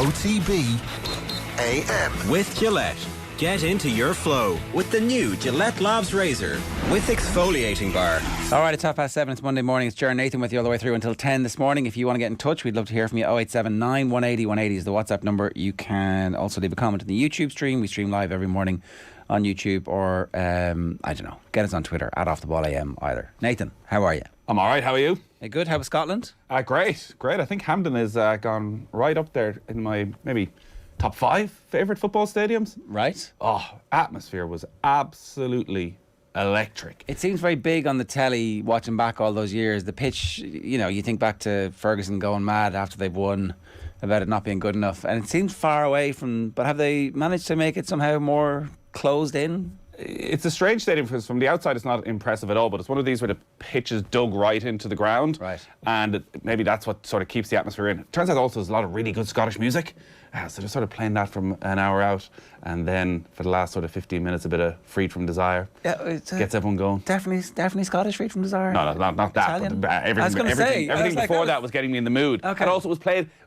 OTB AM. With Gillette. Get into your flow with the new Gillette Labs Razor with exfoliating bar. All right, it's 7:30. It's Monday morning. It's Ger and Nathan with you all the way through until 10 this morning. If you want to get in touch, we'd love to hear from you. 0879 180 180 is the WhatsApp number. You can also leave a comment in the YouTube stream. We stream live every morning on YouTube, or, I don't know, get us on Twitter, @OffTheBallAM either. Nathan, how are you? I'm all right. How are you? Good. How was Scotland? Great. I think Hampden has gone right up there in my maybe top 5 favourite football stadiums. Right. Oh, atmosphere was absolutely electric. It seems very big on the telly, watching back all those years. The pitch, you know, you think back to Ferguson going mad after they've won about it not being good enough. And it seems far away from, but have they managed to make it somehow more closed in? It's a strange stadium because from the outside it's not impressive at all, but it's one of these where the pitch is dug right into the ground. Right. And maybe that's what sort of keeps the atmosphere in. It turns out also there's a lot of really good Scottish music. So they're sort of playing that from an hour out, and then for the last sort of 15 minutes a bit of Freed from Desire. Yeah, it's gets everyone going. Definitely Scottish, Freed from Desire. No, not that. Italian? But everything before that was getting me in the mood. Okay. And also it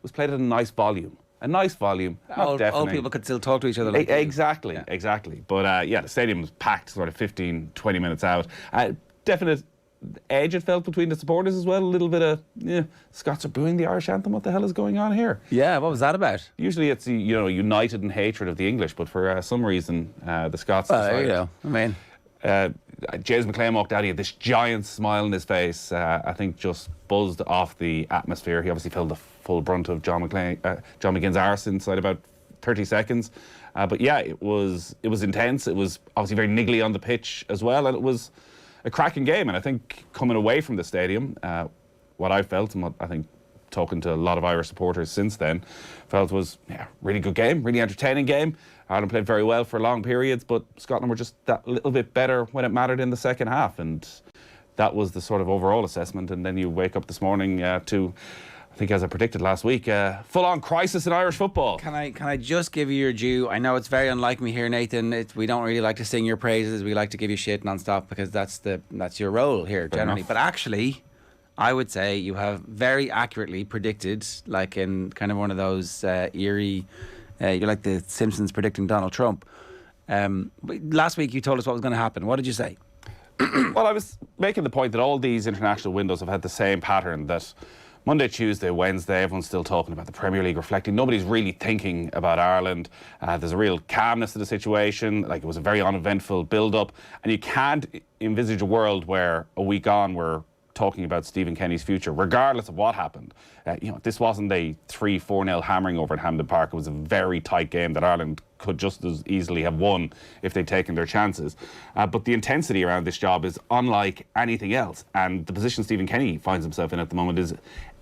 was played at a nice volume. Old people could still talk to each other. Like exactly. But the stadium was packed sort of 15, 20 minutes out. Definite edge it felt between the supporters as well. A little bit of, Scots are booing the Irish anthem. What the hell is going on here? Yeah, what was that about? Usually it's, united in hatred of the English, but for some reason the Scots decided. There you go. I mean... James McLean walked out, he had this giant smile on his face, I think just buzzed off the atmosphere. He obviously felt the full brunt of John McGinn's arse inside about 30 seconds. But yeah, it was intense. It was obviously very niggly on the pitch as well, and it was a cracking game. And I think coming away from the stadium, what I felt, and what I think talking to a lot of Irish supporters since then, felt was really good game, really entertaining game. Ireland played very well for long periods, but Scotland were just that little bit better when it mattered in the second half, and that was the sort of overall assessment. And then you wake up this morning to, I think as I predicted last week, full-on crisis in Irish football. Can I just give you your due? I know it's very unlike me here, Nathan. We don't really like to sing your praises. We like to give you shit non-stop because that's your role here generally. But actually, I would say you have very accurately predicted, like in kind of one of those eerie... you're like the Simpsons predicting Donald Trump. Last week you told us what was going to happen. What did you say? Well, I was making the point that all these international windows have had the same pattern, that Monday, Tuesday, Wednesday, everyone's still talking about the Premier League, reflecting. Nobody's really thinking about Ireland. There's a real calmness to the situation. Like, it was a very uneventful build-up. And you can't envisage a world where a week on we're talking about Stephen Kenny's future, regardless of what happened. This wasn't a 3-4-0 hammering over at Hampden Park. It was a very tight game that Ireland could just as easily have won if they'd taken their chances. But the intensity around this job is unlike anything else. And the position Stephen Kenny finds himself in at the moment is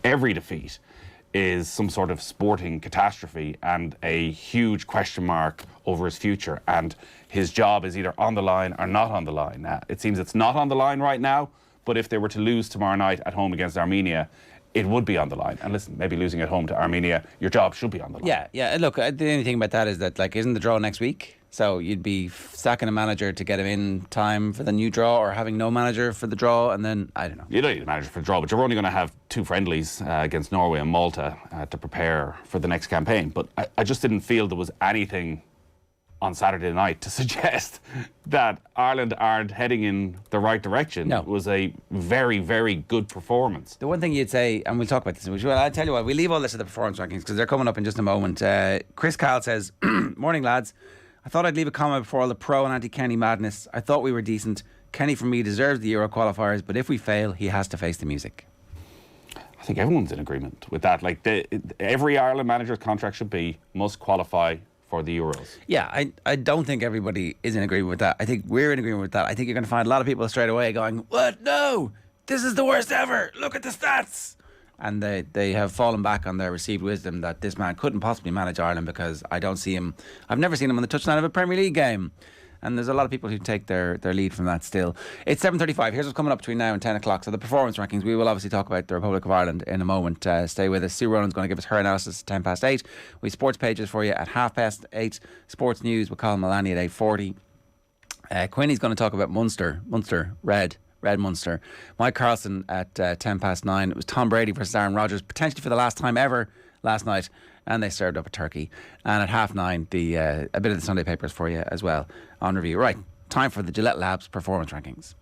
every defeat is some sort of sporting catastrophe and a huge question mark over his future. And his job is either on the line or not on the line. It seems it's not on the line right now, but if they were to lose tomorrow night at home against Armenia, it would be on the line. And listen, maybe losing at home to Armenia, your job should be on the line. Yeah. Look, the only thing about that is that, like, isn't the draw next week? So you'd be sacking a manager to get him in time for the new draw, or having no manager for the draw, and then, I don't know. You don't need a manager for the draw, but you're only going to have 2 friendlies against Norway and Malta to prepare for the next campaign. But I just didn't feel there was anything on Saturday night to suggest that Ireland aren't heading in the right direction. No. It was a very, very good performance. The one thing you'd say, and we'll talk about this, I'll tell you what, we'll leave all this at the performance rankings because they're coming up in just a moment. Chris Cathal says, morning lads, I thought I'd leave a comment before all the pro and anti-Kenny madness. I thought we were decent. Kenny for me deserves the Euro qualifiers, but if we fail, he has to face the music. I think everyone's in agreement with that. Like, every Ireland manager's contract must qualify for the Euros. Yeah, I don't think everybody is in agreement with that. I think we're in agreement with that. I think you're going to find a lot of people straight away going, what? No, this is the worst ever. Look at the stats. And they have fallen back on their received wisdom that this man couldn't possibly manage Ireland, because I don't see him. I've never seen him on the touchline of a Premier League game. And there's a lot of people who take their lead from that still. It's 7:35. Here's what's coming up between now and 10 o'clock. So the performance rankings, we will obviously talk about the Republic of Ireland in a moment. Stay with us. Sue Ronan's going to give us her analysis at 8:10. We have sports pages for you at 8:30. Sports news with Colin Mullaney at 8:40. Quinny's going to talk about Munster, Red Munster. Mike Carlson at 9:10. It was Tom Brady versus Aaron Rodgers, potentially for the last time ever last night and they served up a turkey. And at 9:30, a bit of the Sunday papers for you as well on review. Right, time for the Gillette Labs performance rankings.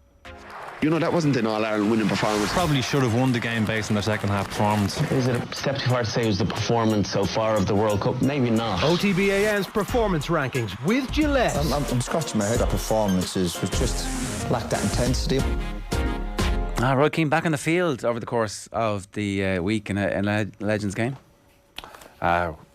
You know, that wasn't an All-Ireland winning performance. Probably should have won the game based on their second half performance. Is it a step too far to say it was the performance so far of the World Cup? Maybe not. OTB AM's performance rankings with Gillette. I'm scratching my head. That performances was just lacked that intensity. Roy Keane back on the field over the course of the week in a Legends game.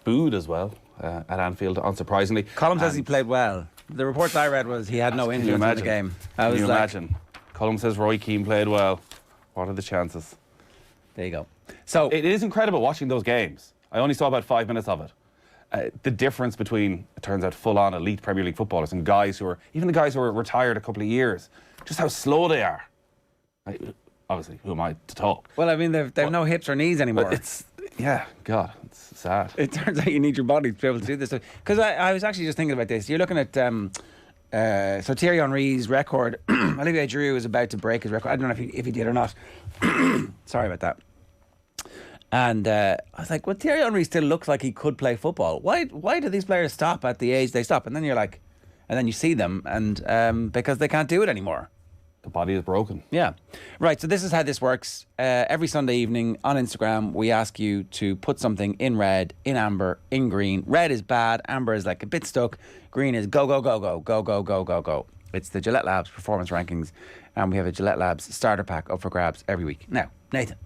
Booed as well at Anfield, unsurprisingly. Colm says he played well. The report I read was he had no influence in the game. Can you imagine? Colm says Roy Keane played well. What are the chances? There you go. So it is incredible watching those games. I only saw about 5 minutes of it. The difference between, it turns out, full-on elite Premier League footballers and guys who are, even the guys who are retired a couple of years, just how slow they are. Obviously, who am I to talk? Well, I mean, they've no hips or knees anymore. It's sad. It turns out you need your body to be able to do this. Because I was actually just thinking about this. You're looking at so Thierry Henry's record. Olivier Giroud is about to break his record. I don't know if he did or not. Sorry about that. And I was like, well, Thierry Henry still looks like he could play football. Why do these players stop at the age they stop? And then you're like, and then you see them, and because they can't do it anymore. The body is broken. Yeah. Right, so this is how this works. Every Sunday evening on Instagram, we ask you to put something in red, in amber, in green. Red is bad, amber is like a bit stuck, green is go, go, go, go, go, go, go, go, go. It's the Gillette Labs performance rankings, and we have a Gillette Labs starter pack up for grabs every week. Now, Nathan.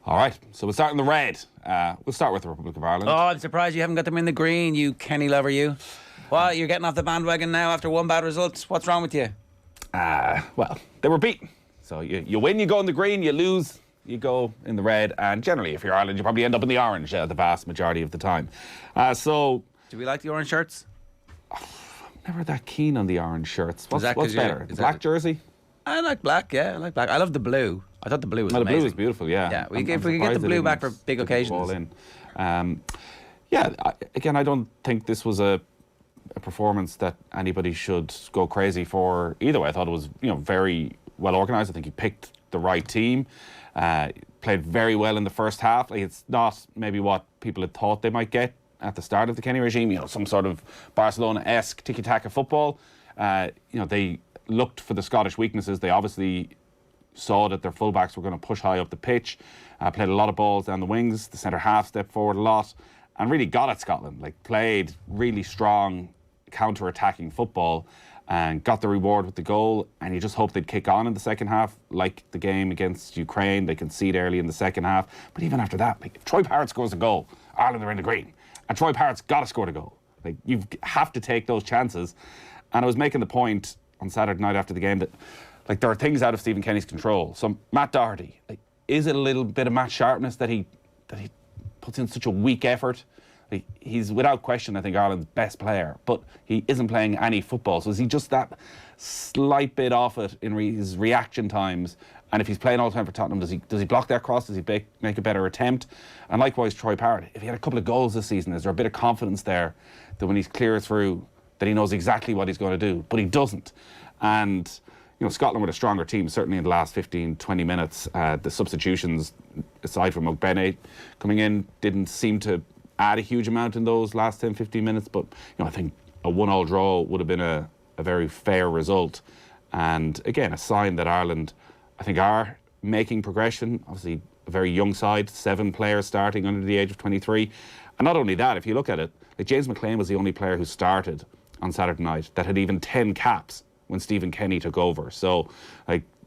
All right, so we'll start in the red. We'll start with the Republic of Ireland. Oh, I'm surprised you haven't got them in the green, you Kenny lover, you. Well, you're getting off the bandwagon now after one bad result. What's wrong with you? Well, they were beaten. So you win, you go in the green, you lose, you go in the red. And generally, if you're Ireland, you probably end up in the orange the vast majority of the time. So, do we like the orange shirts? Never that keen on the orange shirts. What's better? The black jersey? I like black, yeah. I like black. I love the blue. I thought the blue was amazing. The blue was beautiful, yeah. Yeah, if we could get the blue back for big occasions. All in. Again, I don't think this was a performance that anybody should go crazy for either way. I thought it was, very well organised. I think he picked the right team. Played very well in the first half. Like, it's not maybe what people had thought they might get at the start of the Kenny regime, some sort of Barcelona-esque tiki-taka football. They looked for the Scottish weaknesses. They obviously saw that their fullbacks were going to push high up the pitch, played a lot of balls down the wings. The centre half stepped forward a lot and really got at Scotland, played really strong counter-attacking football and got the reward with the goal. And you just hope they'd kick on in the second half, like the game against Ukraine. They concede early in the second half. But even after that, if Troy Parrott scores a goal, Ireland are in the green. And Troy Parrott's got to score a goal. You have to take those chances. And I was making the point on Saturday night after the game that there are things out of Stephen Kenny's control. So Matt Doherty, is it a little bit of match sharpness that he puts in such a weak effort? He's without question, I think, Ireland's best player, but he isn't playing any football. So is he just that slight bit off it in his reaction times? And if he's playing all the time for Tottenham, does he block their cross? Does he make a better attempt? And likewise, Troy Parrott, if he had a couple of goals this season, is there a bit of confidence there that when he's clear through, that he knows exactly what he's going to do? But he doesn't. And Scotland were a stronger team, certainly in the last 15, 20 minutes. The substitutions, aside from McBennett coming in, didn't seem to add a huge amount in those last 10, 15 minutes. But, I think a 1-1 draw would have been a very fair result. And, again, a sign that Ireland, I think, are making progression. Obviously, a very young side, 7 players starting under the age of 23. And not only that, if you look at it, James McLean was the only player who started on Saturday night that had even 10 caps when Stephen Kenny took over. So,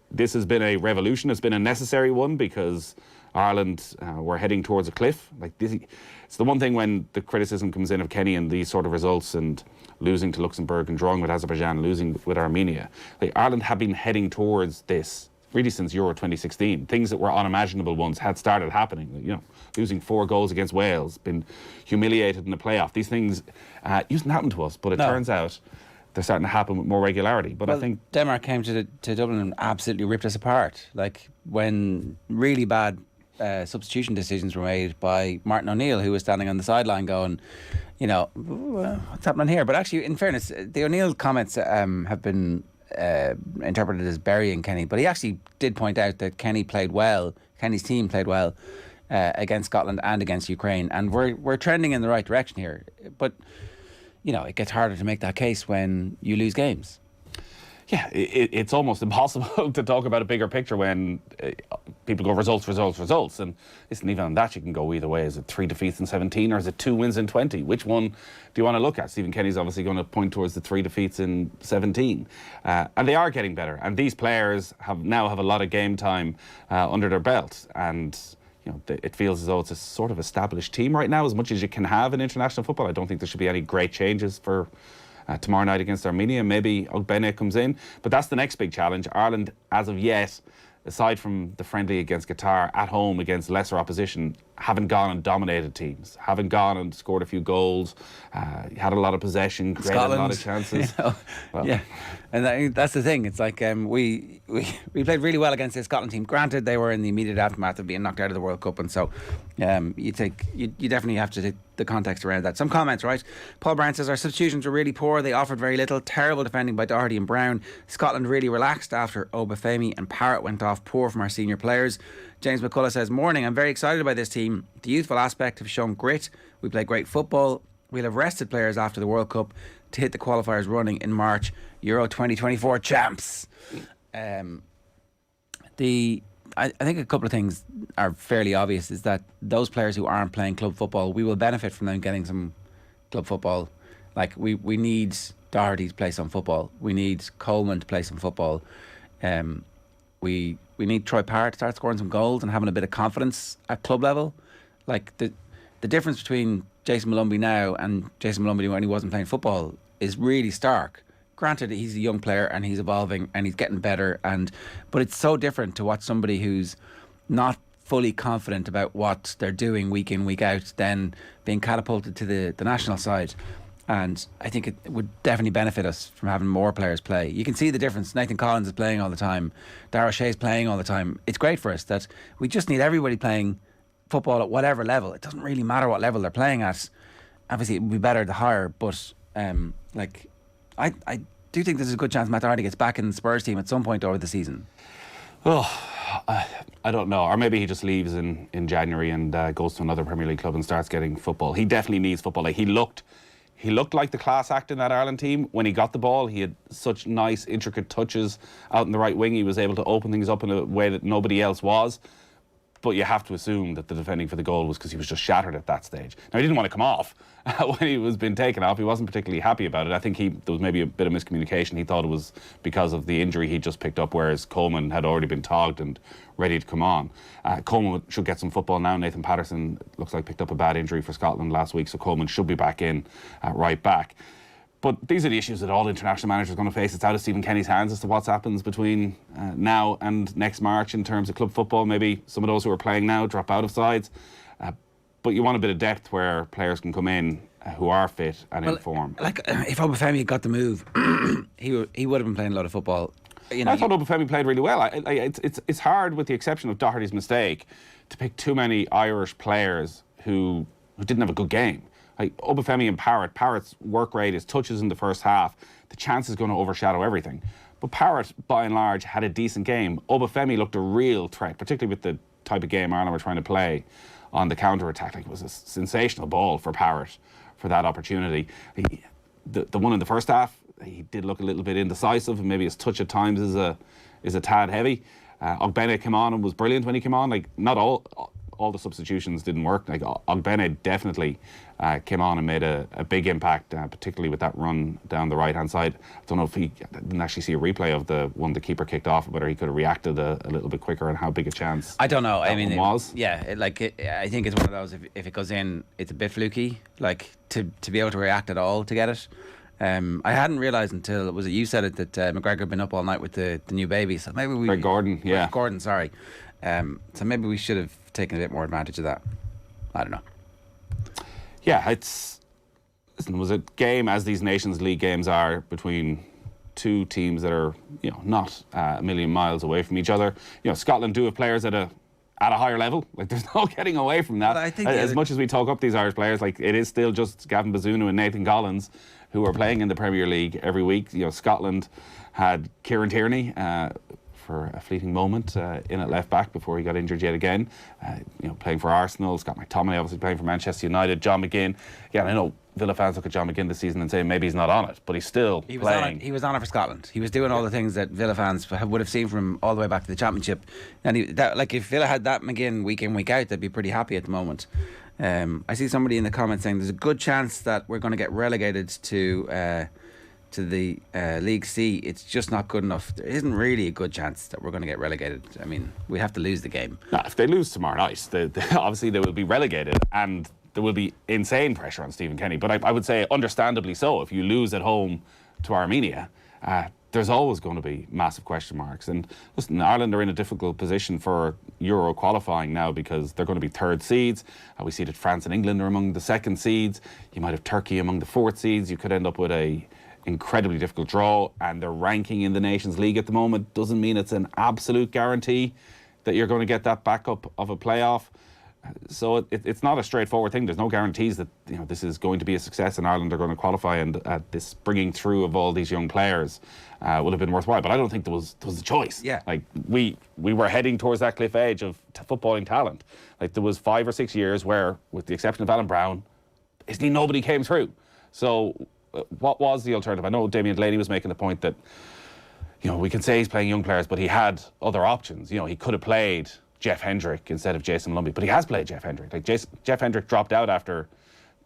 this has been a revolution. It's been a necessary one because Ireland were heading towards a cliff. It's the one thing when the criticism comes in of Kenny and these sort of results and losing to Luxembourg and drawing with Azerbaijan, losing with Armenia. Ireland have been heading towards this really since Euro 2016. Things that were unimaginable ones had started happening. Losing 4 goals against Wales, been humiliated in the playoff. These things used to happen to us, but it turns out they're starting to happen with more regularity. But I think Denmark came to Dublin and absolutely ripped us apart. When really bad substitution decisions were made by Martin O'Neill, who was standing on the sideline going, what's happening here? But actually, in fairness, the O'Neill comments have been interpreted as burying Kenny, but he actually did point out that Kenny played well, Kenny's team played well against Scotland and against Ukraine, and we're trending in the right direction here. But it gets harder to make that case when you lose games. Yeah, it's almost impossible to talk about a bigger picture when people go results. And listen, even on that, you can go either way. Is it 3 defeats in 17 or is it 2 wins in 20? Which one do you want to look at? Stephen Kenny's obviously going to point towards the 3 defeats in 17. And they are getting better. And these players now have a lot of game time under their belt. And it feels as though it's a sort of established team right now, as much as you can have in international football. I don't think there should be any great changes for tomorrow night against Armenia. Maybe Ogbene comes in, but that's the next big challenge. Ireland, as of yet, aside from the friendly against Qatar, at home against lesser opposition, haven't gone and dominated teams, haven't gone and scored a few goals, had a lot of possession, created a lot of chances. Yeah, and that's the thing. It's like we played really well against this Scotland team. Granted, they were in the immediate aftermath of being knocked out of the World Cup, and so you definitely have to take the context around that. Some comments, right? Paul Brown says our substitutions were really poor. They offered very little. Terrible defending by Doherty and Brown. Scotland really relaxed after Obafemi and Parrott went off. Poor from our senior players. James McCullough says, morning, I'm very excited by this team. The youthful aspect have shown grit. We play great football. We'll have rested players after the World Cup to hit the qualifiers running in March. Euro 2024 champs. I think a couple of things are fairly obvious, is that those players who aren't playing club football, we will benefit from them getting some club football. Like we need Doherty to play some football. We need Coleman to play some football. We need Troy Parrott to start scoring some goals and having a bit of confidence at club level. Like the difference between Jason Molumby now and Jason Molumby when he wasn't playing football is really stark. Granted, he's a young player and he's evolving and he's getting better, but it's so different to watch somebody who's not fully confident about what they're doing week in, week out, then being catapulted to the national side. And I think it would definitely benefit us from having more players play. You can see the difference. Nathan Collins is playing all the time. Darragh O'Shea's playing all the time. It's great for us that we just need everybody playing football at whatever level. It doesn't really matter what level they're playing at. Obviously, it would be better the higher, but I do think there's a good chance Matt Doherty gets back in the Spurs team at some point over the season. Oh, I don't know. Or maybe he just leaves in January and goes to another Premier League club and starts getting football. He definitely needs football. Like, he looked like the class act in that Ireland team when he got the ball. He had such nice, intricate touches out in the right wing. He was able to open things up in a way that nobody else was. But you have to assume that the defending for the goal was because he was just shattered at that stage. Now, he didn't want to come off when he was being taken off. He wasn't particularly happy about it. I think there was maybe a bit of miscommunication. He thought it was because of the injury he just picked up, whereas Coleman had already been togged and ready to come on. Coleman should get some football now. Nathan Patterson looks like picked up a bad injury for Scotland last week, so Coleman should be back in right back. But these are the issues that all international managers are going to face. It's out of Stephen Kenny's hands as to what happens between now and next March in terms of club football. Maybe some of those who are playing now drop out of sides. But you want a bit of depth where players can come in who are fit and in form. Like if Obafemi got the move, he would have been playing a lot of football. I thought Obafemi played really well. It's hard, with the exception of Doherty's mistake, to pick too many Irish players who didn't have a good game. Like Obafemi and Parrott's work rate, his touches in the first half, the chance is going to overshadow everything. But Parrott, by and large, had a decent game. Obafemi looked a real threat, particularly with the type of game Ireland were trying to play on the counter-attack. Like, it was a sensational ball for Parrott for that opportunity. The one in the first half, he did look a little bit indecisive, and maybe his touch at times is a tad heavy. Ogbene came on and was brilliant when he came on. Like, not all the substitutions didn't work. Like, Ogbene definitely came on and made a big impact, particularly with that run down the right hand side. I don't know if I didn't actually see a replay of the one the keeper kicked off, whether he could have reacted a little bit quicker and how big a chance. I don't know. I mean, I think it's one of those. If it goes in, it's a bit fluky. Like to be able to react at all to get it. I hadn't realised until you said it that McGregor had been up all night with the new baby. So maybe Greg Gordon, yeah. Greg Gordon, sorry. So maybe we should have taken a bit more advantage of that. I don't know. Yeah, it was a game, as these Nations League games are, between two teams that are, not a million miles away from each other. Scotland do have players at a higher level. Like, there's no getting away from that. I think as much as we talk up these Irish players, like, it is still just Gavin Bazunu and Nathan Collins who are playing in the Premier League every week. Scotland had Kieran Tierney for a fleeting moment in at left back before he got injured yet again. Playing for Arsenal, Scott McTominay obviously playing for Manchester United, John McGinn. Again, I know Villa fans look at John McGinn this season and say maybe he's not on it, but he's still playing. He was on it for Scotland. He was doing all the things that Villa fans would have seen from him all the way back to the Championship. And if Villa had that McGinn week in, week out, they'd be pretty happy at the moment. I see somebody in the comments saying there's a good chance that we're going to get relegated to the League C. It's just not good enough. There isn't really a good chance that we're going to get relegated. I mean, we have to lose the game. No, if they lose tomorrow night, obviously they will be relegated, and there will be insane pressure on Stephen Kenny. But I would say understandably so. If you lose at home to Armenia, there's always going to be massive question marks. And listen, Ireland are in a difficult position for Euro qualifying now because they're going to be third seeds. We see that France and England are among the second seeds. You might have Turkey among the fourth seeds. You could end up with a incredibly difficult draw, and their ranking in the Nations League at the moment doesn't mean it's an absolute guarantee that you're going to get that backup of a playoff. So it's not a straightforward thing. There's no guarantees that this is going to be a success and Ireland are going to qualify, and this bringing through of all these young players will have been worthwhile. But I don't think there was a choice. Yeah. Like we were heading towards that cliff edge of footballing talent. Like there was 5 or 6 years where, with the exception of Alan Brown, basically nobody came through. So what was the alternative? I know Damien Delaney was making the point that we can say he's playing young players, but he had other options. He could have played Jeff Hendrick instead of Jason Lumby, but he has played Jeff Hendrick. Like Jeff Hendrick dropped out after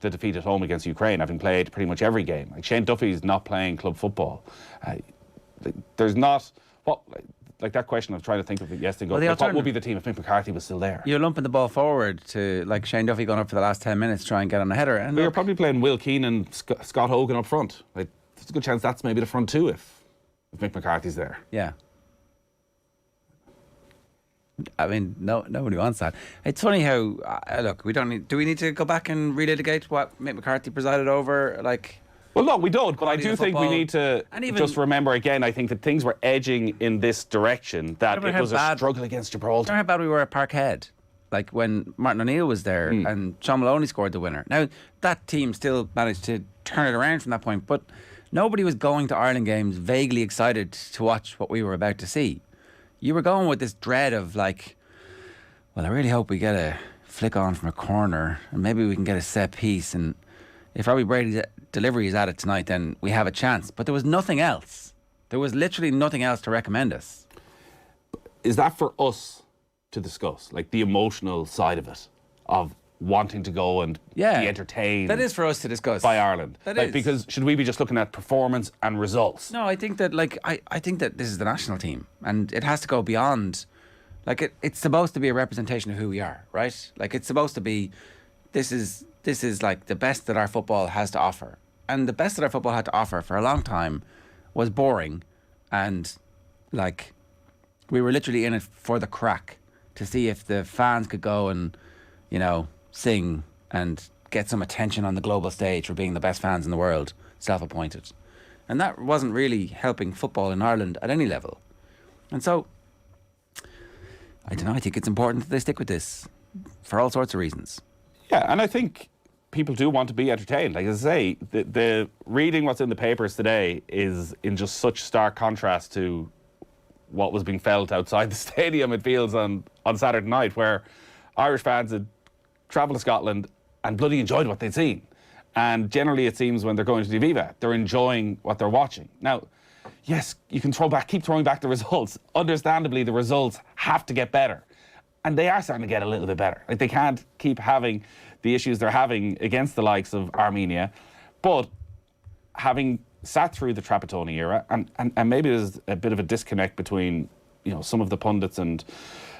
the defeat at home against Ukraine, having played pretty much every game. Like Shane Duffy's not playing club football. There's not like that question of trying to think of it yesterday. What would be the team if Mick McCarthy was still there? You're lumping the ball forward to like Shane Duffy going up for the last 10 minutes try and get on a header. And you're probably playing Will Keane and Scott Hogan up front. Like there's a good chance that's maybe the front two if Mick McCarthy's there. Yeah. I mean, nobody wants that. It's funny how look. Do we need to go back and relitigate what Mick McCarthy presided over? Well, no, we don't. But I do think we need to just remember again. I think that things were edging in this direction. That it was a struggle against Gibraltar. Remember how bad we were at Parkhead, like when Martin O'Neill was there and Sean Mullaney scored the winner. Now that team still managed to turn it around from that point, but nobody was going to Ireland games vaguely excited to watch what we were about to see. You were going with this dread of I really hope we get a flick on from a corner and maybe we can get a set piece, and if Robbie Brady's delivery is at it tonight, then we have a chance. But there was nothing else. There was literally nothing else to recommend us. Is that for us to discuss, like the emotional side of it, of wanting to go and be entertained? That is for us to discuss. By Ireland. That is. Because should we be just looking at performance and results? No, I think that I think that this is the national team and it has to go beyond. It's supposed to be a representation of who we are, right? It's supposed to be this is like the best that our football has to offer. And the best that our football had to offer for a long time was boring, and we were literally in it for the crack to see if the fans could go and sing and get some attention on the global stage for being the best fans in the world, self-appointed. And that wasn't really helping football in Ireland at any level. And so, I don't know, I think it's important that they stick with this for all sorts of reasons. Yeah, and I think people do want to be entertained. Like I say, the reading what's in the papers today is in just such stark contrast to what was being felt outside the stadium at Fields on Saturday night, where Irish fans had travelled to Scotland and bloody enjoyed what they'd seen. And generally it seems when they're going to the Aviva, they're enjoying what they're watching. Now, yes, you can keep throwing back the results. Understandably, the results have to get better. And they are starting to get a little bit better. They can't keep having the issues they're having against the likes of Armenia. But having sat through the Trapattoni era, and maybe there's a bit of a disconnect between some of the pundits and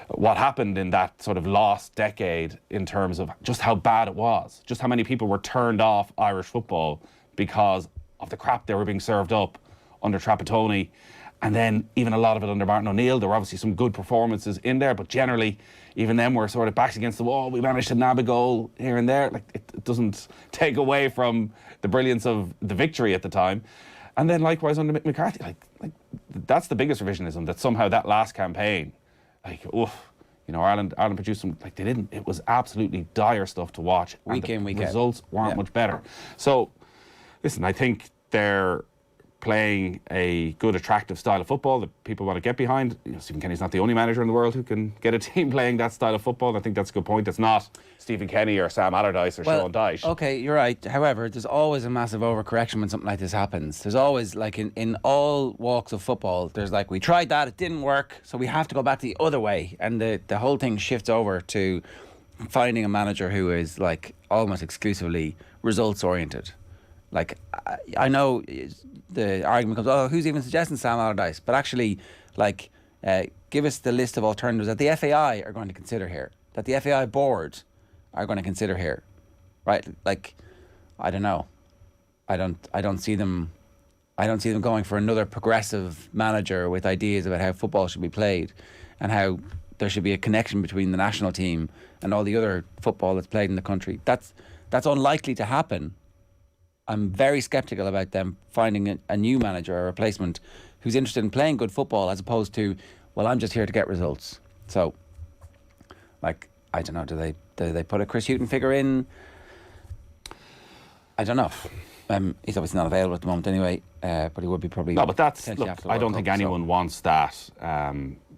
what happened in that sort of lost decade in terms of just how bad it was, just how many people were turned off Irish football because of the crap they were being served up under Trapattoni. And then even a lot of it under Martin O'Neill. There were obviously some good performances in there, but generally, even them were sort of backs against the wall. We managed to nab a goal here and there. It doesn't take away from the brilliance of the victory at the time. And then likewise under Mick McCarthy, that's the biggest revisionism, that somehow that last campaign, Ireland produced some, they didn't. It was absolutely dire stuff to watch. Week in, week out. Results weren't much better. So, listen, I think they're playing a good, attractive style of football that people want to get behind. Stephen Kenny's not the only manager in the world who can get a team playing that style of football. I think that's a good point. It's not Stephen Kenny or Sam Allardyce or Sean Dyche. Okay, you're right. However, there's always a massive overcorrection when something like this happens. There's always, like in all walks of football, there's like, we tried that, it didn't work, so we have to go back the other way. And the whole thing shifts over to finding a manager who is like almost exclusively results oriented. Like, I know the argument comes, oh, who's even suggesting Sam Allardyce? But actually, like, give us the list of alternatives that the FAI are going to consider here, that the FAI board are going to consider here, right? Like, I don't know. I don't see them going for another progressive manager with ideas about how football should be played and how there should be a connection between the national team and all the other football that's played in the country. That's unlikely to happen. I'm very sceptical about them finding a new manager or a replacement who's interested in playing good football as opposed to, well, I'm just here to get results. So, like, I don't know, do they put a Chris Hughton figure in? I don't know. He's obviously not available at the moment anyway, but he would be probably... No, but that's... Look, I don't think anyone wants that.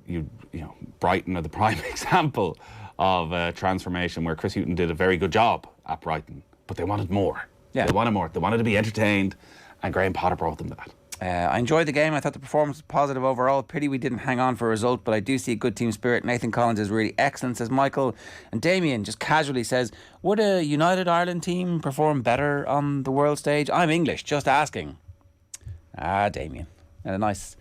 You know, Brighton are the prime example of a transformation where Chris Hughton did a very good job at Brighton, but they wanted more. Yeah. They wanted more. They wanted to be entertained, and Graham Potter brought them that. I enjoyed the game. I thought the performance was positive overall. Pity we didn't hang on for a result, but I do see a good team spirit. Nathan Collins is really excellent, says Michael. And Damien just casually says, would a United Ireland team perform better on the world stage? I'm English, just asking. Damien. And a nice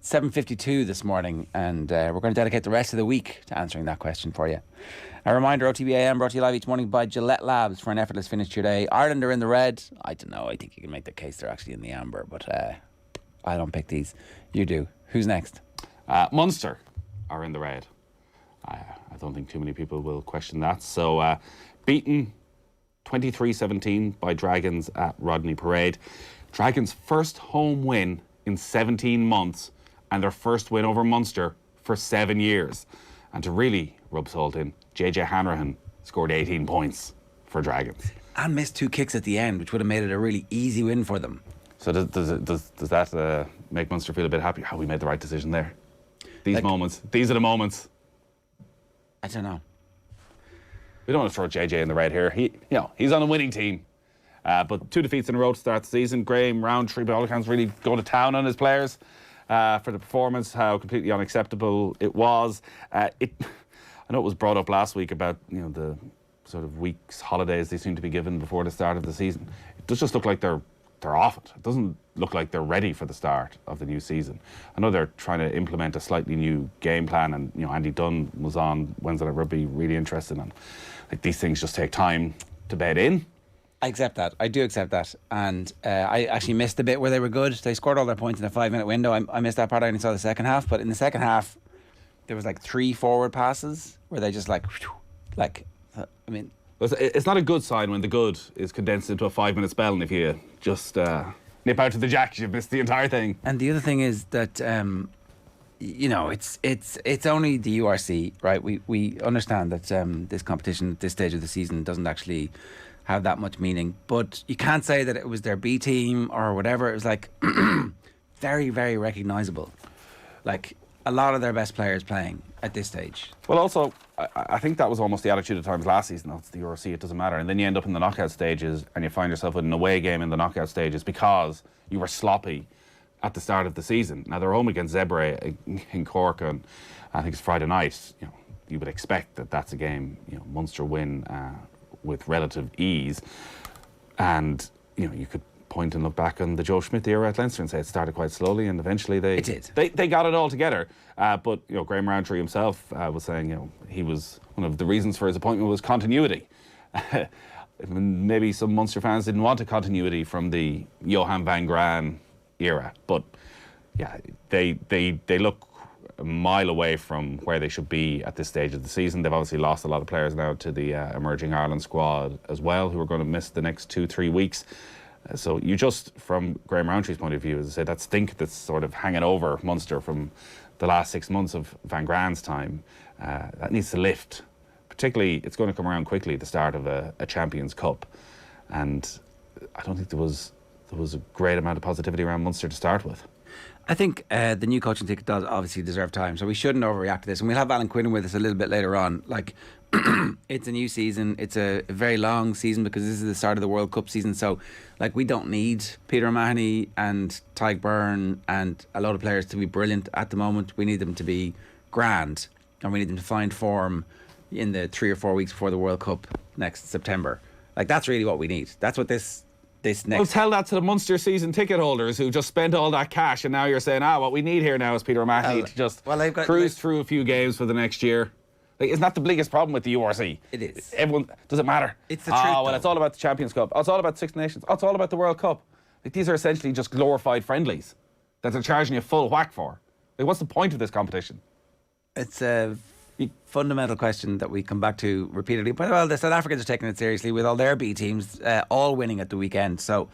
7:52 this morning, and we're going to dedicate the rest of the week to answering that question for you. A reminder, OTB AM brought to you live each morning by Gillette Labs for an effortless finish to your day. Ireland are in the red. I don't know. I think you can make the case they're actually in the amber, but I don't pick these. You do. Who's next? Munster are in the red. I don't think too many people will question that. So, beaten 23-17 by Dragons at Rodney Parade. Dragons' first home win in 17 months and their first win over Munster for 7 years. And to really rub salt in, JJ Hanrahan scored 18 points for Dragons. And missed 2 kicks at the end, which would have made it a really easy win for them. So does that make Munster feel a bit happy? We made the right decision there. These are the moments. I don't know. We don't want to throw JJ in the red here. He's on a winning team. But 2 defeats in a row to start the season. Graham Roundtree, by all accounts, really going to town on his players for the performance, how completely unacceptable it was. I know it was brought up last week about the sort of weeks, holidays they seem to be given before the start of the season. It does just look like they're off it. It doesn't look like they're ready for the start of the new season. I know they're trying to implement a slightly new game plan, and Andy Dunn was on Wednesday Night Rugby, really interested in. Like, these things just take time to bed in. I accept that. I do accept that. And I actually missed the bit where they were good. They scored all their points in a 5-minute window. I missed that part. I only saw the second half. But in the second half, there was like 3 forward passes where they just It's not a good sign when the good is condensed into a 5-minute spell, and if you just nip out to the jacks, you've missed the entire thing. And the other thing is that, it's only the URC, right? We understand that this competition at this stage of the season doesn't actually have that much meaning, but you can't say that it was their B team or whatever. It was like very, very recognisable. Like, a lot of their best players playing at this stage. Well, also, I think that was almost the attitude at times last season. It's the URC, it doesn't matter. And then you end up in the knockout stages and you find yourself with an away game in the knockout stages because you were sloppy at the start of the season. Now, they're home against Zebre in Cork, and I think it's Friday night. You would expect that that's a game, Munster win with relative ease. And, you could point and look back on the Joe Schmidt era at Leinster and say it started quite slowly, and eventually they got it all together. But Graham Roundtree himself was saying he was one of the reasons for his appointment was continuity. Maybe some Munster fans didn't want a continuity from the Johan van Graan era, but yeah, they look a mile away from where they should be at this stage of the season. They've obviously lost a lot of players now to the emerging Ireland squad as well, who are going to miss the next 2-3 weeks. So you just, from Graham Roundtree's point of view, as I say, that stink that's sort of hanging over Munster from the last 6 months of Van Graan's time, that needs to lift. Particularly, it's going to come around quickly, the start of a Champions Cup. And I don't think there was there was a great amount of positivity around Munster to start with. I think the new coaching ticket does obviously deserve time, so we shouldn't overreact to this. And we'll have Alan Quinlan with us a little bit later on. Like, it's a new season. It's a very long season because this is the start of the World Cup season. So, like, we don't need Peter O'Mahony and Tyke Byrne and a lot of players to be brilliant at the moment. We need them to be grand, and we need them to find form in the 3 or 4 weeks before the World Cup next September. Like, that's really what we need. That's what this next... Well, tell that to the Munster season ticket holders who just spent all that cash, and now you're saying, what we need here now is Peter O'Mahony to just cruise through a few games for the next year. Like, isn't that the biggest problem with the URC? It is. Everyone, does it matter? It's the truth, well, though. it's all about the Champions Cup. It's all about Six Nations. It's all about the World Cup. Like, these are essentially just glorified friendlies that they're charging you full whack for. Like, what's the point of this competition? It's a fundamental question that we come back to repeatedly. But, well, the South Africans are taking it seriously with all their B teams all winning at the weekend. So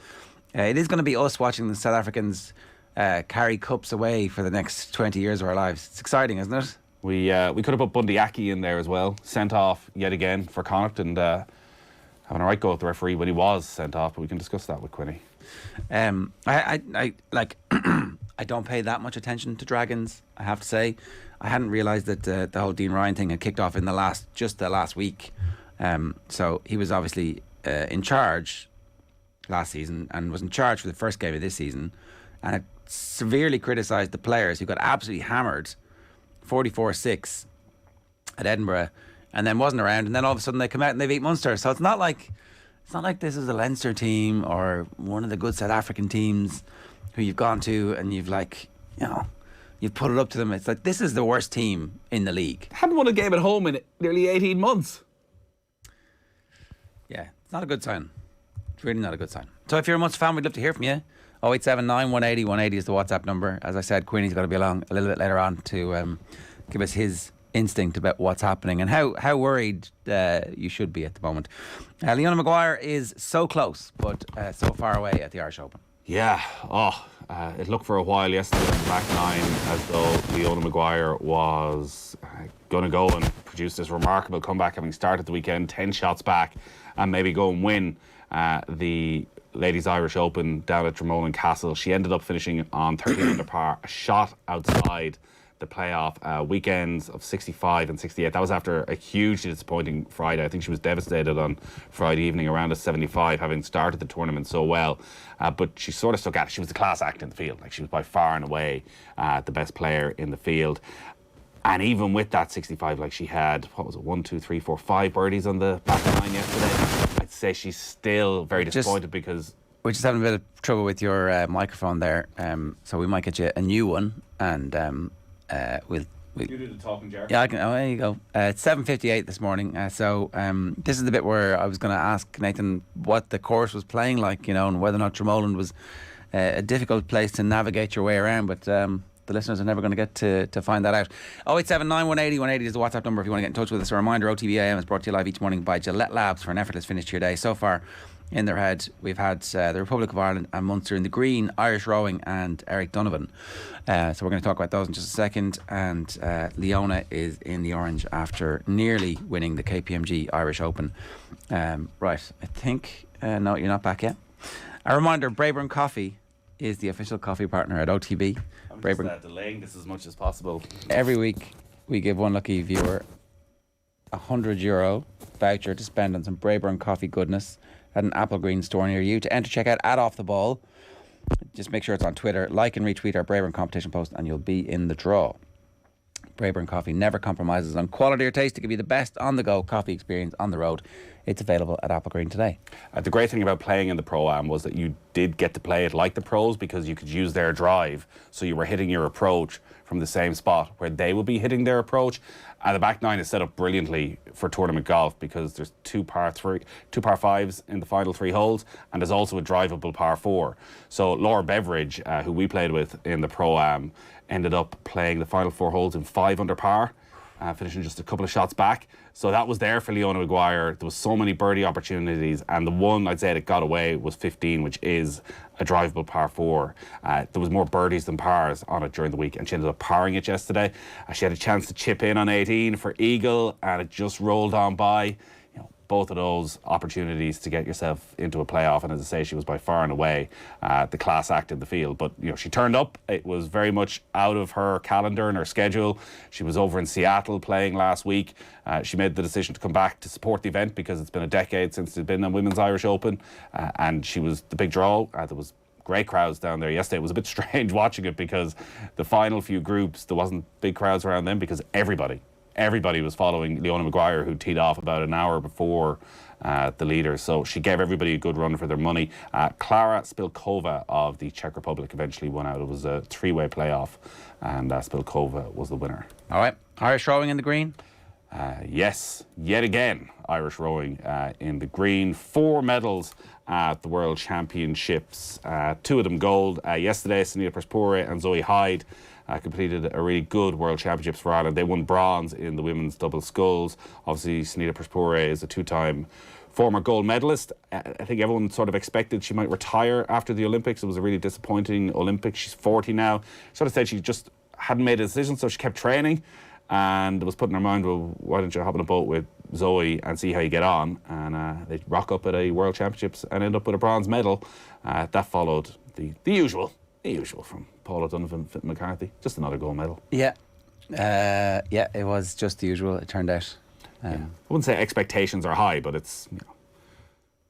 it is going to be us watching the South Africans carry cups away for the next 20 years of our lives. It's exciting, isn't it? We could have put Bundy Aki in there as well. Sent off yet again for Connacht, and having a right go at the referee when he was sent off. But we can discuss that with Quinny. I I don't pay that much attention to Dragons, I have to say. I hadn't realised that the whole Dean Ryan thing had kicked off in the last week. So he was obviously in charge last season and was in charge for the first game of this season, and it severely criticised the players who got absolutely hammered 44-6 at Edinburgh, and then wasn't around, and then all of a sudden they come out and they beat Munster. So it's not like this is a Leinster team or one of the good South African teams who you've gone to and you've you've put it up to them. It's like, this is the worst team in the league. Hadn't won a game at home in nearly 18 months. Yeah, it's not a good sign. It's really not a good sign. So if you're a Munster fan, we'd love to hear from you. 0879 180 180 is the WhatsApp number. As I said, Queenie's got to be along a little bit later on to give us his instinct about what's happening and how worried you should be at the moment. Leona Maguire is so close, but so far away at the Irish Open. Yeah, it looked for a while yesterday in the back nine as though Leona Maguire was going to go and produce this remarkable comeback, having started the weekend 10 shots back and maybe go and win the Ladies Irish Open down at Dromone and Cathal. She ended up finishing on 13 under par, a shot outside the playoff. Weekends of 65 and 68. That was after a hugely disappointing Friday. I think she was devastated on Friday evening around a 75, having started the tournament so well. But she sort of stuck at it. She was the class act in the field. Like, she was by far and away the best player in the field. And even with that 65, like, she had, 1, 2, 3, 4, 5 birdies on the back nine yesterday. I'd say she's still very disappointed because... We're just having a bit of trouble with your microphone there. So we might get you a new one, and we'll... You do the talking, Ger. Yeah, I can. Oh, there you go. It's 7:58 this morning. So this is the bit where I was going to ask Nathan what the course was playing like, and whether or not Dromoland was a difficult place to navigate your way around. But the listeners are never going to get to find that out. 0879 180 180 is the WhatsApp number if you want to get in touch with us. A reminder: OTB AM is brought to you live each morning by Gillette Labs for an effortless finish to your day. So far, in their head, we've had the Republic of Ireland and Munster in the green, Irish rowing and Eric Donovan. So we're going to talk about those in just a second. And Leona is in the orange after nearly winning the KPMG Irish Open. Right, I think... no, you're not back yet. A reminder, Braeburn Coffee is the official coffee partner at OTB. I'm just delaying this as much as possible. Every week we give one lucky viewer €100 voucher to spend on some Braeburn coffee goodness at an Apple Green store near you. To enter, check out @OffTheBall. Just make sure it's on Twitter. Like and retweet our Braeburn competition post and you'll be in the draw. Braeburn Coffee never compromises on quality or taste to give you the best on-the-go coffee experience on the road. It's available at Apple Green today. The great thing about playing in the Pro-Am was that you did get to play it like the pros because you could use their drive, so you were hitting your approach from the same spot where they would be hitting their approach. And the back nine is set up brilliantly for tournament golf because there's two par fives in the final 3 holes, and there's also a drivable par 4. So Laura Beveridge, who we played with in the Pro-Am, ended up playing the final 4 holes in 5 under par, finishing just a couple of shots back. So that was there for Leona Maguire. There was so many birdie opportunities, and the one I'd say that got away was 15, which is a drivable par 4. There was more birdies than pars on it during the week, and she ended up parring it yesterday. She had a chance to chip in on 18 for eagle, and it just rolled on by. both of those opportunities to get yourself into a playoff. And as I say, she was by far and away the class act in the field. But, you know, she turned up. It was very much out of her calendar and her schedule. She was over in Seattle playing last week. She made the decision to come back to support the event because it's been a decade since there's been a Women's Irish Open. And she was the big draw. There was great crowds down there yesterday. It was a bit strange watching it because the final few groups, there wasn't big crowds around them because everybody was following Leona Maguire, who teed off about an hour before the leader. So she gave everybody a good run for their money. Klara Spilkova of the Czech Republic eventually won out. It was a three-way playoff, and Spilkova was the winner. All right. Irish rowing in the green? Yes, yet again, Irish rowing in the green. 4 medals at the World Championships. 2 of them gold. Yesterday, Sunita Perspore and Zoe Hyde completed a really good World Championships for Ireland. They won bronze in the women's double sculls. Obviously, Sunita Perspore is a 2-time former gold medalist. I think everyone sort of expected she might retire after the Olympics. It was a really disappointing Olympics. She's 40 now. Sort of said she just hadn't made a decision, so she kept training. And it was put in her mind, well, why don't you hop on a boat with Zoe and see how you get on? And they rock up at a World Championships and end up with a bronze medal. That followed the usual from Paula Donovan, Fit McCarthy. Just another gold medal. Yeah. It was just the usual, it turned out. I wouldn't say expectations are high, but it's, you know,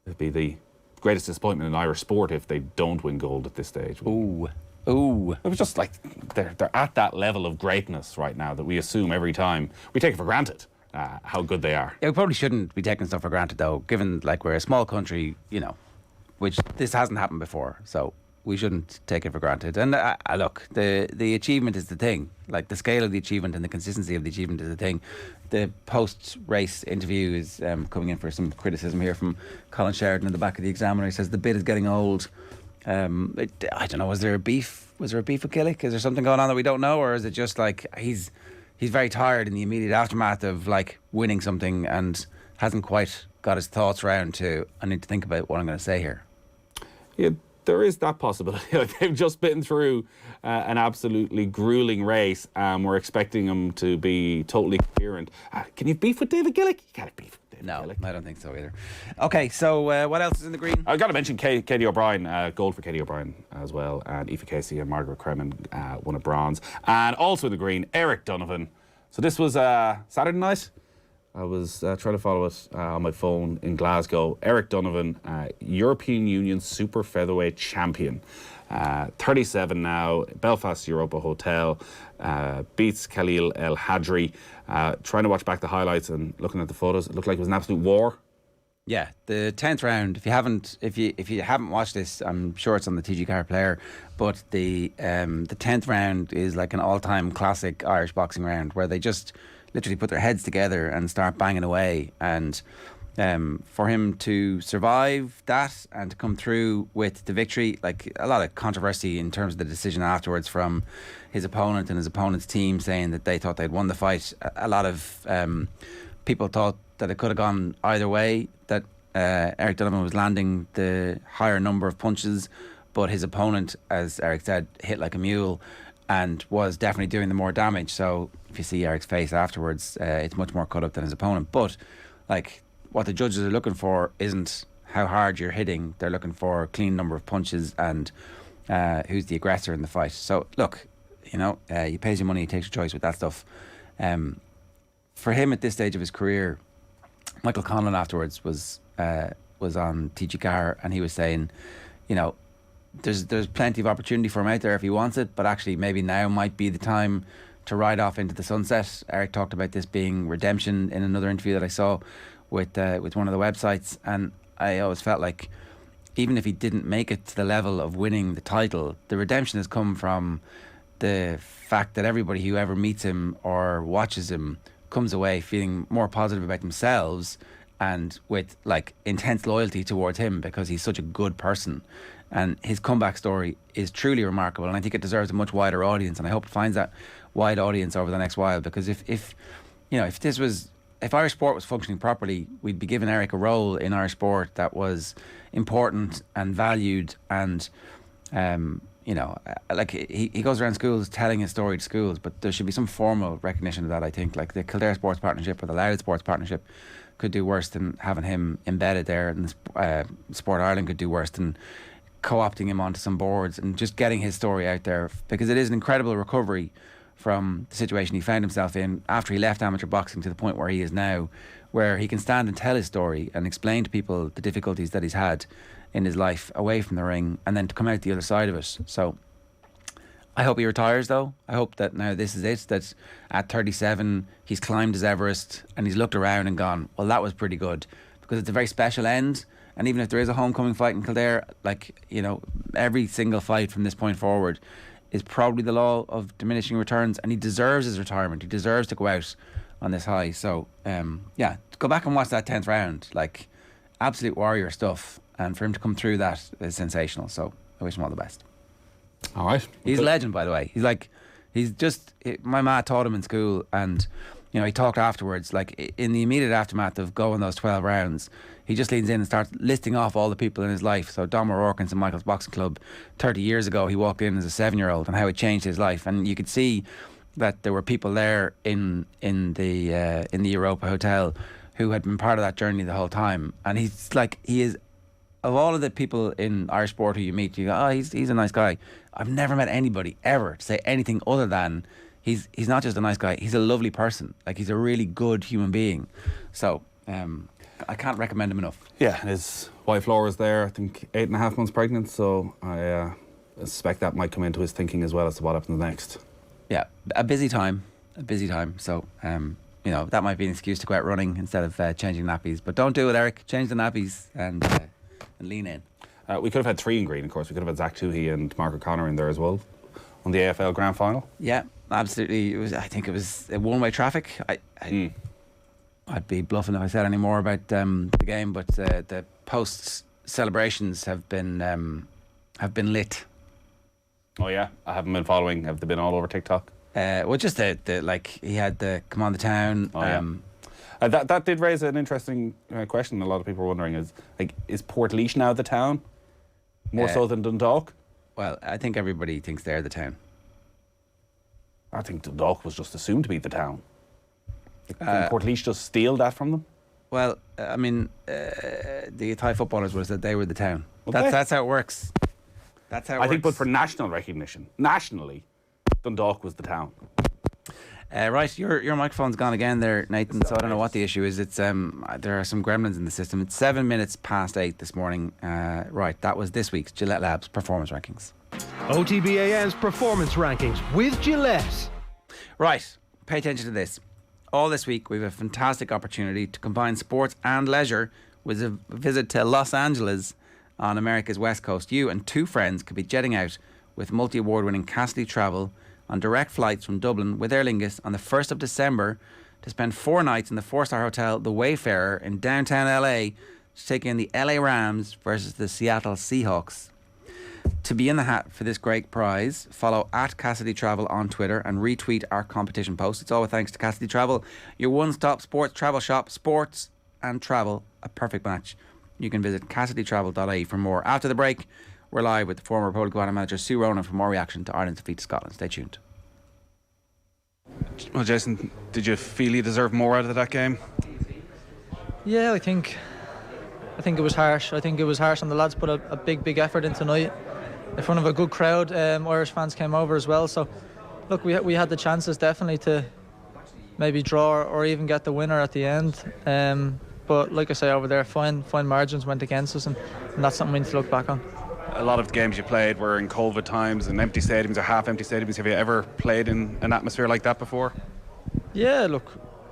it'd be the greatest disappointment in Irish sport if they don't win gold at this stage. Ooh. It was just like they're at that level of greatness right now that we assume every time. We take it for granted how good they are. Yeah, we probably shouldn't be taking stuff for granted, though, given like we're a small country, you know, which this hasn't happened before. So we shouldn't take it for granted. And look, the achievement is the thing. Like the scale of the achievement and the consistency of the achievement is the thing. The post-race interview is coming in for some criticism here from Colin Sheridan in the back of the Examiner. He says the bid is getting old. I don't know, was there a beef with Killick? Is there something going on that we don't know, or is it just like he's very tired in the immediate aftermath of like winning something and hasn't quite got his thoughts round to, I need to think about what I'm going to say here? Yeah, there is that possibility. Like they've just been through an absolutely grueling race, and we're expecting them to be totally coherent. Can you beef with David Gillick? You can't beef with David Gillick. I don't think so either. Okay, so what else is in the green? I've got to mention Katie O'Brien, gold for Katie O'Brien as well, and Aoife Casey and Margaret Kremen won a bronze. And also in the green, Eric Donovan. So this was Saturday night. I was trying to follow it on my phone in Glasgow. Eric Donovan, European Union Super Featherweight Champion. 37 now, Belfast Europa Hotel, beats Khalil El Hadri. Trying to watch back the highlights and looking at the photos, it looked like it was an absolute war. Yeah, the 10th round. If you haven't watched this, I'm sure it's on the TG Car Player. But the 10th round is like an all-time classic Irish boxing round where they just literally put their heads together and start banging away. And for him to survive that and to come through with the victory, like a lot of controversy in terms of the decision afterwards from his opponent and his opponent's team saying that they thought they'd won the fight. A lot of people thought that it could have gone either way, that Eric Donovan was landing the higher number of punches, but his opponent, as Eric said, hit like a mule and was definitely doing the more damage. So if you see Eric's face afterwards, it's much more cut up than his opponent. But like what the judges are looking for isn't how hard you're hitting. They're looking for a clean number of punches and who's the aggressor in the fight. So look, you know, he pays you money, he takes your choice with that stuff. For him at this stage of his career, Michael Quinlan afterwards was on TG Car, and he was saying, you know, there's plenty of opportunity for him out there if he wants it, but actually maybe now might be the time to ride off into the sunset. Eric talked about this being redemption in another interview that I saw with one of the websites, and I always felt like even if he didn't make it to the level of winning the title, the redemption has come from the fact that everybody who ever meets him or watches him comes away feeling more positive about themselves and with like intense loyalty towards him because he's such a good person. And his comeback story is truly remarkable, and I think it deserves a much wider audience, and I hope it finds that wide audience over the next while, because if Irish sport was functioning properly, we'd be giving Eric a role in Irish sport that was important and valued, and like he goes around schools telling his story to schools, but there should be some formal recognition of that, I think. Like the Kildare Sports Partnership or the Louth Sports Partnership could do worse than having him embedded there, and Sport Ireland could do worse than co-opting him onto some boards and just getting his story out there, because it is an incredible recovery from the situation he found himself in after he left amateur boxing to the point where he is now, where he can stand and tell his story and explain to people the difficulties that he's had in his life away from the ring, and then to come out the other side of it. So I hope he retires, though. I hope that now this is it, that at 37 he's climbed his Everest and he's looked around and gone, well, that was pretty good, because it's a very special end. And even if there is a homecoming fight in Kildare, like, every single fight from this point forward is probably the law of diminishing returns, and he deserves his retirement. He deserves to go out on this high. So go back and watch that 10th round. Like, absolute warrior stuff, and for him to come through that is sensational. So I wish him all the best. All right. He's a legend, by the way. My ma taught him in school, and he talked afterwards, like in the immediate aftermath of going those 12 rounds, he just leans in and starts listing off all the people in his life. So Dom O'Rourke in St Michael's Boxing Club 30 years ago, he walked in as a 7-year-old, and how it changed his life. And you could see that there were people there in the Europa Hotel who had been part of that journey the whole time. And he is, of all of the people in Irish sport who you meet, you go, oh, he's a nice guy. I've never met anybody ever to say anything other than he's not just a nice guy, he's a lovely person. Like, he's a really good human being. So I can't recommend him enough. Yeah, his wife Laura's there, I think 8.5 months pregnant, so I suspect that might come into his thinking as well as to what happens next. Yeah, a busy time. So that might be an excuse to go out running instead of changing nappies. But don't do it, Eric. Change the nappies and lean in. We could have had 3 in green, of course. We could have had Zach Toohey and Mark O'Connor in there as well on the AFL Grand Final. Yeah, absolutely. I think it was a one-way traffic. I'd be bluffing if I said any more about the game, but the post celebrations have been lit. Oh yeah, I haven't been following. Have they been all over TikTok? Just he had the come on the town. Oh, yeah. That did raise an interesting question. A lot of people were wondering: is Portlaoise now the town more so than Dundalk? Well, I think everybody thinks they're the town. I think Dundalk was just assumed to be the town. Did Portlaoise just steal that from them? Well, I mean, the Thai footballers would have said they were the town. That's how it works. That's how it works. I think, but for national recognition, nationally, Dundalk was the town. Right, your microphone's gone again there, Nathan, so I don't know what the issue is. It's there are some gremlins in the system. It's 7 minutes past 8 this morning. Right, that was this week's Gillette Labs Performance Rankings. OTB AM's Performance Rankings with Gillette. Right, pay attention to this. All this week, we have a fantastic opportunity to combine sports and leisure with a visit to Los Angeles on America's West Coast. You and 2 friends could be jetting out with multi-award-winning Cassidy Travel on direct flights from Dublin with Aer Lingus on the 1st of December to spend 4 nights in the 4-star hotel The Wayfarer in downtown LA to take in the LA Rams versus the Seattle Seahawks. To be in the hat for this great prize, follow @Cassidy Travel on Twitter and retweet our competition post. It's all thanks to Cassidy Travel, your one-stop sports travel shop. Sports and travel, a perfect match. You can visit CassidyTravel.ie for more. After the break, we're live with the former Republic of Ireland manager Sue Ronan for more reaction to Ireland's defeat to Scotland. Stay tuned. Well, Jason, did you feel you deserved more out of that game? Yeah, I think it was harsh. I think it was harsh, and the lads put a big effort in tonight in front of a good crowd. Irish fans came over as well. So, look, we had the chances definitely to maybe draw or even get the winner at the end. But like I say, over there, fine margins went against us, and that's something we need to look back on. A lot of the games you played were in COVID times and empty stadiums or half-empty stadiums. Have you ever played in an atmosphere like that before? Yeah, look,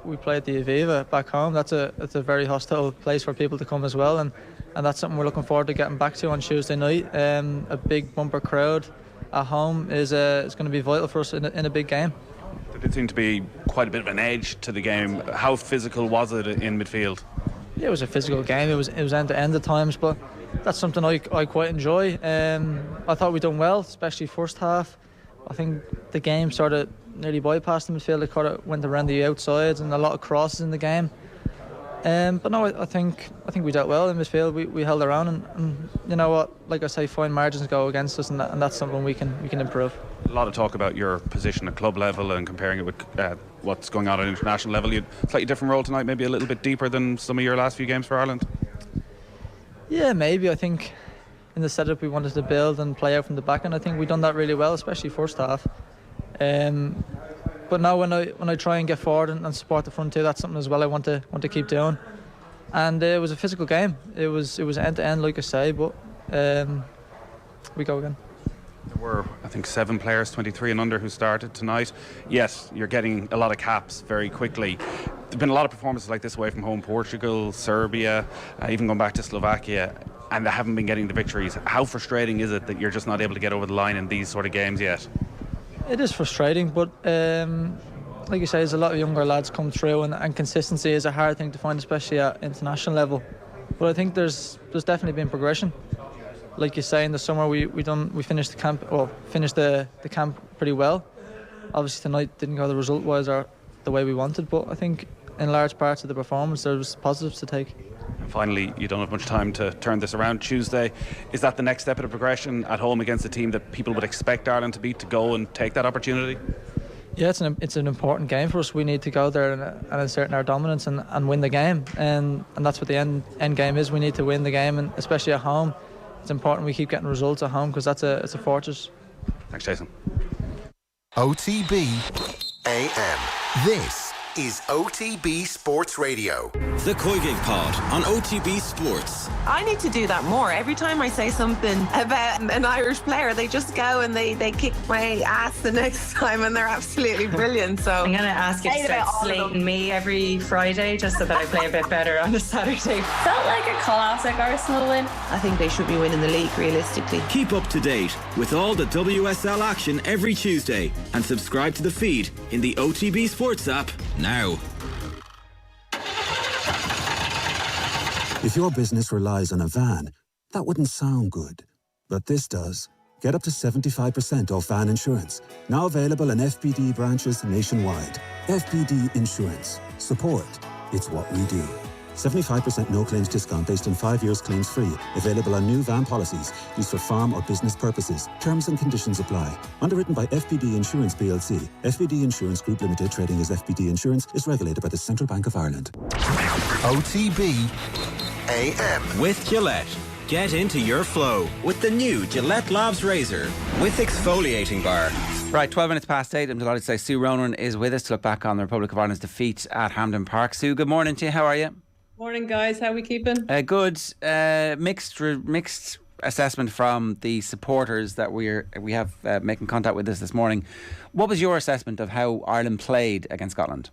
we played the Aviva back home. That's a very hostile place for people to come as well, and that's something we're looking forward to getting back to on Tuesday night. A big bumper crowd at home is going to be vital for us in a big game. There did seem to be quite a bit of an edge to the game. How physical was it in midfield? Yeah, it was a physical game. It was end to end at times, but that's something I quite enjoy. I thought we done well, especially first half. I think the game sort of nearly bypassed the midfield. It kind of went around the outsides and a lot of crosses in the game. But no, I think we dealt well in midfield. We held our own, and you know what? Like I say, fine margins go against us, and that's something we can improve. A lot of talk about your position at club level and comparing it with what's going on at international level. You had a slightly different role tonight, maybe a little bit deeper than some of your last few games for Ireland. Yeah, maybe. I think in the setup we wanted to build and play out from the back, and I think we've done that really well, especially first half. But now when I try and get forward and support the front two, that's something as well I want to keep doing. And it was a physical game. It was end to end, like I say, but we go again. There were, I think, 7 players, 23 and under, who started tonight. Yes, you're getting a lot of caps very quickly. There've been a lot of performances like this away from home: Portugal, Serbia, even going back to Slovakia, and they haven't been getting the victories. How frustrating is it that you're just not able to get over the line in these sort of games yet? It is frustrating, but like you say, there's a lot of younger lads come through, and consistency is a hard thing to find, especially at international level. But I think there's definitely been progression. Like you say, in the summer we finished the camp pretty well. Obviously tonight didn't go the result wise or the way we wanted, but I think in large parts of the performance there was positives to take. And finally, you don't have much time to turn this around. Tuesday, is that the next step of the progression at home against a team that people would expect Ireland to beat, to go and take that opportunity? Yeah, it's an important game for us. We need to go there and assert our dominance and win the game, and that's what the end game is. We need to win the game, and especially at home. It's important we keep getting results at home, because it's a fortress. Thanks, Jason. OTB AM. This is OTB Sports Radio. The Coigig Pod on OTB Sports. I need to do that more. Every time I say something about an Irish player, they just go and they kick my ass the next time, and they're absolutely brilliant. So I'm going to ask you to start slating me every Friday just so that I play a bit better on a Saturday. Felt like a classic Arsenal win. I think they should be winning the league, realistically. Keep up to date with all the WSL action every Tuesday, and subscribe to the feed in the OTB Sports app now. If your business relies on a van, that wouldn't sound good. But this does. Get up to 75% off van insurance. Now available in FBD branches nationwide. FBD Insurance. Support. It's what we do. 75% no claims discount based on 5 years claims free. Available on new van policies used for farm or business purposes. Terms and conditions apply. Underwritten by FBD Insurance plc. FBD Insurance Group Limited, trading as FBD Insurance, is regulated by the Central Bank of Ireland. OTB AM. With Gillette. Get into your flow with the new Gillette Labs Razor with exfoliating bar. Right, 12 minutes past 8. I'm delighted to say Sue Ronan is with us to look back on the Republic of Ireland's defeat at Hampden Park. Sue, good morning to you. How are you? Morning, guys. How are we keeping? Good. Mixed assessment from the supporters that we have making contact with us this morning. What was your assessment of how Ireland played against Scotland?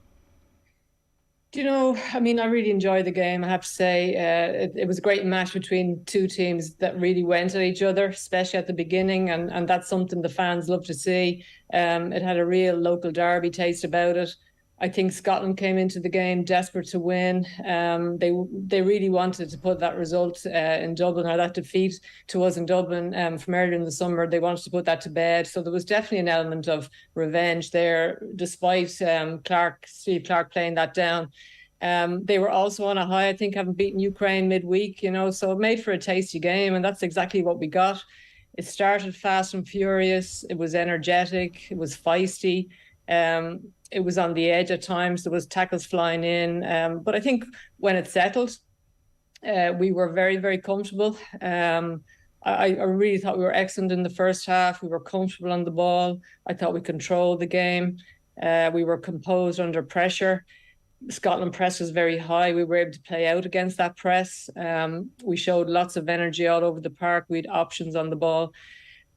Do you know, I mean, I really enjoyed the game, I have to say. It was a great match between two teams that really went at each other, especially at the beginning, and that's something the fans love to see. It had a real local derby taste about it. I think Scotland came into the game desperate to win. They really wanted to put that result in Dublin, or that defeat to us in Dublin from earlier in the summer. They wanted to put that to bed. So there was definitely an element of revenge there, despite Steve Clarke playing that down. They were also on a high, I think, having beaten Ukraine midweek, so it made for a tasty game, and that's exactly what we got. It started fast and furious. It was energetic. It was feisty. It was on the edge at times. There was tackles flying in. But I think when it settled, we were very, very comfortable. I really thought we were excellent in the first half. We were comfortable on the ball. I thought we controlled the game. We were composed under pressure. Scotland press was very high. We were able to play out against that press. We showed lots of energy all over the park. We had options on the ball.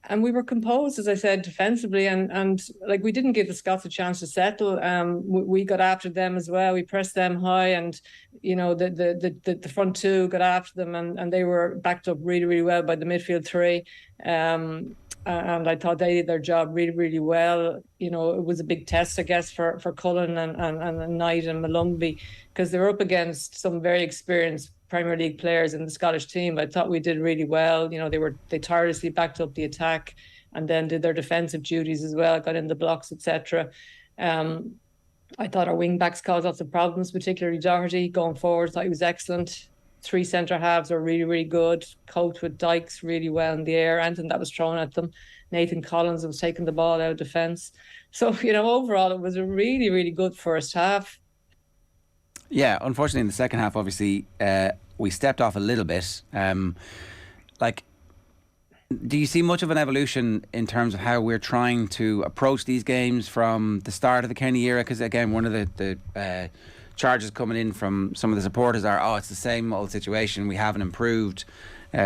And we were composed, as I said, defensively, and like we didn't give the Scots a chance to settle. We got after them as well. We pressed them high, and the front two got after them, and they were backed up really, really well by the midfield three. And I thought they did their job really, really well. It was a big test, I guess, for Quinlan and Knight and Mullaney, because they were up against some very experienced Premier League players in the Scottish team. I thought we did really well. They tirelessly backed up the attack and then did their defensive duties as well, got in the blocks, etc. I thought our wing backs caused lots of problems, particularly Doherty going forward. I thought he was excellent. 3 centre halves are really, really good. Coached with Dykes really well in the air. Anything that was thrown at them. Nathan Collins was taking the ball out of defence. So, overall, it was a really, really good first half. Yeah, unfortunately, in the second half, obviously, we stepped off a little bit. Do you see much of an evolution in terms of how we're trying to approach these games from the start of the Kenny era? Because, again, one of the charges coming in from some of the supporters are, it's the same old situation. We haven't improved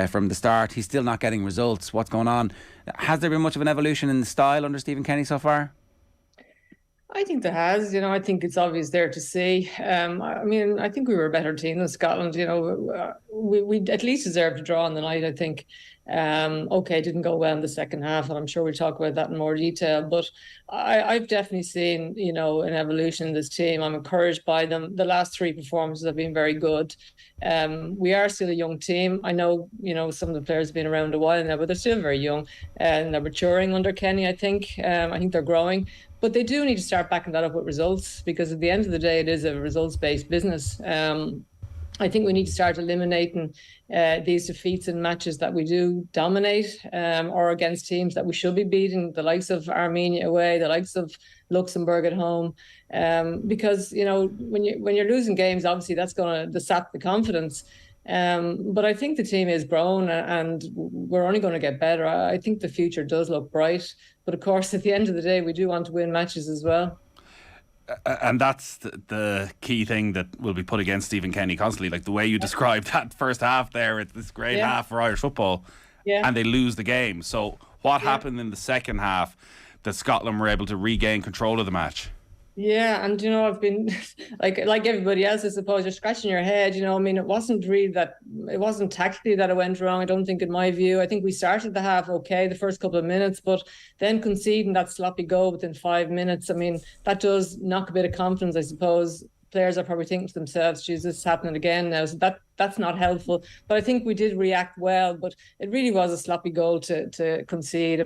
from the start. He's still not getting results. What's going on? Has there been much of an evolution in the style under Stephen Kenny so far? I think there has. I think it's obvious there to see. I think we were a better team than Scotland. We at least deserved to draw on the night, I think. It didn't go well in the second half, and I'm sure we'll talk about that in more detail. But I've definitely seen, an evolution in this team. I'm encouraged by them. The last 3 performances have been very good. We are still a young team. I know, some of the players have been around a while now, but they're still very young and they're maturing under Kenny, I think. I think they're growing. But they do need to start backing that up with results, because at the end of the day, it is a results-based business. I think we need to start eliminating these defeats in matches that we do dominate, or against teams that we should be beating, the likes of Armenia away, the likes of Luxembourg at home. Because, when you're losing games, obviously that's going to sap the confidence. But I think the team is grown and we're only going to get better. I think the future does look bright. But of course, at the end of the day, we do want to win matches as well. And that's the key thing that will be put against Stephen Kenny constantly. Like the way you described that first half there, it's this great half for Irish football, and they lose the game. So what happened in the second half that Scotland were able to regain control of the match? Yeah, and I've been like everybody else, I suppose, you're scratching your head. It wasn't really it wasn't tactically that it went wrong, I don't think, in my view. I think we started the half okay, the first couple of minutes, but then conceding that sloppy goal within 5 minutes, that does knock a bit of confidence, I suppose. Players are probably thinking to themselves, "Geez, this is happening again now." So that's not helpful. But I think we did react well. But it really was a sloppy goal to concede.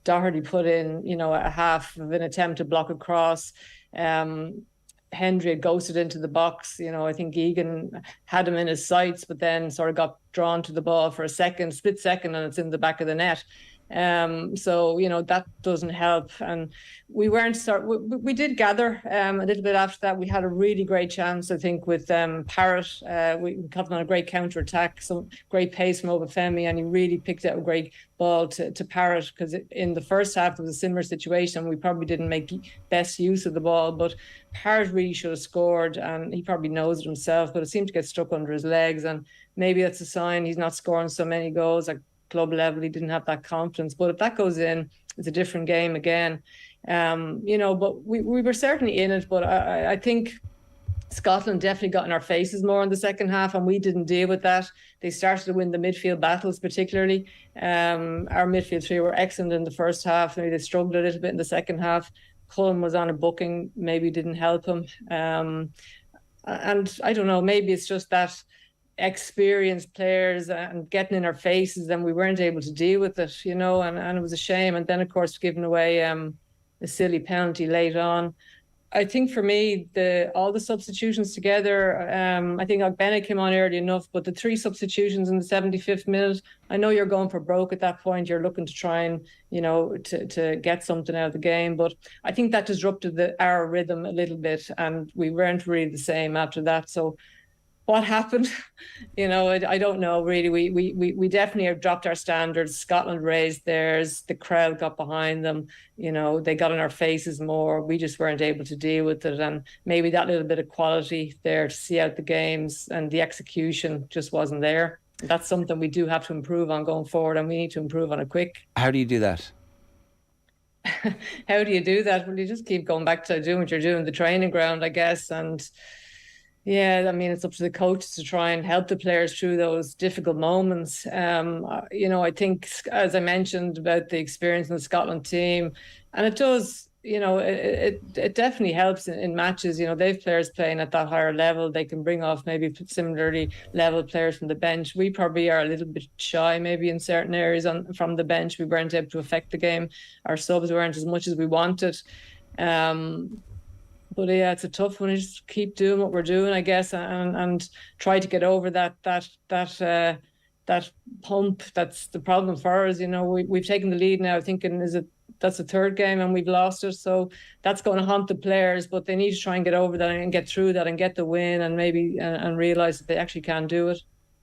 Doherty put in, a half of an attempt to block a cross. Hendry had ghosted into the box. I think Egan had him in his sights, but then sort of got drawn to the ball for a split second, and it's in the back of the net. That doesn't help. And we we did gather a little bit after that. We had a really great chance, I think, with Parrott. We caught them on a great counter attack, some great pace from Obafemi, and he really picked out a great ball to Parrott, because in the first half it was a similar situation. We probably didn't make best use of the ball, but Parrott really should have scored, and he probably knows it himself, but it seemed to get stuck under his legs, and maybe that's a sign he's not scoring so many goals. Like club level, he didn't have that confidence. But if that goes in, it's a different game again. But we were certainly in it. But I think Scotland definitely got in our faces more in the second half, and we didn't deal with that. They started to win the midfield battles, particularly. Our midfield 3 were excellent in the first half. Maybe they struggled a little bit in the second half. Cullen was on a booking, maybe didn't help him. And I don't know, maybe it's just that experienced players and getting in our faces, and we weren't able to deal with it, and it was a shame. And then, of course, giving away a silly penalty late on. I think for me, all the substitutions together, I think Bennett came on early enough, but the 3 substitutions in the 75th minute, I know you're going for broke at that point. You're looking to try and, to get something out of the game. But I think that disrupted our rhythm a little bit, and we weren't really the same after that. So what happened? I don't know really. We definitely have dropped our standards. Scotland raised theirs. The crowd got behind them. They got in our faces more. We just weren't able to deal with it. And maybe that little bit of quality there to see out the games, and the execution just wasn't there. That's something we do have to improve on going forward, and we need to improve on it quick. How do you do that? How do you do that? Well, you just keep going back to doing what you're doing, the training ground, I guess. And yeah, it's up to the coaches to try and help the players through those difficult moments. I think, as I mentioned, about the experience in the Scotland team, and it does, it definitely helps in matches. They've players playing at that higher level. They can bring off maybe similarly level players from the bench. We probably are a little bit shy maybe in certain areas from the bench. We weren't able to affect the game. Our subs weren't as much as we wanted. yeah, it's a tough one. Just keep doing what we're doing, I guess, and try to get over that pump. That's the problem for us. We've taken the lead now. Thinking that's the third game and we've lost it, so that's going to haunt the players. But they need to try and get over that and get through that and get the win, and maybe and realise that they actually can do it.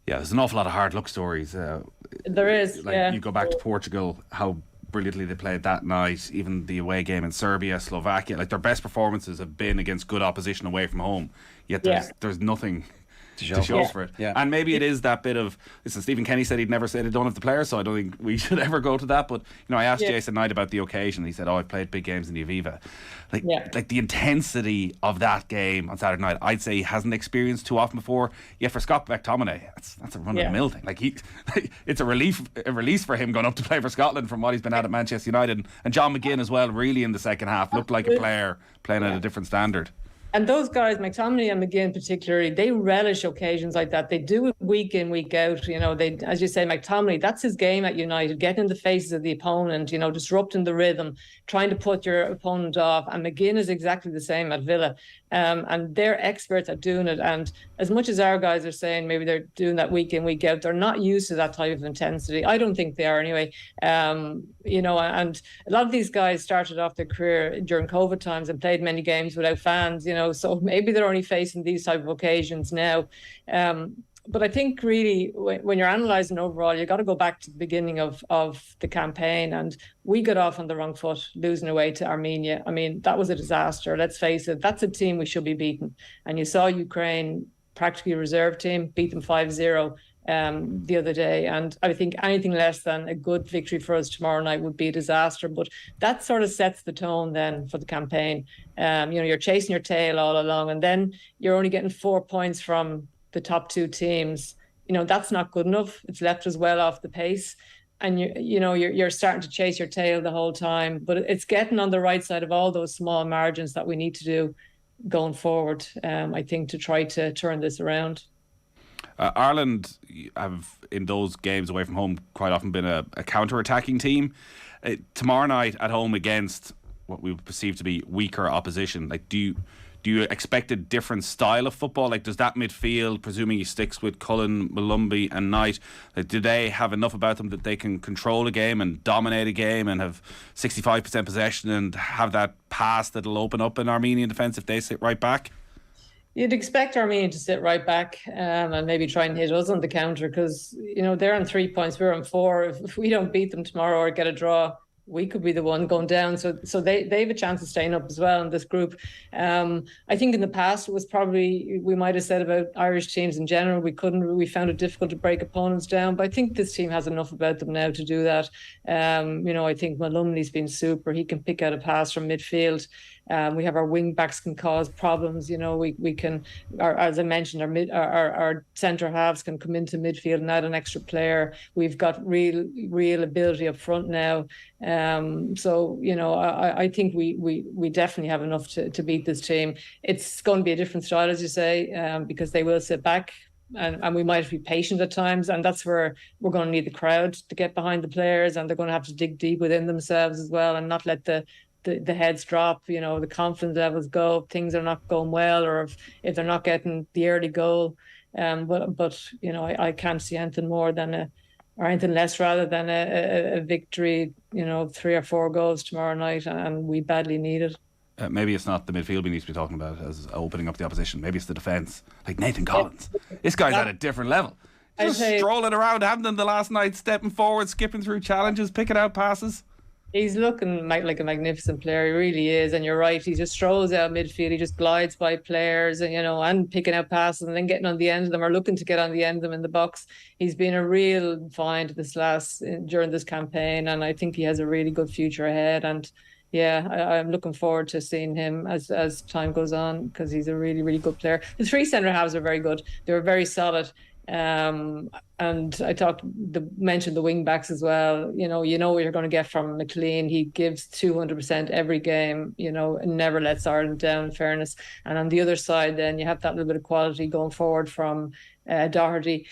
Yeah, there's an awful lot of hard luck stories. There is. You go back to Portugal, how brilliantly they played that night. Even the away game in Serbia, Slovakia, their best performances have been against good opposition away from home. Yet there's nothing to show for it. Yeah. And maybe it is that bit of, listen, Stephen Kenny said he'd never said it done of the players, so I don't think we should ever go to that. But I asked Jason Knight about the occasion. He said, I've played big games in the Aviva. Like the intensity of that game on Saturday night, I'd say he hasn't experienced too often before. Yet for Scott McTominay, that's a run of the mill thing. It's a release for him going up to play for Scotland from what he's been at Manchester United. And John McGinn as well, really in the second half looked like a player playing at a different standard. And those guys, McTominay and McGinn particularly, they relish occasions like that. They do it week in, week out. They, as you say, McTominay, that's his game at United, getting in the faces of the opponent, disrupting the rhythm, trying to put your opponent off. And McGinn is exactly the same at Villa. And they're experts at doing it. And as much as our guys are saying maybe they're doing that week in, week out, they're not used to that type of intensity. I don't think they are anyway. And a lot of these guys started off their career during COVID times and played many games without fans, so maybe they're only facing these type of occasions now. But I think really when you're analysing overall, you got to go back to the beginning of the campaign, and we got off on the wrong foot losing away to Armenia. I mean, that was a disaster. Let's face it, that's a team we should be beating. And you saw Ukraine, practically a reserve team, beat them 5-0 the other day. And I think anything less than a good victory for us tomorrow night would be a disaster. But that sort of sets the tone then for the campaign. You're chasing your tail all along, and then you're only getting 4 points from the top two teams. That's not good enough. It's left us well off the pace, and you're starting to chase your tail the whole time. But it's getting on the right side of all those small margins that we need to do going forward, I think, to try to turn this around. Ireland have, in those games away from home, quite often been a counter-attacking team. Tomorrow night at home against what we would perceive to be weaker opposition, do you expect a different style of football? Does that midfield, presuming he sticks with Cullen, Mullaney and Knight, do they have enough about them that they can control a game and dominate a game and have 65% possession and have that pass that'll open up an Armenian defence if they sit right back? You'd expect Armenia to sit right back and maybe try and hit us on the counter, because they're on 3 points, we're on 4. If we don't beat them tomorrow or get a draw, we could be the one going down. So they have a chance of staying up as well in this group. I think in the past it was probably, we might have said about Irish teams in general, we found it difficult to break opponents down, but I think this team has enough about them now to do that. I think Mullaney's been super. He can pick out a pass from midfield. We have our wing backs can cause problems. We can, as I mentioned, our centre halves can come into midfield and add an extra player. We've got real ability up front now. I think we definitely have enough to beat this team. It's going to be a different style, as you say, because they will sit back. And we might have to be patient at times, and that's where we're going to need the crowd to get behind the players, and they're going to have to dig deep within themselves as well, and not let the heads drop, the confidence levels go, if things are not going well, or if they're not getting the early goal. I can't see anything more than anything less rather than a victory, 3 or 4 goals tomorrow night, and we badly need it. Maybe it's not the midfield we need to be talking about as opening up the opposition. Maybe it's the defence, like Nathan Collins. This guy's at a different level. Just strolling around, having them the last night, stepping forward, skipping through challenges, picking out passes. He's looking like a magnificent player. He really is. And you're right. He just strolls out midfield. He just glides by players and picking out passes and then getting on the end of them, or looking to get on the end of them in the box. He's been a real find during this campaign. And I think he has a really good future ahead. And I'm looking forward to seeing him as time goes on, because he's a really, really good player. The 3 centre halves are very good. They're very solid. And I mentioned the wing backs as well. You know what you're going to get from McLean. He gives 200% every game, and never lets Ireland down, in fairness. And on the other side, then you have that little bit of quality going forward from Doherty.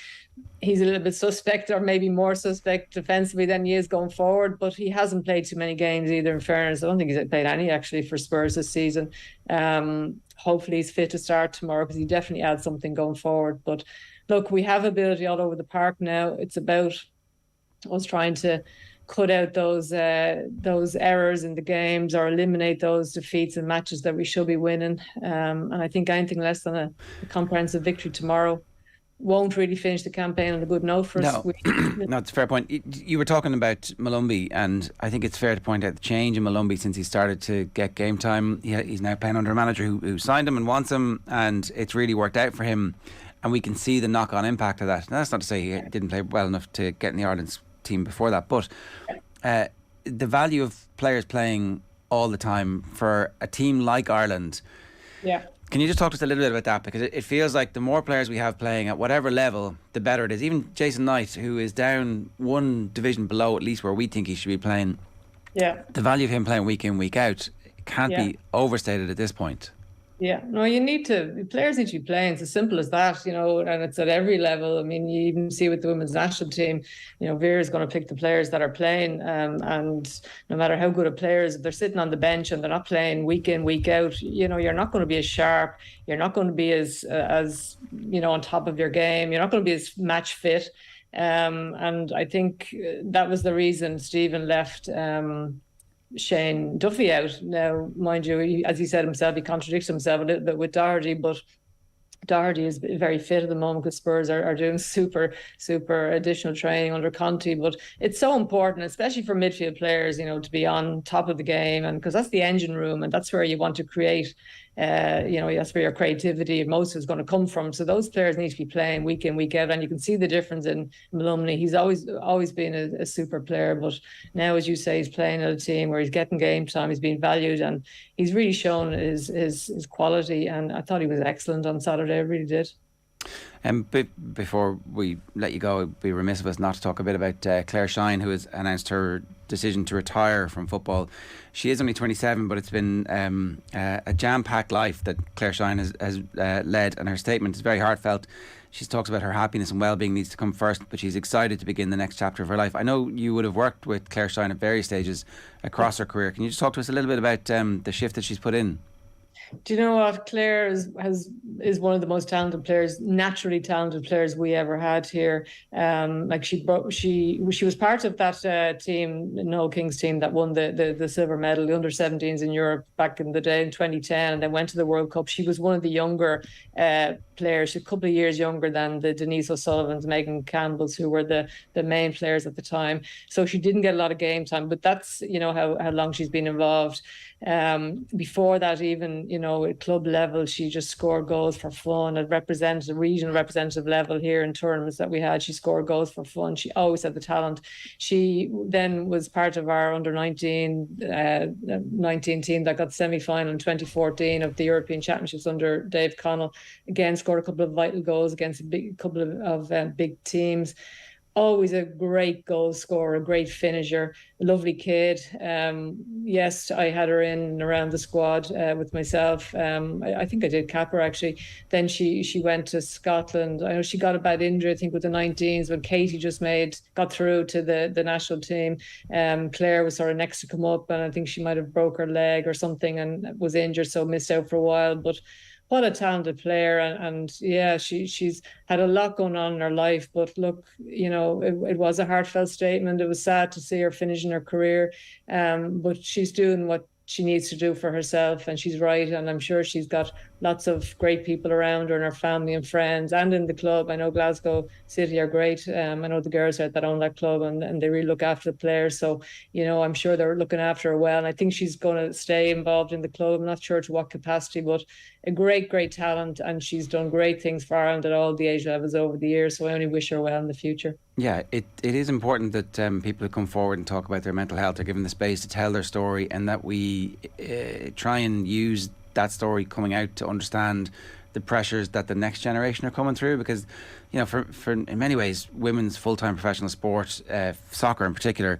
He's a little bit suspect, or maybe more suspect defensively than he is going forward, but he hasn't played too many games either, in fairness. I don't think he's played any actually for Spurs this season. Hopefully he's fit to start tomorrow, because he definitely adds something going forward. But look, we have ability all over the park now. It's about us trying to cut out those errors in the games, or eliminate those defeats in matches that we should be winning. And I think anything less than a comprehensive victory tomorrow won't really finish the campaign on a good note for us. No, it's a fair point. You were talking about Mullaney, and I think it's fair to point out the change in Mullaney since he started to get game time. He's now playing under a manager who signed him and wants him, and it's really worked out for him. And we can see the knock-on impact of that. Now, that's not to say he didn't play well enough to get in the Ireland's team before that, but the value of players playing all the time for a team like Ireland. Yeah. Can you just talk to us a little bit about that? Because it feels like the more players we have playing at whatever level, the better it is. Even Jason Knight, who is down one division below at least where we think he should be playing, the value of him playing week in, week out can't be overstated at this point. Yeah, no, players need to be playing. It's as simple as that, and it's at every level. I mean, you even see with the women's national team, Vera is going to pick the players that are playing, and no matter how good a player is, if they're sitting on the bench and they're not playing week in, week out, you're not going to be as sharp. You're not going to be as on top of your game. You're not going to be as match fit. And I think that was the reason Stephen left Shane Duffy out. Now, mind you, as he said himself, he contradicts himself a little bit with Doherty, but Doherty is very fit at the moment because Spurs are doing super additional training under Conte. But it's so important, especially for midfield players, to be on top of the game, and because that's the engine room, and that's where you want to create. That's where your creativity most is going to come from. So those players need to be playing week in, week out, and you can see the difference in Mullaney. He's always been a super player, but now, as you say, he's playing at a team where he's getting game time, he's being valued, and he's really shown his quality. And I thought he was excellent on Saturday. I really did. Before we let you go, it'd be remiss of us not to talk a bit about Claire Shine, who has announced her decision to retire from football. She is only 27, but it's been a jam-packed life that Claire Shine has led, and her statement is very heartfelt. She talks about her happiness and well-being needs to come first, but she's excited to begin the next chapter of her life. I know you would have worked with Claire Shine at various stages across her career. Can you just talk to us a little bit about the shift that she's put in? Do you know what? Claire is one of the most talented players, naturally talented players we ever had here. She was part of that team, Noel King's team, that won the silver medal, the under-17s in Europe back in the day in 2010, and then went to the World Cup. She was one of the younger players. She's a couple of years younger than the Denise O'Sullivans, Megan Campbells, who were the main players at the time. So she didn't get a lot of game time, but that's how long she's been involved. Before that, even at club level, she just scored goals for fun. At regional representative level here in tournaments that we had, she scored goals for fun. She always had the talent. She then was part of our under 19 team that got semi-final in 2014 of the European Championships under Dave Connell. Again, scored a couple of vital goals against a couple of big teams. Always a great goal scorer, a great finisher, a lovely kid. Yes, I had her in and around the squad with myself. I think I did cap her actually. Then she went to Scotland. I know she got a bad injury, I think, with the 19s when Katie just got through to the national team. Claire was sort of next to come up, and I think she might have broke her leg or something and was injured, so missed out for a while. But what a talented player, and she's had a lot going on in her life. But look, it was a heartfelt statement. It was sad to see her finishing her career, but she's doing what she needs to do for herself, and she's right. And I'm sure she's got lots of great people around her and her family and friends, and in the club. I know Glasgow City are great. I know the girls that own that club, and they really look after the players. So, I'm sure they're looking after her well. And I think she's going to stay involved in the club. I'm not sure to what capacity, but a great talent. And she's done great things for Ireland at all the age levels over the years. So I only wish her well in the future. Yeah, it is important that people who come forward and talk about their mental health are given the space to tell their story, and that we try and use that story coming out to understand the pressures that the next generation are coming through? Because, you know, for in many ways, women's full-time professional sport, soccer in particular,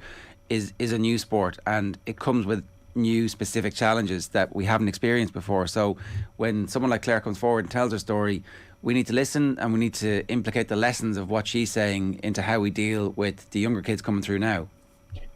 is a new sport, and it comes with new specific challenges that we haven't experienced before. So when someone like Claire comes forward and tells her story, we need to listen, and we need to implicate the lessons of what she's saying into how we deal with the younger kids coming through now.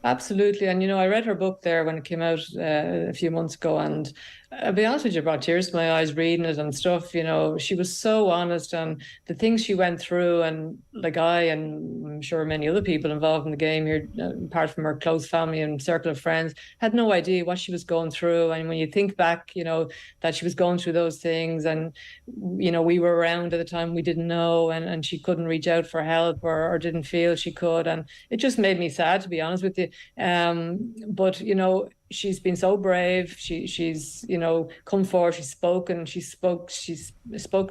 Absolutely. And, you know, I read her book there when it came out a few months ago, and I'll be honest with you, it brought tears to my eyes reading it and stuff. You know, she was so honest, and the things she went through, and like and I'm sure many other people involved in the game here, apart from her close family and circle of friends, had no idea what she was going through. And when you think back, you know, that she was going through those things, and, you know, we were around at the time, we didn't know, and she couldn't reach out for help or didn't feel she could. And it just made me sad, to be honest with you. But, you know, she's been so brave. She's, you know, come forward. She's spoken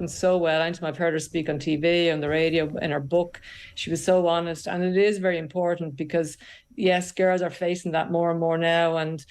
so well. Anytime I've heard her speak on TV, on the radio, in her book, she was so honest. And it is very important because, yes, girls are facing that more and more now. And,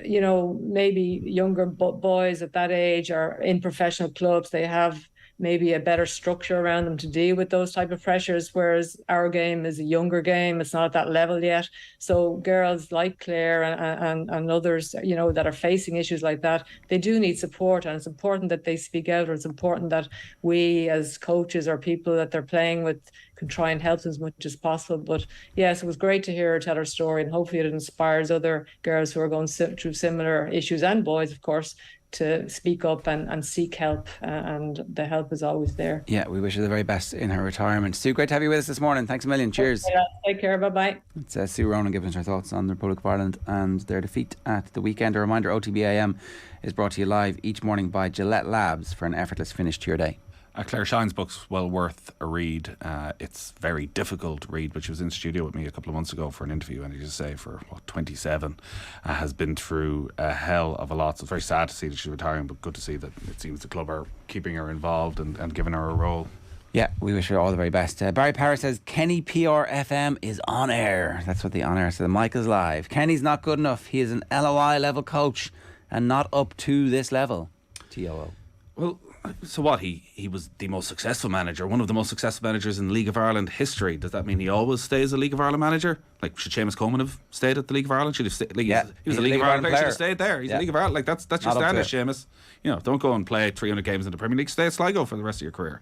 you know, maybe younger boys at that age are in professional clubs. They have maybe a better structure around them to deal with those type of pressures, whereas our game is a younger game. It's not at that level yet. So girls like Claire and others, you know, that are facing issues like that, they do need support, and it's important that they speak out, or it's important that we as coaches or people that they're playing with can try and help them as much as possible. But yes, it was great to hear her tell her story, and hopefully it inspires other girls who are going through similar issues, and boys, of course, to speak up and seek help, and the help is always there. Yeah, we wish her the very best in her retirement. Sue, great to have you with us this morning. Thanks a million. Cheers. Take care. Bye-bye. It's Sue Ronan giving us her thoughts on the Republic of Ireland and their defeat at the weekend. A reminder, OTB AM is brought to you live each morning by Gillette Labs for an effortless finish to your day. Claire Shine's book's well worth a read. It's very difficult read, but she was in studio with me a couple of months ago for an interview, and I just say for 27 has been through a hell of a lot. So it's very sad to see that she's retiring, but good to see that it seems the club are keeping her involved and giving her a role. Yeah, we wish her all the very best. Barry Parra says Kenny PRFM is on air. That's what the on air says. Mike is live. Kenny's not good enough. He is an LOI level coach and not up to this level. TOO. Well, so what? He was the most successful manager, one of the most successful managers in League of Ireland history. Does that mean he always stays a League of Ireland manager? Like, should Seamus Coleman have stayed at the League of Ireland? Should he stay? Like, yeah, he was a League of Ireland player. Should have stayed there. He's a League of Ireland. Like, that's your standard, Seamus. You know, don't go and play 300 games in the Premier League. Stay at Sligo for the rest of your career.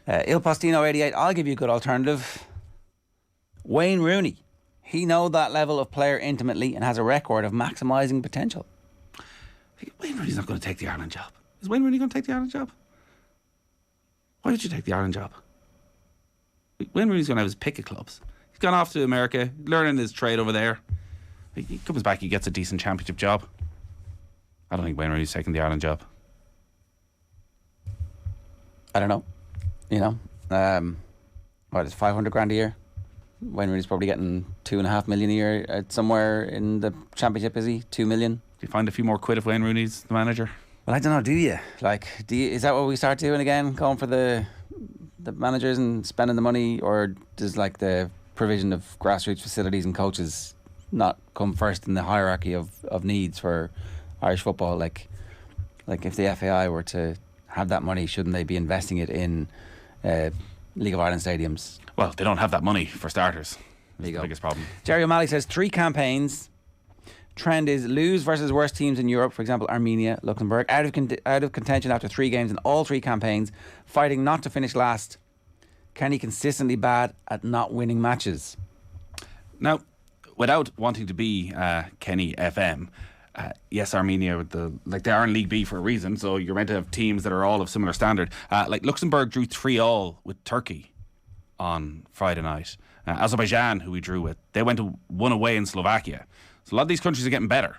Il Postino 88. I'll give you a good alternative. Wayne Rooney. He knows that level of player intimately and has a record of maximising potential. Wayne Rooney's not going to take the Ireland job. Is Wayne Rooney going to take the Ireland job? Why would you take the Ireland job? Wayne Rooney's going to have his pick of clubs. He's gone off to America, learning his trade over there. He comes back, he gets a decent championship job. I don't think Wayne Rooney's taking the Ireland job. I don't know. You know, what is 500 grand a year? Wayne Rooney's probably getting 2.5 million a year somewhere in the championship, is he? 2 million? Do you find a few more quid if Wayne Rooney's the manager? Well, I don't know, do you? Is that what we start doing again? Going for the managers and spending the money? Or does like the provision of grassroots facilities and coaches not come first in the hierarchy of needs for Irish football? Like if the FAI were to have that money, shouldn't they be investing it in League of Ireland stadiums? Well, they don't have that money for starters. That's the biggest problem. Jerry O'Malley says 3 campaigns. Trend is lose versus worst teams in Europe, for example Armenia, Luxembourg, out of contention after 3 games in all 3 campaigns, fighting not to finish last. Kenny consistently bad at not winning matches. Now, without wanting to be Kenny FM, yes, Armenia, they are in League B for a reason, so you're meant to have teams that are all of similar standard. Like Luxembourg drew 3-3 with Turkey on Friday night. Azerbaijan, who we drew with, they went to 1 away in Slovakia. So a lot of these countries are getting better.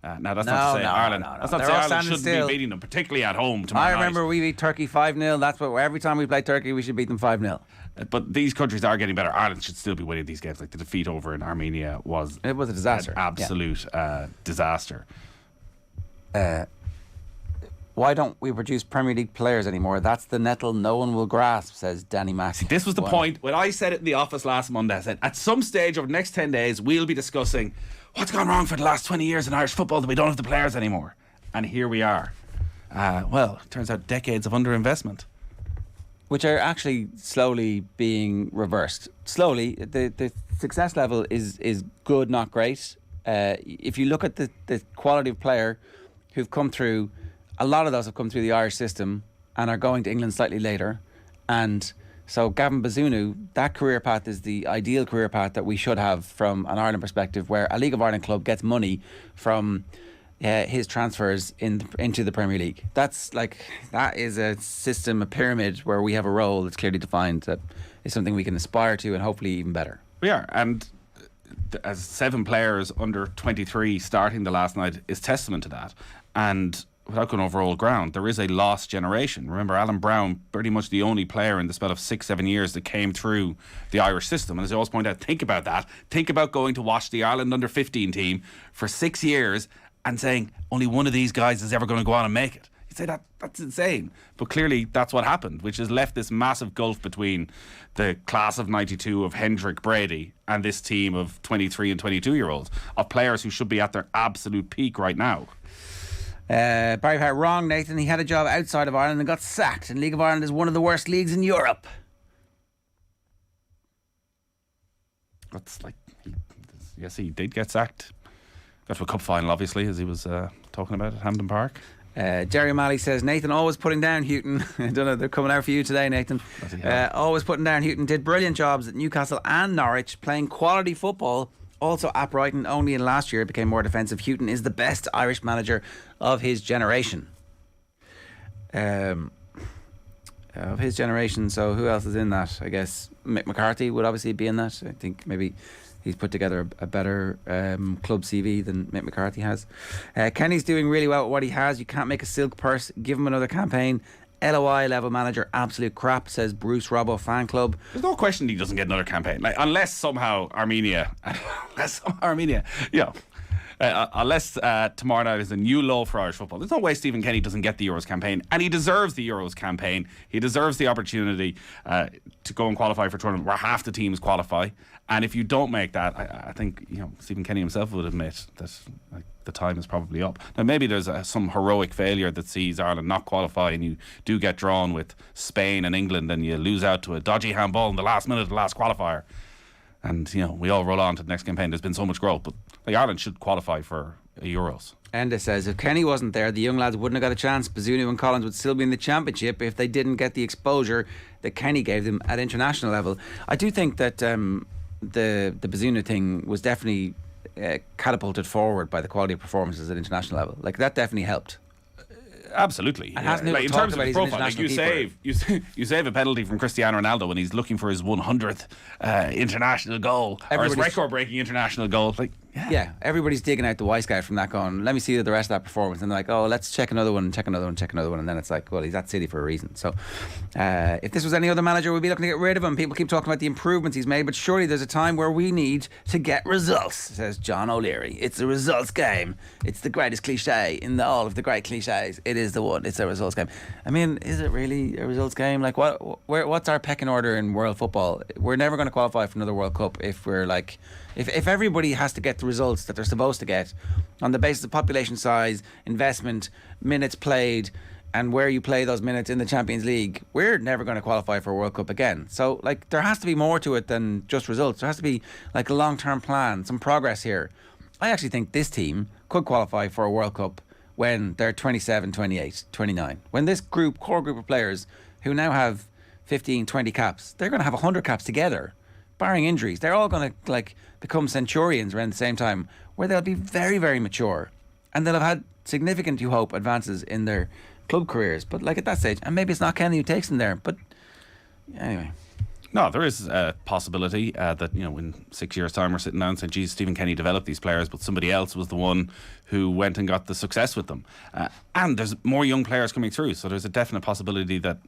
Now, that's not to say Ireland. That's not to say Ireland shouldn't be beating them, particularly at home tomorrow night. I remember we beat Turkey 5-0. That's what every time we play Turkey, we should beat them 5-0. But these countries are getting better. Ireland should still be winning these games. Like the defeat over in Armenia was a disaster, an absolute disaster. Why don't we produce Premier League players anymore? That's the nettle no one will grasp, says Danny Massey. This was the point when I said it in the office last Monday. I said at some stage over the next 10 days we'll be discussing what's gone wrong for the last 20 years in Irish football that we don't have the players anymore. And here we are. well, it turns out decades of underinvestment. Which are actually slowly being reversed. Slowly, the success level is good, not great. If you look at the quality of player who've come through, a lot of those have come through the Irish system and are going to England slightly later. And so Gavin Bazunu, that career path is the ideal career path that we should have from an Ireland perspective, where a League of Ireland club gets money from his transfers into the Premier League. That is a system, a pyramid where we have a role that's clearly defined, that is something we can aspire to and hopefully even better. We are, and as 7 players under 23 starting the last night is testament to that. And without going over old ground, there is a lost generation. Remember, Alan Brown, pretty much the only player in the spell of 6-7 years that came through the Irish system. And as I always point out, think about that. Think about going to watch the Ireland under 15 team for 6 years and saying only one of these guys is ever going to go on and make it. You'd say that's insane. But clearly that's what happened, which has left this massive gulf between the class of 92 of Hendrick, Brady and this team of 23 and 22-year-olds, of players who should be at their absolute peak right now. Barry Parr, wrong, Nathan. He had a job outside of Ireland and got sacked. And League of Ireland is one of the worst leagues in Europe. That's yes, he did get sacked. Got to a cup final, obviously, as he was talking about at Hampden Park. Jerry O'Malley says, Nathan always putting down Houghton. I don't know, they're coming out for you today, Nathan. Always putting down Houghton. Did brilliant jobs at Newcastle and Norwich, playing quality football. Also at Brighton, only in last year it became more defensive. Houghton is the best Irish manager of his generation. So who else is in that? I guess Mick McCarthy would obviously be in that. I think maybe he's put together a better club CV than Mick McCarthy has. Kenny's doing really well with what he has. You can't make a silk purse. Give him another campaign. LOI level manager, absolute crap, says Bruce Robbo fan club. There's no question he doesn't get another campaign, unless somehow Armenia, unless tomorrow night is a new low for Irish football. There's no way Stephen Kenny doesn't get the Euros campaign, and he deserves the Euros campaign. He deserves the opportunity to go and qualify for a tournament where half the teams qualify. And if you don't make that, I think Stephen Kenny himself would admit that the time is probably up. Now maybe there's some heroic failure that sees Ireland not qualify, and you do get drawn with Spain and England, and you lose out to a dodgy handball in the last minute of the last qualifier. And we all roll on to the next campaign. There's been so much growth, but Ireland should qualify for Euros. Enda says, if Kenny wasn't there, the young lads wouldn't have got a chance. Bazunu and Collins would still be in the championship if they didn't get the exposure that Kenny gave them at international level. I do think that the Bazunu thing was definitely catapulted forward by the quality of performances at international level. That definitely helped. Absolutely. In terms of his profile, you save a penalty from Cristiano Ronaldo when he's looking for his 100th international goal, or his record-breaking international goal. Yeah, everybody's digging out the Y-Scout from that, going, let me see the rest of that performance. And they're like, oh, let's check another one. And then it's like, well, he's at City for a reason. So if this was any other manager, we'd be looking to get rid of him. People keep talking about the improvements he's made, but surely there's a time where we need to get results, says John O'Leary. It's a results game. It's the greatest cliche in all of the great cliches. It is the one. It's a results game. I mean, is it really a results game? What's our pecking order in world football? We're never going to qualify for another World Cup if we're if everybody has to get the results that they're supposed to get on the basis of population size, investment, minutes played, and where you play those minutes in the Champions League, we're never going to qualify for a World Cup again. So there has to be more to it than just results. There has to be a long-term plan, some progress here. I actually think this team could qualify for a World Cup when they're 27, 28, 29. When this core group of players who now have 15, 20 caps, they're going to have 100 caps together, barring injuries. They're all going to become centurions around the same time, where they'll be very, very mature, and they'll have had significant, you hope, advances in their club careers. But at that stage, and maybe it's not Kenny who takes them there, but anyway. No, there is a possibility that in 6 years' time we're sitting down and saying, geez, Stephen Kenny developed these players, but somebody else was the one who went and got the success with them. And there's more young players coming through, so there's a definite possibility that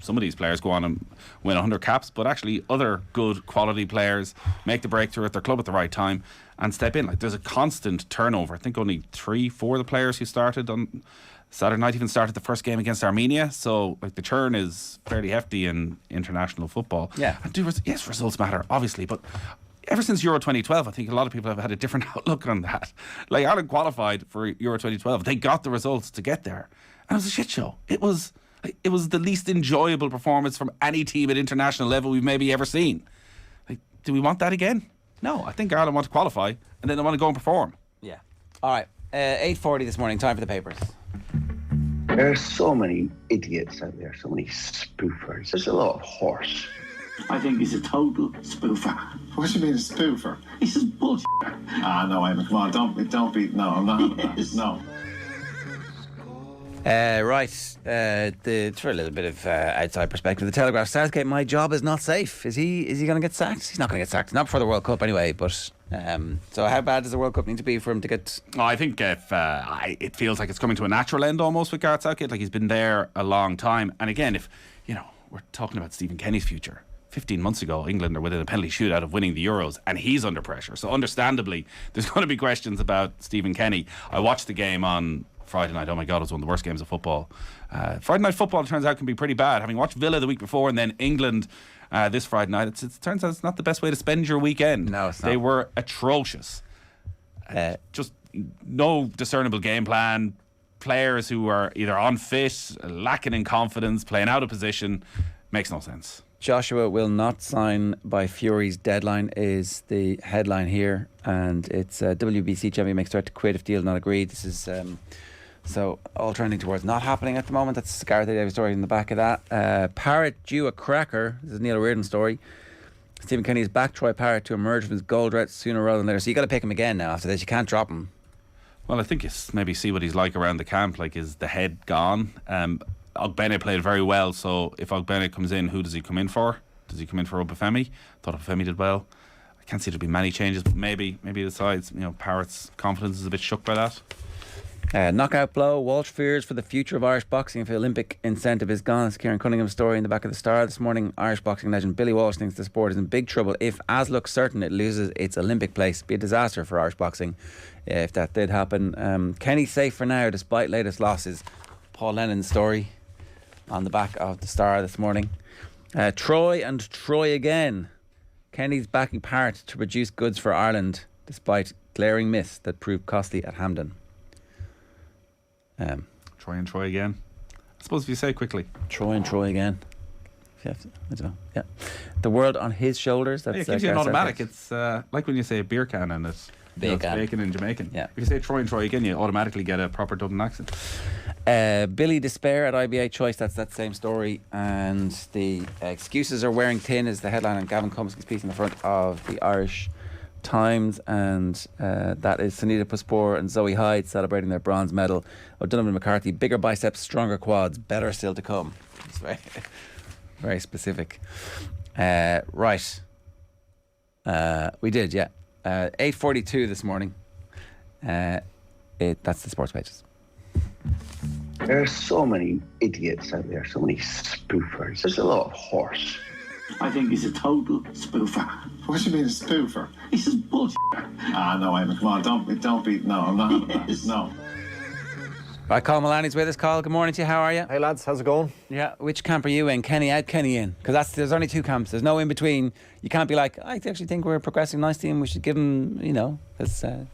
some of these players go on and win 100 caps, but actually other good quality players make the breakthrough at their club at the right time and step in. There's a constant turnover. I think only 3-4 of the players who started on Saturday night even started the first game against Armenia. So the churn is fairly hefty in international football. Yeah. And yes, results matter, obviously, but ever since Euro 2012, I think a lot of people have had a different outlook on that. Ireland qualified for Euro 2012. They got the results to get there. And it was a shit show. It was the least enjoyable performance from any team at international level we've maybe ever seen. Like, do we want that again? No, I think Ireland want to qualify and then they want to go and perform. Yeah. All right. 8:40 this morning. Time for the papers. There are so many idiots out there, so many spoofers. There's a lot of horse. I think he's a total spoofer. What do you mean a spoofer? He's just bullshit. No, Eamon, come on, don't be, no, I'm not, Yes. no. Right. For a little bit of outside perspective, the Telegraph. Southgate, my job is not safe. Is he going to get sacked? He's not going to get sacked. Not before the World Cup anyway. But so how bad does the World Cup need to be for him to get? Oh, I think if it feels like it's coming to a natural end almost with Gareth Southgate. Like he's been there a long time. And again, if we're talking about Stephen Kenny's future. 15 months ago, England are within a penalty shootout of winning the Euros, and he's under pressure. So understandably, there's going to be questions about Stephen Kenny. I watched the game on Friday night. Oh my God, it was one of the worst games of football. Friday night football, it turns out, can be pretty bad. Having watched Villa the week before and then England this Friday night, it turns out it's not the best way to spend your weekend. No, it's not. They were atrocious. Just no discernible game plan. Players who are either unfit, lacking in confidence, playing out of position. Makes no sense. Joshua will not sign by Fury's deadline is the headline here, and it's WBC champion makes threat to quit if deal not agreed. This is so all trending towards not happening at the moment. That's the Gareth Davis story in the back of that. Parrott due a cracker. This is Neil Reardon's story. Stephen Kenny is back Troy Parrott to emerge from his goal drought sooner rather than later. So you got to pick him again now after this. You can't drop him. Well, I think you maybe see what he's like around the camp. Like, is the head gone? Ogbene played very well, so if Ogbene comes in, who does he come in for? Does he come in for Obafemi? Thought Obafemi did well. I can't see there'll be many changes, but maybe the sides, Parrott's confidence is a bit shook by that. Knockout blow. Walsh fears for the future of Irish boxing if the Olympic incentive is gone. It's Kieran Cunningham's story in the back of the Star this morning. Irish boxing legend Billy Walsh thinks the sport is in big trouble if, as looks certain, it loses its Olympic place. It'd be a disaster for Irish boxing if that did happen. Kenny's safe for now despite latest losses. Paul Lennon's story on the back of the Star this morning. Troy and Troy again. Kenny's backing Parrott to produce goods for Ireland despite glaring myths that proved costly at Hampden. Troy and Troy again. I suppose if you say it quickly. Troy and Troy again. I don't know. Yeah. The world on his shoulders. That's it gives you an automatic. It's like when you say a beer can and it's bacon in Jamaican. Yeah. If you say Troy and Troy again, you automatically get a proper Dublin accent. Billy Despair at IBA Choice, that's that same story. And the excuses are wearing thin is the headline on Gavin Cumsky's piece in the front of the Irish Times, and that is Sunita Puspor and Zoe Hyde celebrating their bronze medal. O'Donovan and McCarthy, bigger biceps, stronger quads, better still to come. It's very, very specific. Right. We did, yeah. 8:42 this morning. That's the sports pages. There are so many idiots out there, so many spoofers. There's a lot of horse. I think he's a total spoofer. What do you mean a spoofer? He's just bullshit. No, Eamon, come on, don't be, no, I'm not, Yes. no. Right, Carl Mullaney's with us. Carl, good morning to you. How are you? Hey lads, how's it going? Yeah, which camp are you in? Kenny out, Kenny in? Because there's only two camps. There's no in between. You can't be like, I actually think we're a progressing nicely and we should give them, it's... No,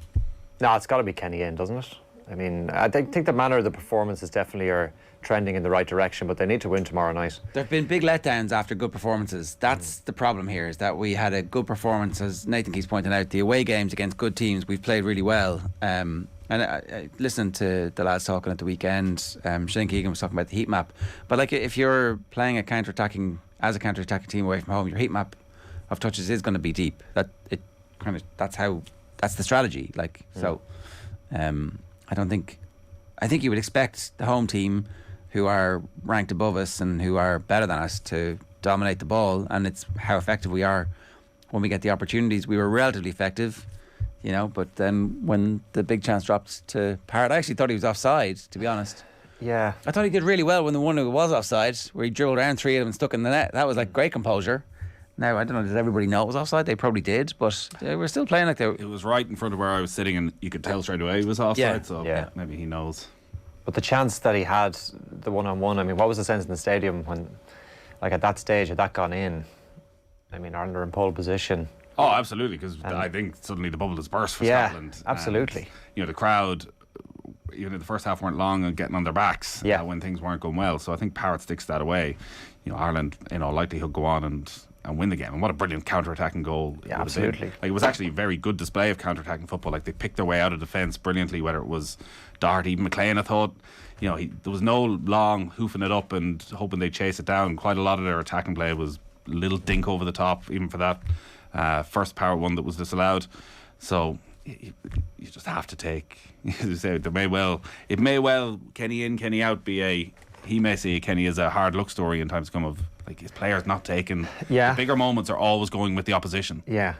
it's got to be Kenny in, doesn't it? I mean, I think the manner of the performances definitely are trending in the right direction, but they need to win tomorrow night. There have been big letdowns after good performances. That's the problem here, is that we had a good performance, as Nathan keeps pointing out. The away games against good teams, we've played really well. And I listened to the lads talking at the weekend. Shane Keegan was talking about the heat map. But like, if you're playing a counter-attacking team away from home, your heat map of touches is going to be deep. That's the strategy. I think you would expect the home team, who are ranked above us and who are better than us, to dominate the ball, and it's how effective we are when we get the opportunities. We were relatively effective, but then when the big chance dropped to Parrott, I actually thought he was offside, to be honest. Yeah. I thought he did really well when the one who was offside, where he dribbled around three of them and stuck in the net. That was like great composure. Now, I don't know, did everybody know it was offside? They probably did, but they were still playing like they were. It was right in front of where I was sitting, and you could tell straight away it was offside, so maybe he knows. But the chance that he had, the one-on-one, I mean, what was the sense in the stadium when, like at that stage, had that gone in? I mean, Ireland are in pole position. Oh, absolutely, because I think suddenly the bubble has burst for Scotland. Absolutely. And, the crowd even in the first half, weren't long on getting on their backs when things weren't going well. So I think Parrott sticks that away. Ireland, likely he'll go on and win the game. And what a brilliant counter-attacking goal. Yeah, absolutely. It was actually a very good display of counter-attacking football. Like, they picked their way out of defence brilliantly, whether it was Doherty, even McLean, I thought. There was no long hoofing it up and hoping they'd chase it down. Quite a lot of their attacking play was a little dink over the top, even for that first Parrott one that was disallowed. So you just have to take, as you say, it may well Kenny in, Kenny out he may see Kenny as a hard luck story in times to come of like his players not taking the bigger moments are always going with the opposition. Yeah,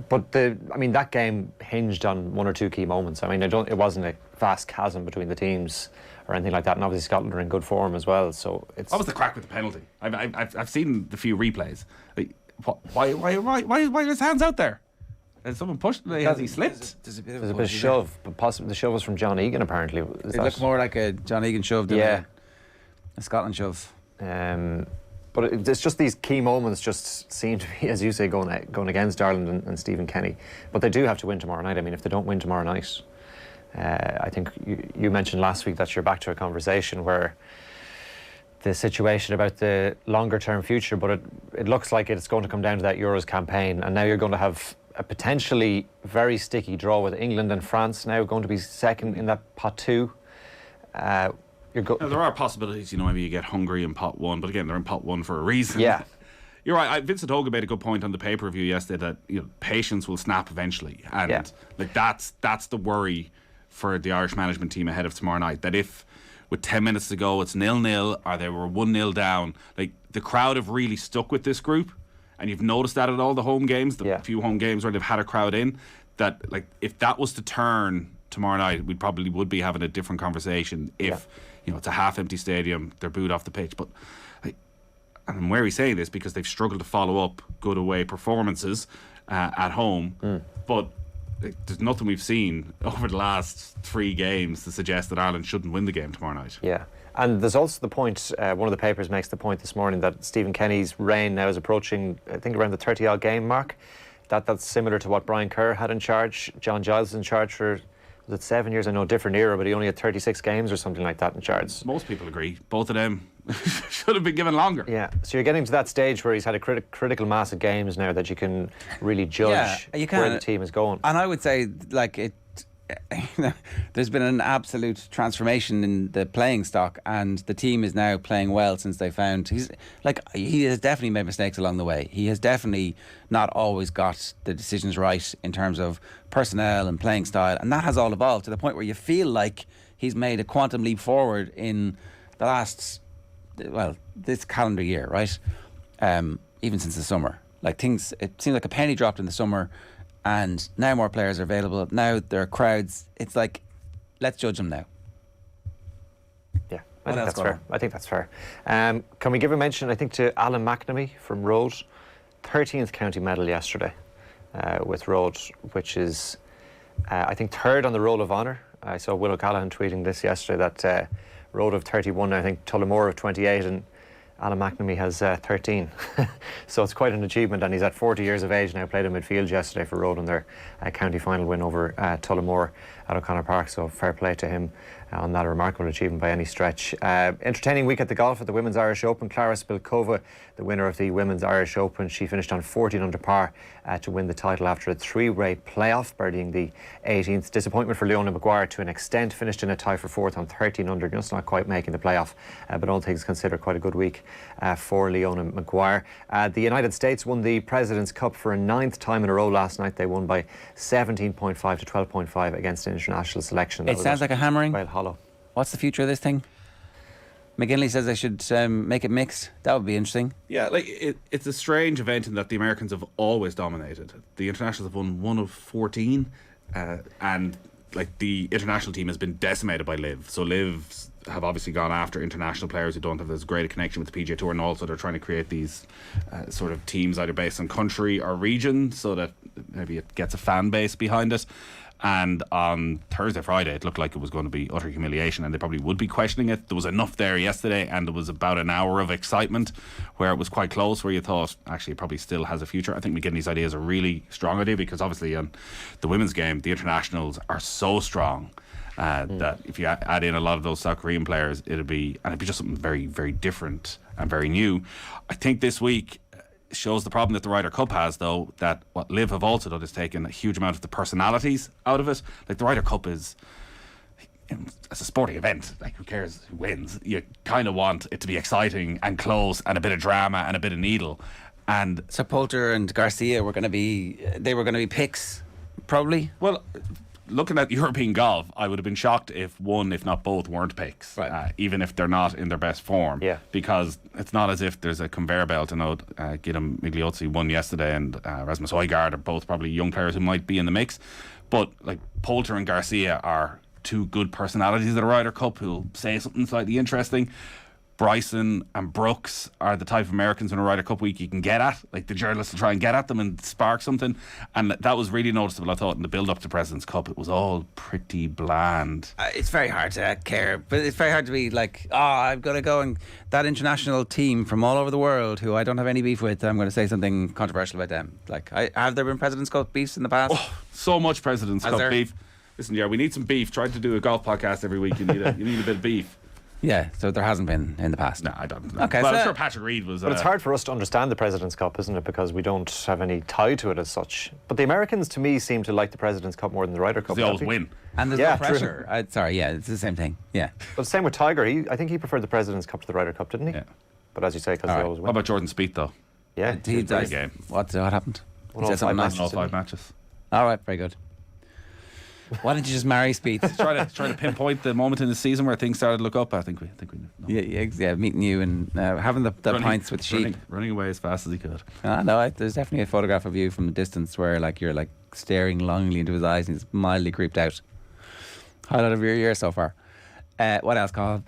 but that game hinged on one or two key moments. It wasn't a vast chasm between the teams or anything like that, and obviously Scotland are in good form as well. So it's what was the crack with the penalty? I've seen the few replays. Like, why are his hands out there? Has someone pushed? Has he slipped? There's a bit of shove, but possibly the shove was from John Egan. Apparently, it looked more like a John Egan shove than a Scotland shove. But it's just these key moments just seem to be, as you say, going against Ireland and Stephen Kenny. But they do have to win tomorrow night. If they don't win tomorrow night, I think you mentioned last week that you're back to a conversation where the situation about the longer term future, but it looks like it's going to come down to that Euros campaign, and now you're going to have a potentially very sticky draw with England and France now going to be second in that pot 2. Now, there are possibilities, maybe you get Hungary in pot 1, but again, they're in pot 1 for a reason. Yeah. You're right. Vincent Hogan made a good point on the pay-per-view yesterday that patience will snap eventually, and that's the worry for the Irish management team ahead of tomorrow night. That if with 10 minutes to go it's 0-0 or they were 1-0 down, like the crowd have really stuck with this group, and you've noticed that at all the home games, the few home games where they've had a crowd in, that like if that was to turn tomorrow night, we probably would be having a different conversation. If it's a half-empty stadium, they're booed off the pitch. But and I'm wary saying this because they've struggled to follow up good away performances at home. But there's nothing we've seen over the last 3 games to suggest that Ireland shouldn't win the game tomorrow night. Yeah. And there's also the point, one of the papers makes the point this morning that Stephen Kenny's reign now is approaching, I think, around the 30-odd game mark. That's similar to what Brian Kerr had in charge. John Giles was in charge for, was it 7 years? I know, different era, but he only had 36 games or something like that in charge. Most people agree. Both of them should have been given longer. Yeah, so you're getting to that stage where he's had a critical mass of games now that you can really judge where the team is going. And I would say, there's been an absolute transformation in the playing stock, and the team is now playing well since they found he has definitely made mistakes along the way. He has definitely not always got the decisions right in terms of personnel and playing style, and that has all evolved to the point where you feel like he's made a quantum leap forward in the last, this calendar year, right? Even since the summer, it seems like a penny dropped in the summer. And now more players are available. Now there are crowds. It's like, let's judge them now. Yeah, I think that's fair. Can we give a mention, I think, to Alan McNamee from Rhodes? 13th county medal yesterday with Rhodes, which is, I think, 3rd on the Roll of Honour. I saw Will O'Callaghan tweeting this yesterday that Rhodes of 31, I think Tullamore of 28, and Alan McNamee has 13. So it's quite an achievement, and he's at 40 years of age now. Played in midfield yesterday for Ronan, their county final win over Tullamore at O'Connor Park, so fair play to him on that remarkable achievement by any stretch. Entertaining week at the golf at the Women's Irish Open. Clara Spilkova, the winner of the Women's Irish Open, she finished on 14 under par to win the title after a 3-way playoff, birdieing the 18th. Disappointment for Leona Maguire to an extent, finished in a tie for 4th on 13 under, just not quite making the playoff, but all things considered quite a good week for Leona Maguire. The United States won the President's Cup for a 9th time in a row last night. They won by 17.5 to 12.5 against an international selection. It sounds like a hammering. Quite hollow. What's the future of this thing? McGinley says they should make it mixed. That would be interesting. Yeah, it's a strange event in that the Americans have always dominated. The internationals have won 1 of 14, and the international team has been decimated by Liv. So Liv have obviously gone after international players who don't have as great a connection with the PGA Tour, and also they're trying to create these sort of teams either based on country or region, so that maybe it gets a fan base behind it. And on Thursday, Friday, it looked like it was going to be utter humiliation, and they probably would be questioning it. There was enough there yesterday, and there was about an hour of excitement where it was quite close, where you thought, actually, it probably still has a future. I think McGinley's idea is a really strong idea, because obviously on the women's game, the internationals are so strong. That if you add in a lot of those South Korean players, it'd be just something very, very different and very new. I think this week shows the problem that the Ryder Cup has, though, that what Liv have also done is taken a huge amount of the personalities out of it. Like, the Ryder Cup is, as a sporting event, like, who cares who wins? You kind of want it to be exciting and close and a bit of drama and a bit of needle. And so Poulter and Garcia were going to be picks, probably. Well, looking at European golf, I would have been shocked if one, if not both, weren't picks, even if they're not in their best form. Yeah. Because it's not as if there's a conveyor belt. I know Guillem Migliozzi won yesterday, and Rasmus Højgaard are both probably young players who might be in the mix. But like Poulter and Garcia are two good personalities at a Ryder Cup who'll say something slightly interesting. Bryson and Brooks are the type of Americans in a Ryder Cup week you can get at. Like, the journalists will try and get at them and spark something. And that was really noticeable, I thought, in the build-up to President's Cup. It was all pretty bland. It's very hard to care, but it's very hard to be like, I've got to go, and that international team from all over the world who I don't have any beef with, I'm going to say something controversial about them. Like, have there been President's Cup beefs in the past? Oh, so much President's Cup beef. Listen, we need some beef. Trying to do a golf podcast every week, you need a bit of beef. Yeah, so there hasn't been in the past. No, I don't know. Okay, well, I'm sure Patrick Reed was. But it's hard for us to understand the President's Cup, isn't it? Because we don't have any tie to it as such. But the Americans, to me, seem to like the President's Cup more than the Ryder Cup. They always win. And there's no pressure. It's the same thing. Yeah. But same with Tiger. I think he preferred the President's Cup to the Ryder Cup, didn't he? Yeah. But as you say, because they always win. How about Jordan Spieth, though? Yeah. He died. Game. What happened? Won all 5 matches. All 5 matches. All right, very good. Why don't you just marry Spieth? try to pinpoint the moment in the season where things started to look up. I think we know. Yeah, meeting you and having the pints with sheep, running away as fast as he could. No, there's definitely a photograph of you from the distance where you're staring longingly into his eyes and he's mildly creeped out. Highlight of your year so far. What else, Cathal?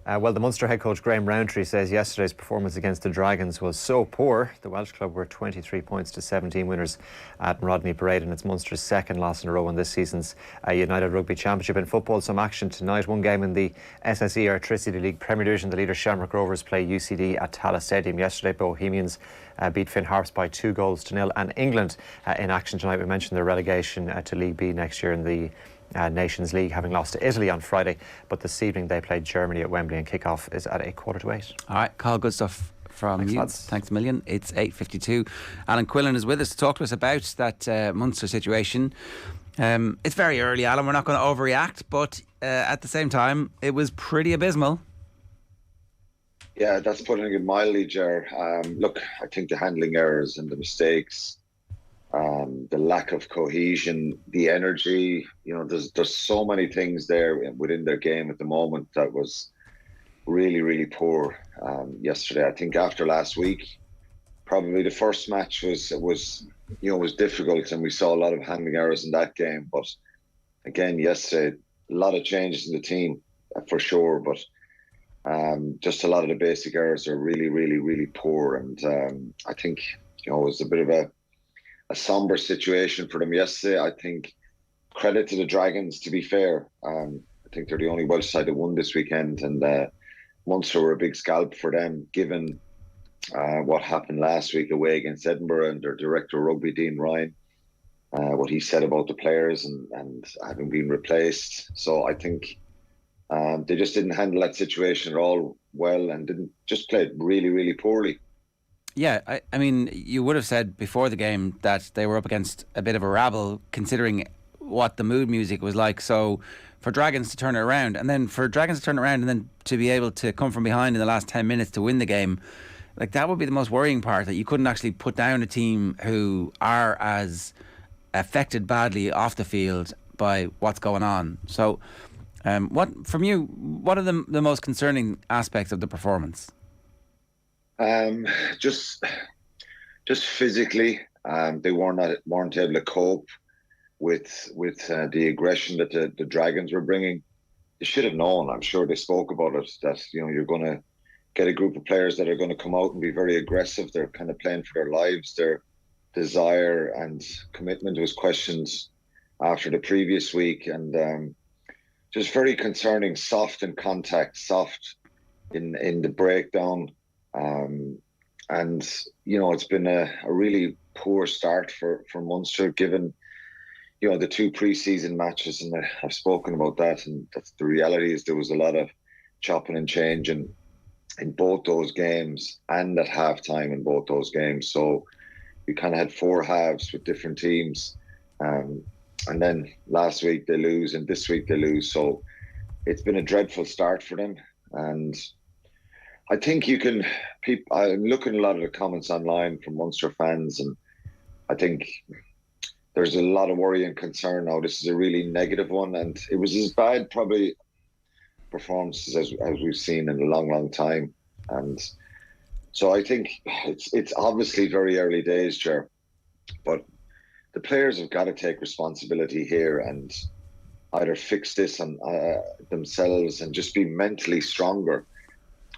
Well, the Munster head coach Graham Rowntree says yesterday's performance against the Dragons was so poor. The Welsh club were 23 points to 17 winners at Rodney Parade, and it's Munster's second loss in a row in this season's United Rugby Championship. In football, some action tonight. One game in the SSE Electricity League Premier Division. The leaders Shamrock Rovers play UCD at Tallaght Stadium. Yesterday, Bohemians beat Finn Harps by 2-0. And England in action tonight. We mentioned their relegation to League B next year in the Nations League, having lost to Italy on Friday, but this evening they played Germany at Wembley, and kickoff is at 7:45. All right, Carl, good stuff from Thanks, you. lads. Thanks a million. It's 8:52. Alan Quinlan is with us to talk to us about that Munster situation. It's very early, Alan. We're not going to overreact, but at the same time, it was pretty abysmal. Yeah, that's putting it mildly, Ger. Look, I think the handling errors and the mistakes, the lack of cohesion, the energy, there's so many things there within their game at the moment that was really, really poor yesterday. I think after last week, probably the first match was difficult, and we saw a lot of handling errors in that game. But again, yesterday, a lot of changes in the team for sure, but just a lot of the basic errors are really, really, really poor. And I think it was a bit of a somber situation for them yesterday. I think credit to the Dragons, to be fair. I think they're the only Welsh side that won this weekend, and Munster were a big scalp for them, given what happened last week away against Edinburgh, and their director of rugby, Dean Ryan, what he said about the players and having been replaced. So I think they just didn't handle that situation at all well, and just played really, really poorly. Yeah, I mean, you would have said before the game that they were up against a bit of a rabble, considering what the mood music was like. So for Dragons to turn it around, and then to be able to come from behind in the last 10 minutes to win the game, that would be the most worrying part, that you couldn't actually put down a team who are as affected badly off the field by what's going on. So what are the most concerning aspects of the performance? Just physically, they weren't able to cope with the aggression that the Dragons were bringing. They should have known. I'm sure they spoke about it, that you're going to get a group of players that are going to come out and be very aggressive. They're kind of playing for their lives. Their desire and commitment was questioned after the previous week, and just very concerning. Soft in contact, soft in the breakdown. And it's been a really poor start for Munster, given the 2 pre-season matches, and I've spoken about that, and that's the reality is there was a lot of chopping and changing in both those games and at halftime in both those games. So we kind of had 4 halves with different teams, and then last week they lose and this week they lose. So it's been a dreadful start for them, and I think I'm looking at a lot of the comments online from Munster fans, and I think there's a lot of worry and concern now. This is a really negative one, and it was as bad probably performances as we've seen in a long, long time. And so I think it's obviously very early days, Ger, but the players have got to take responsibility here and either fix this on themselves and just be mentally stronger.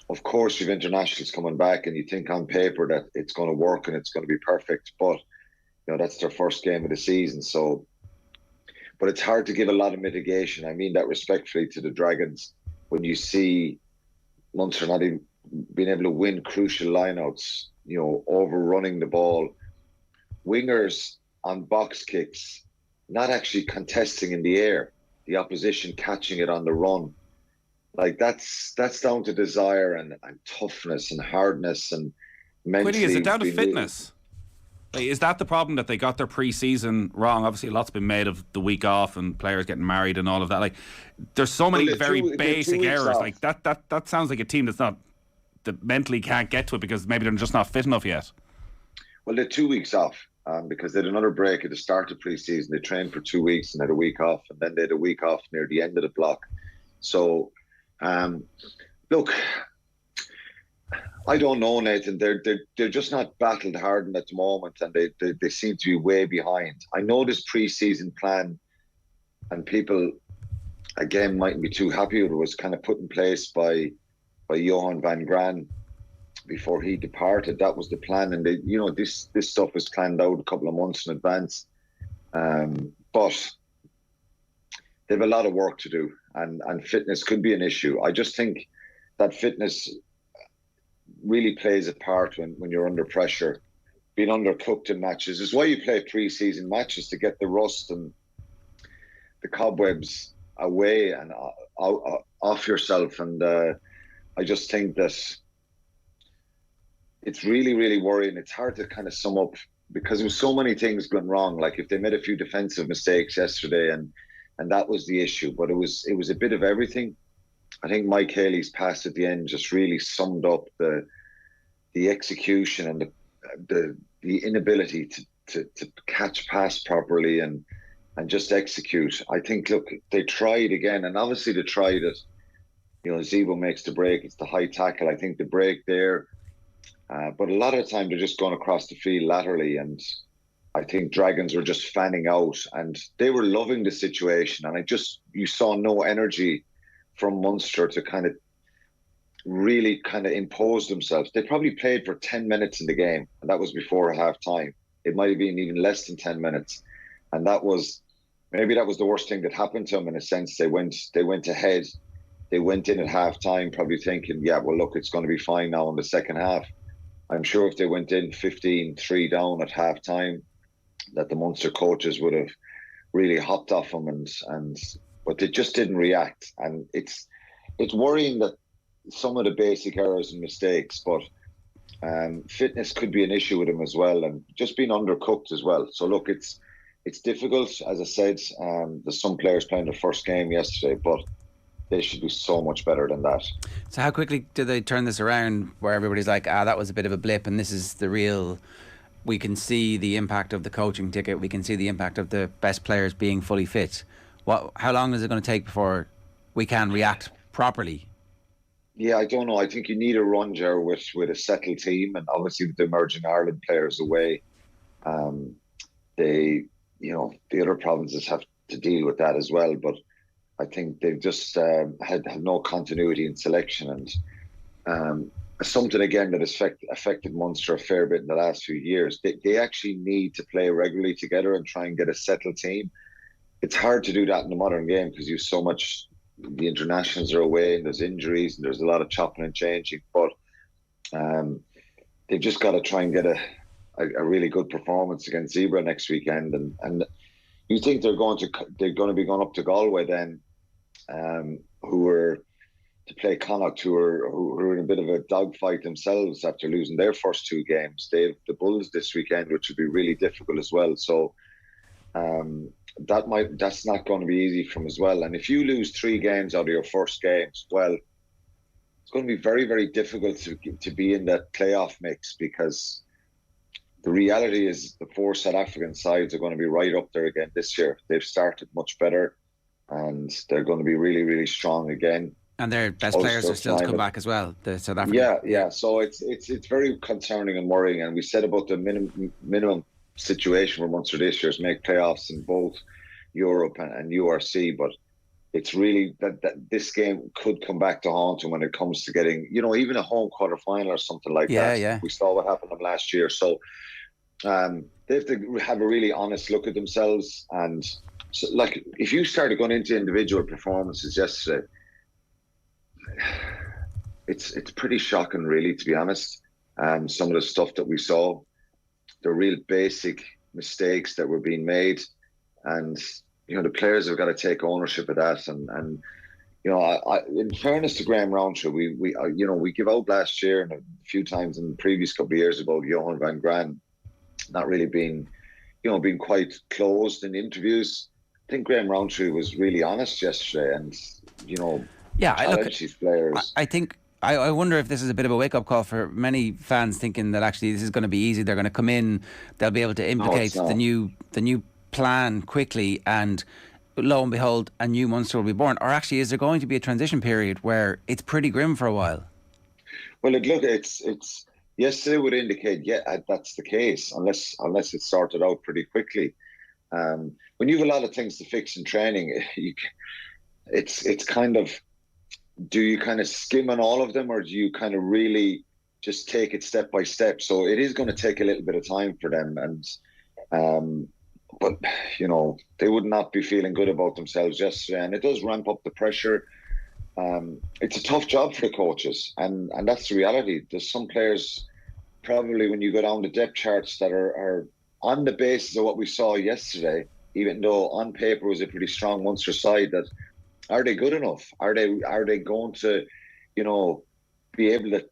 Of course, you've internationals coming back, and you think on paper that it's going to work and it's going to be perfect, but that's their first game of the season. So, but it's hard to give a lot of mitigation. I mean that respectfully to the Dragons. When you see Munster not even being able to win crucial lineouts, overrunning the ball, wingers on box kicks, not actually contesting in the air, the opposition catching it on the run. Like that's down to desire and toughness and hardness and mentally. Quinny, is it down to fitness? Is that the problem, that they got their pre-season wrong? Obviously, a lot's been made of the week off and players getting married and all of that. Like, there's so many very basic errors. Off. Like that sounds like a team that mentally can't get to it because maybe they're just not fit enough yet. Well, they're 2 weeks off because they had another break at the start of pre-season. They trained for 2 weeks and had a week off, and then they had a week off near the end of the block. So, look, I don't know, Nathan. They're just not battled hardened at the moment, and they seem to be way behind. I know this pre-season plan, and people again mightn't be too happy with it, was kind of put in place by Johan van Gran before he departed. That was the plan, and this stuff was planned out a couple of months in advance. But they have a lot of work to do, and fitness could be an issue. I just think that fitness really plays a part when you're under pressure. Being undercooked in matches is why you play pre-season matches, to get the rust and the cobwebs away and off yourself. And I just think that it's really, really worrying. It's hard to kind of sum up because there was so many things going wrong. Like if they made a few defensive mistakes yesterday, and that was the issue. But it was a bit of everything. I think Mike Haley's pass at the end just really summed up the execution and the inability to catch pass properly and just execute. I think, look, they tried again, and obviously they tried it. Zebo makes the break. It's the high tackle. I think the break there. But a lot of the time they're just going across the field laterally, and I think Dragons were just fanning out, and they were loving the situation. And you saw no energy from Munster to kind of really impose themselves. They probably played for 10 minutes in the game, and that was before half time. It might have been even less than 10 minutes. And that was the worst thing that happened to them in a sense. They went ahead. They went in at half time probably thinking, yeah, well, look, it's going to be fine now in the second half. I'm sure if they went in 15-3 down at half time, that the Munster coaches would have really hopped off them but they just didn't react. And it's worrying that some of the basic errors and mistakes, but fitness could be an issue with them as well, and just being undercooked as well. So look, it's difficult, as I said. There's some players playing their first game yesterday, but they should be so much better than that. So how quickly do they turn this around where everybody's like, that was a bit of a blip and this is the real... We can see the impact of the coaching ticket. We can see the impact of the best players being fully fit. How long is it going to take before we can react properly? Yeah, I don't know. I think you need a run, Ger, with a settled team, and obviously with the emerging Ireland players away, the other provinces have to deal with that as well. But I think they've just had no continuity in selection, and something again that has affected Munster a fair bit in the last few years. They actually need to play regularly together and try and get a settled team. It's hard to do that in the modern game because you've so much. The internationals are away and there's injuries and there's a lot of chopping and changing. But they've just got to try and get a really good performance against Zebra next weekend. And you think they're going to be going up to Galway then, who are to play Connacht, who are in a bit of a dogfight themselves after losing their first 2 games. They have the Bulls this weekend, which would be really difficult as well. So that's not going to be easy for them as well. And if you lose 3 games out of your first games, well, it's going to be very, very difficult to be in that playoff mix, because the reality is the 4 South African sides are going to be right up there again this year. They've started much better, and they're going to be really, really strong again. And their best players are still to come back as well, the South African. Yeah. So it's very concerning and worrying. And we said about the minimum situation for Munster this year is make playoffs in both Europe and URC, but it's really that this game could come back to haunt them when it comes to getting, even a home quarter-final or something like that. Yeah. We saw what happened to them last year. So they have to have a really honest look at themselves. And so, like, if you started going into individual performances yesterday, it's pretty shocking, really, to be honest. Some of the stuff that we saw, the real basic mistakes that were being made, and the players have got to take ownership of that. And in fairness to Graham Rowntree, we give out last year and a few times in the previous couple of years about Johan van Gran not really being quite closed in interviews. I think Graham Rowntree was really honest yesterday, and these players. I wonder if this is a bit of a wake-up call for many fans, thinking that actually this is going to be easy. They're going to come in, they'll be able to implicate the new plan quickly, and lo and behold, a new Munster will be born. Or actually, is there going to be a transition period where it's pretty grim for a while? Well, it's yesterday would indicate, that's the case, unless it's sorted out pretty quickly. When you have a lot of things to fix in training, it's kind of, do you kind of skim on all of them, or do you kind of really just take it step by step? So it is going to take a little bit of time for them, and but they would not be feeling good about themselves yesterday, and it does ramp up the pressure. It's a tough job for the coaches, and that's the reality. There's some players, probably when you go down the depth charts, that are on the basis of what we saw yesterday, even though on paper it was a pretty strong Munster side, that are they good enough? Are they going to, be able to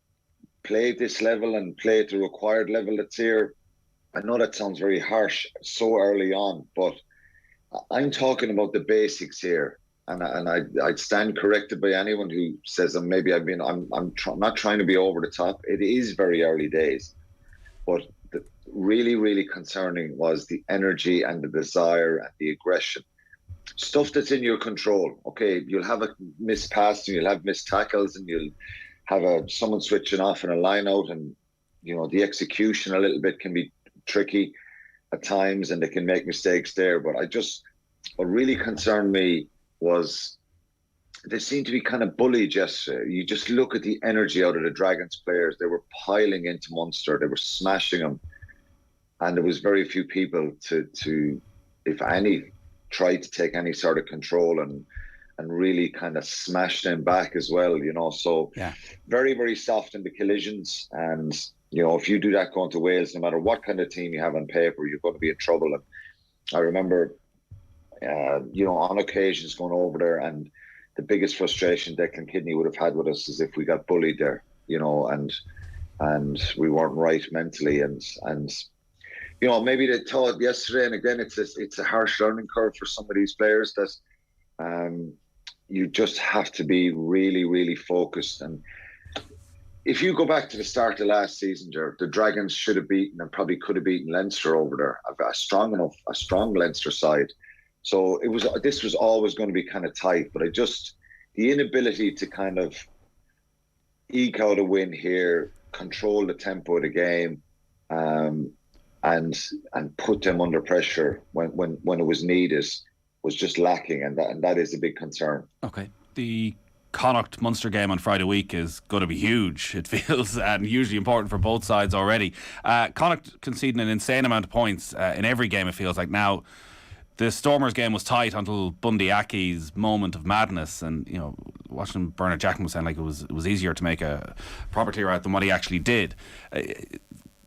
play at this level and play at the required level that's here? I know that sounds very harsh so early on, but I'm talking about the basics here, and I'd stand corrected by anyone who says I'm not trying to be over the top. It is very early days, but the really, really concerning was the energy and the desire and the aggression. Stuff that's in your control. Okay, you'll have a missed pass, and you'll have missed tackles, and you'll have someone switching off in a line out, and the execution a little bit can be tricky at times, and they can make mistakes there. But what really concerned me was they seemed to be kind of bullied yesterday. You just look at the energy out of the Dragons players. They were piling into Munster. They were smashing them, and there was very few people to if any, tried to take any sort of control and really kind of smash them back as well, So very, very soft in the collisions. And, if you do that going to Wales, no matter what kind of team you have on paper, you're going to be in trouble. And I remember, on occasions going over there, and the biggest frustration Declan Kidney would have had with us is if we got bullied there, and we weren't right mentally. And maybe they thought yesterday, and again, it's a harsh learning curve for some of these players, that you just have to be really, really focused. And if you go back to the start of last season, the Dragons should have beaten, and probably could have beaten, Leinster over there. A strong Leinster side. So this was always going to be kind of tight, but the inability to kind of eke out a win here, control the tempo of the game, and put them under pressure when it was needed, was just lacking, and that is a big concern. Okay. The Connacht Munster game on Friday week is going to be huge, it feels, and hugely important for both sides already. Connacht conceding an insane amount of points in every game, it feels like. Now, the Stormers game was tight until Bundy Aki's moment of madness, and watching Bernard Jackman was saying like it was easier to make a proper clear out than what he actually did.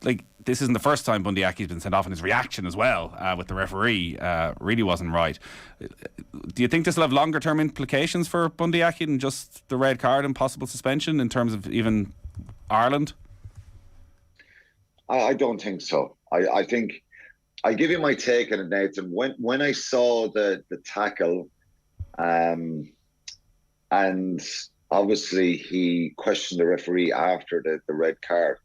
like, this isn't the first time Bundy Aki's been sent off, and his reaction as well with the referee really wasn't right. Do you think this will have longer term implications for Bundy Aki than just the red card and possible suspension in terms of even Ireland? I don't think so. I think I give you my take on it, Nathan. When I saw the tackle, and obviously he questioned the referee after the red card,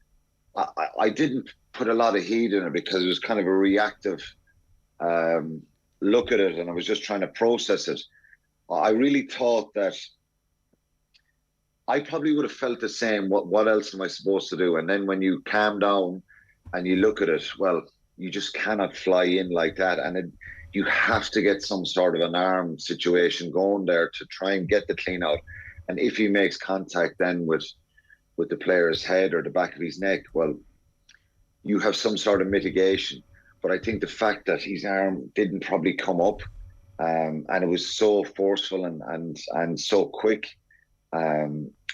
I didn't put a lot of heed in it because it was kind of a reactive look at it, and I was just trying to process it. I really thought that I probably would have felt the same. What else am I supposed to do? And then when you calm down and you look at it, well, you just cannot fly in like that. And you have to get some sort of an arm situation going there to try and get the clean out. And if he makes contact then with the player's head or the back of his neck, well, you have some sort of mitigation. But I think the fact that his arm didn't probably come up, and it was so forceful and so quick.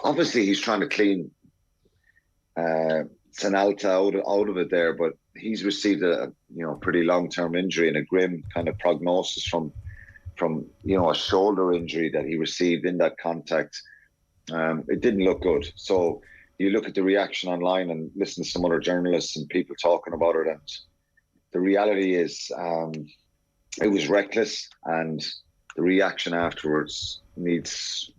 Obviously, he's trying to clean Sanalta out of it there, but he's received a pretty long-term injury and a grim kind of prognosis from a shoulder injury that he received in that contact. It didn't look good. So you look at the reaction online and listen to some other journalists and people talking about it, and the reality is it was reckless, and the reaction afterwards is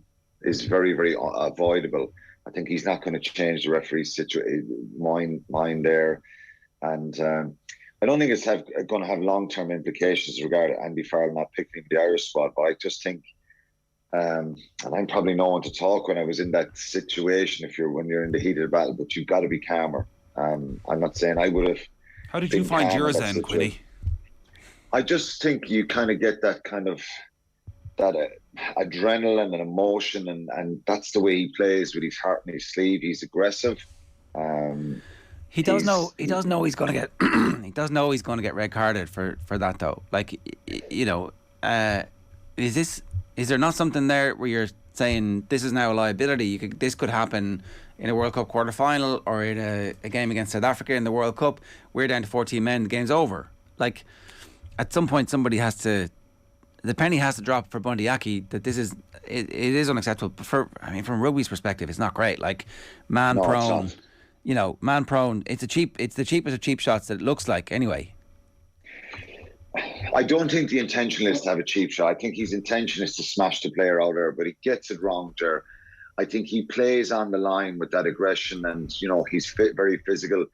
very, very avoidable. I think he's not going to change the referee's mind there. And I don't think it's going to have long-term implications regarding Andy Farrell not picking the Irish squad. But I just think, and I'm probably no one to talk when I was in that situation when you're in the heat of the battle, but you've got to be calmer. I'm not saying I would have. How did you find yours then, Quinny? I just think you kind of get that kind of that adrenaline and emotion, and that's the way he plays with his heart in his sleeve. He's aggressive. He does know he's going to get he does know he's going to get red carded for that though. Like, is there not something there where you're saying this is now a liability? This could happen in a World Cup quarter final or in a game against South Africa in the World Cup. We're down to 14 men. The game's over. Like, at some point somebody has to. The penny has to drop for Bundy Aki that it is unacceptable. From rugby's perspective, it's not great. Like, man prone. It's the cheapest of cheap shots that it looks like anyway. I don't think the intention is to have a cheap shot. I think his intention is to smash the player out there, but he gets it wrong there. I think he plays on the line with that aggression, and he's very physical.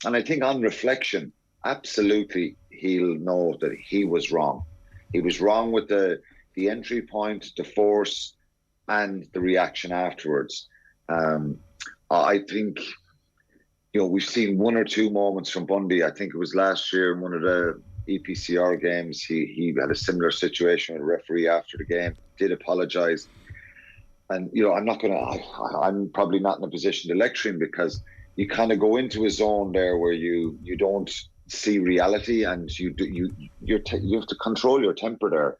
And I think on reflection, absolutely, he'll know that he was wrong. He was wrong with the entry point, the force, and the reaction afterwards. I think, we've seen one or two moments from Bundy. I think it was last year in one of the EPCR games. He had a similar situation with a referee after the game, did apologise. And, I'm probably not in a position to lecture him, because you kind of go into a zone there where you don't see reality, and you have to control your temper there,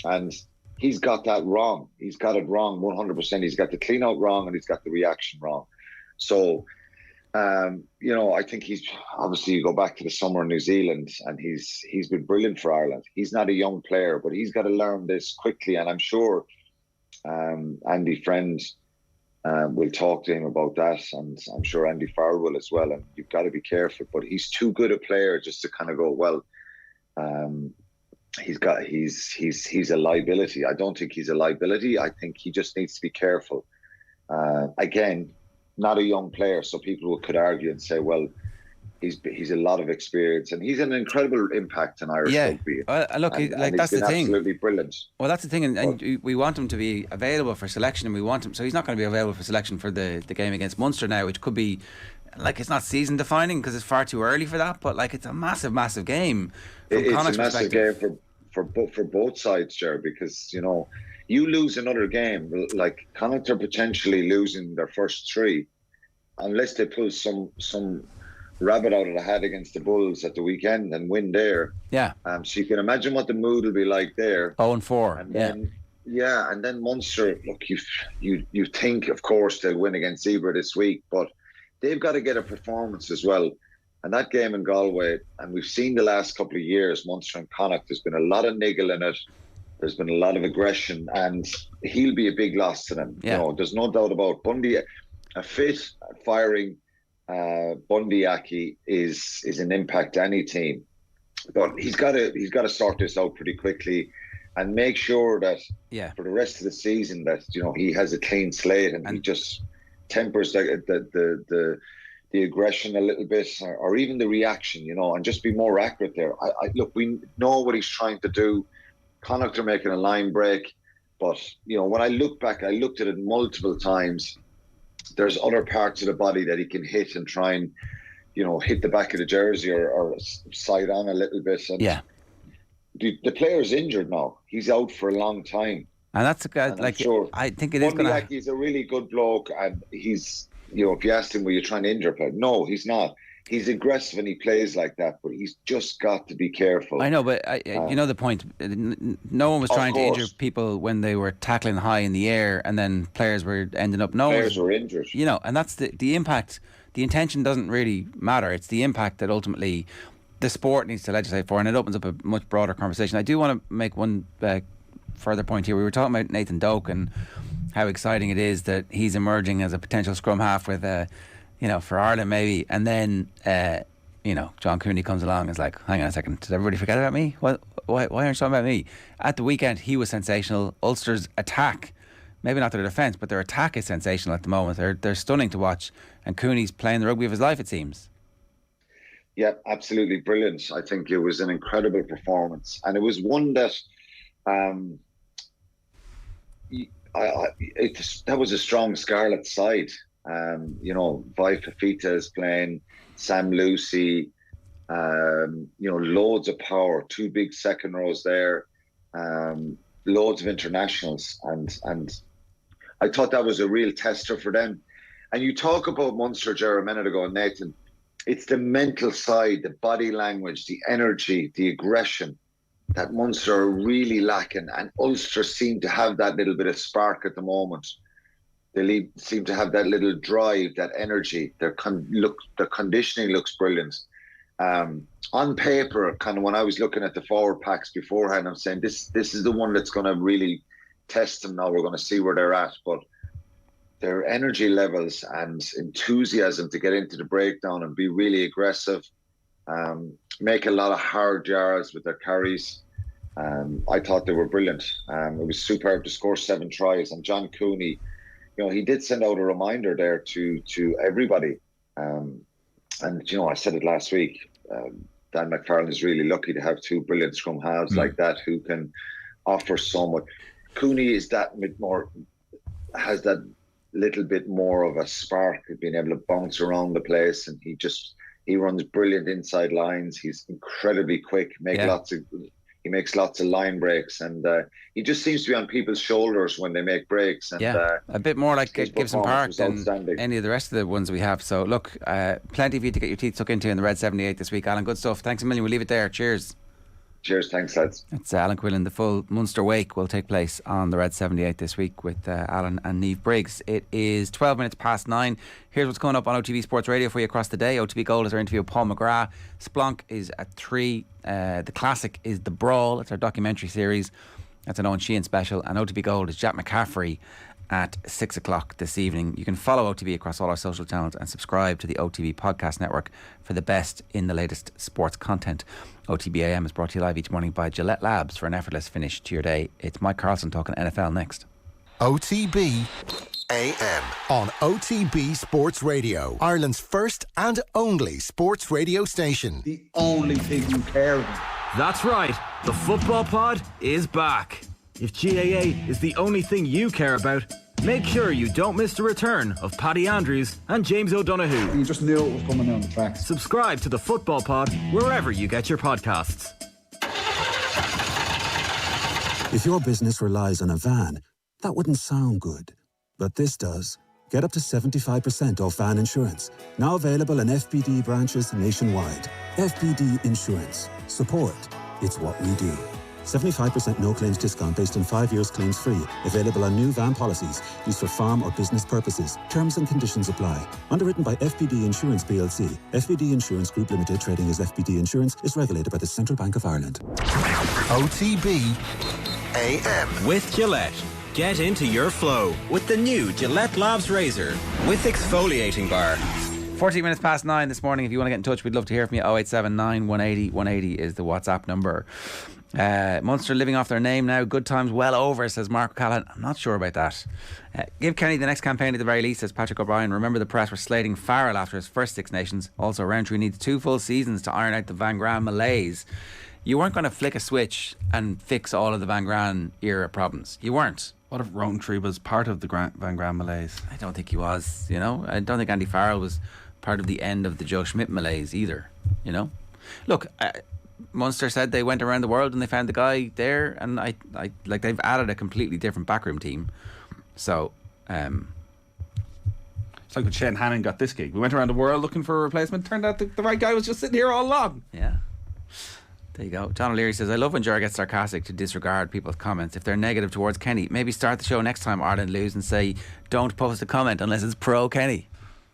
and he's got that wrong. He's got it wrong 100%. He's got the clean out wrong, and he's got the reaction wrong. So I think he's obviously, you go back to the summer in New Zealand, and he's been brilliant for Ireland. He's not a young player, but he's got to learn this quickly, and I'm sure Andy Friend we'll talk to him about that, and I'm sure Andy Farrell will as well. And you've got to be careful, but he's too good a player just to kind of go, well, he's a liability. I don't think he's a liability. I think he just needs to be careful. Again, not a young player, so people could argue and say, well, he's a lot of experience, and he's an incredible impact on Irish rugby. That's the thing. Absolutely brilliant. Well, that's the thing, and we want him to be available for selection, and we want him. So he's not going to be available for selection for the game against Munster now, which could be it's not season defining because it's far too early for that. But it's a massive, massive game. It's a massive game for both sides, Ger, because you lose another game, like Connacht are potentially losing their first three, unless they pull some rabbit out of the hat against the Bulls at the weekend and win there. Yeah. So you can imagine what the mood will be like there. 0-4. And then, and then Munster. Look, you think, of course, they'll win against Zebra this week, but they've got to get a performance as well And that game in Galway, and we've seen the last couple of years, Munster and Connacht, there's been a lot of niggle in it. There's been a lot of aggression, and he'll be a big loss to them. Yeah. You know, there's no doubt about Bundy. A fit, firing Bundy Aki is an impact to any team. But he's got to sort this out pretty quickly, and make sure that for the rest of the season that he has a clean slate and he just tempers the aggression a little bit, or even the reaction, and just be more accurate there. Look, we know what he's trying to do. Connacht are making a line break, but when I look back, I looked at it multiple times. There's other parts of the body that he can hit and try and hit the back of the jersey or side on a little bit. And the player's injured now. He's out for a long time, and that's a guy I think it is going to. He's a really good bloke, and he's if you asked him, were you trying to injure a player? No, he's not. He's aggressive and he plays like that, but he's just got to be careful. I know, but the point. No one was trying to injure people when they were tackling high in the air, and then players were ending up. Players were injured. And that's the impact. The intention doesn't really matter. It's the impact that ultimately the sport needs to legislate for, and it opens up a much broader conversation. I do want to make one further point here. We were talking about Nathan Doak and how exciting it is that he's emerging as a potential scrum half with for Ireland maybe, and then John Cooney comes along and is like, hang on a second, did everybody forget about me? Why aren't you talking about me? At the weekend he was sensational. Ulster's attack, maybe not their defence, but their attack is sensational at the moment. They're stunning to watch, and Cooney's playing the rugby of his life, it seems. Yeah, absolutely brilliant. I think it was an incredible performance, and it was one that that was a strong Scarlet side. Vi Fafita is playing, Sam Lucy, loads of power, 2 big second rows there, loads of internationals, and I thought that was a real tester for them. And you talk about Munster, Ger, a minute ago, Nathan. It's the mental side, the body language, the energy, the aggression that Munster are really lacking, and Ulster seem to have that little bit of spark at the moment. They seem to have that little drive, that energy. Their conditioning looks brilliant. On paper, kind of when I was looking at the forward packs beforehand, I'm saying this is the one that's going to really test them now. We're going to see where they're at. But their energy levels and enthusiasm to get into the breakdown and be really aggressive, make a lot of hard yards with their carries. I thought they were brilliant. It was superb to score 7 tries. And John Cooney, he did send out a reminder there to everybody. And, I said it last week, Dan McFarlane is really lucky to have 2 brilliant scrum halves like that who can offer so much. Cooney is has that little bit more of a spark of being able to bounce around the place, and he runs brilliant inside lines. He's incredibly quick, he makes lots of line breaks, and he just seems to be on people's shoulders when they make breaks. And, a bit more like Gibson Park than any of the rest of the ones we have. So look, plenty for you to get your teeth stuck into in the Red 78 this week. Alan, good stuff. Thanks a million. We'll leave it there. Cheers. Cheers, thanks lads. It's Alan Quinlan. The full Munster Wake will take place on the Red 78 this week with Alan and Niamh Briggs. It is 12 minutes past 9. Here's what's coming up on OTB Sports Radio for you across the day. OTB Gold is our interview with Paul McGrath. Splunk is at 3. The Classic is The Brawl. It's our documentary series. That's an Owen Sheehan special. And OTB Gold is Jack McCaffrey at 6 o'clock this evening. You can follow OTB across all our social channels and subscribe to the OTB Podcast Network for the best in the latest sports content. OTB AM is brought to you live each morning by Gillette Labs for an effortless finish to your day. It's Mike Carlson talking NFL next. OTB AM on OTB Sports Radio, Ireland's first and only sports radio station. The only thing you care about. That's right, the Football Pod is back. If GAA is the only thing you care about, make sure you don't miss the return of Paddy Andrews and James O'Donoghue. You just knew it was coming down the tracks. Subscribe to the Football Pod wherever you get your podcasts. If your business relies on a van, that wouldn't sound good. But this does. Get up to 75% off van insurance. Now available in FBD branches nationwide. FBD Insurance. Support. It's what we do. 75% no claims discount based on 5 years claims free. Available on new van policies used for farm or business purposes. Terms and conditions apply. Underwritten by FBD Insurance plc. FBD Insurance Group Limited, trading as FBD Insurance, is regulated by the Central Bank of Ireland. OTB AM. With Gillette. Get into your flow with the new Gillette Labs Razor with exfoliating bar. 14 minutes past 9 this morning. If you want to get in touch, we'd love to hear from you. 0879 180 180 is the WhatsApp number. Munster living off their name now. Good times well over, says Mark Cathal. I'm not sure about that. Give Kenny the next campaign at the very least, says Patrick O'Brien. Remember the press were slating Farrell after his first Six Nations. Also, Roundtree needs 2 full seasons to iron out the Van Graan malaise. You weren't going to flick a switch and fix all of the Van Graan era problems. You weren't. What if Rowntree was part of the Van Graan malaise? I don't think he was, you know. I don't think Andy Farrell was part of the end of the Joe Schmidt malaise either, you know. Look, Munster said they went around the world and they found the guy there, and I like they've added a completely different backroom team. So, it's like when Shane Hannon got this gig. We went around the world looking for a replacement. Turned out the right guy was just sitting here all along. Yeah. There you go. John O'Leary says, I love when Ger gets sarcastic to disregard people's comments. If they're negative towards Kenny, maybe start the show next time Ireland lose and say, don't post a comment unless it's pro Kenny.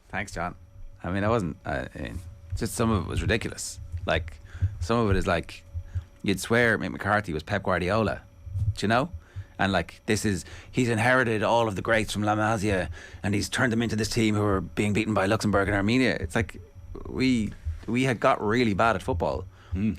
Thanks, John. I mean, I wasn't, just some of it was ridiculous. Like, some of it is like, you'd swear Mick McCarthy was Pep Guardiola. Do you know? And like, he's inherited all of the greats from La Masia and he's turned them into this team who are being beaten by Luxembourg and Armenia. It's like, we had got really bad at football.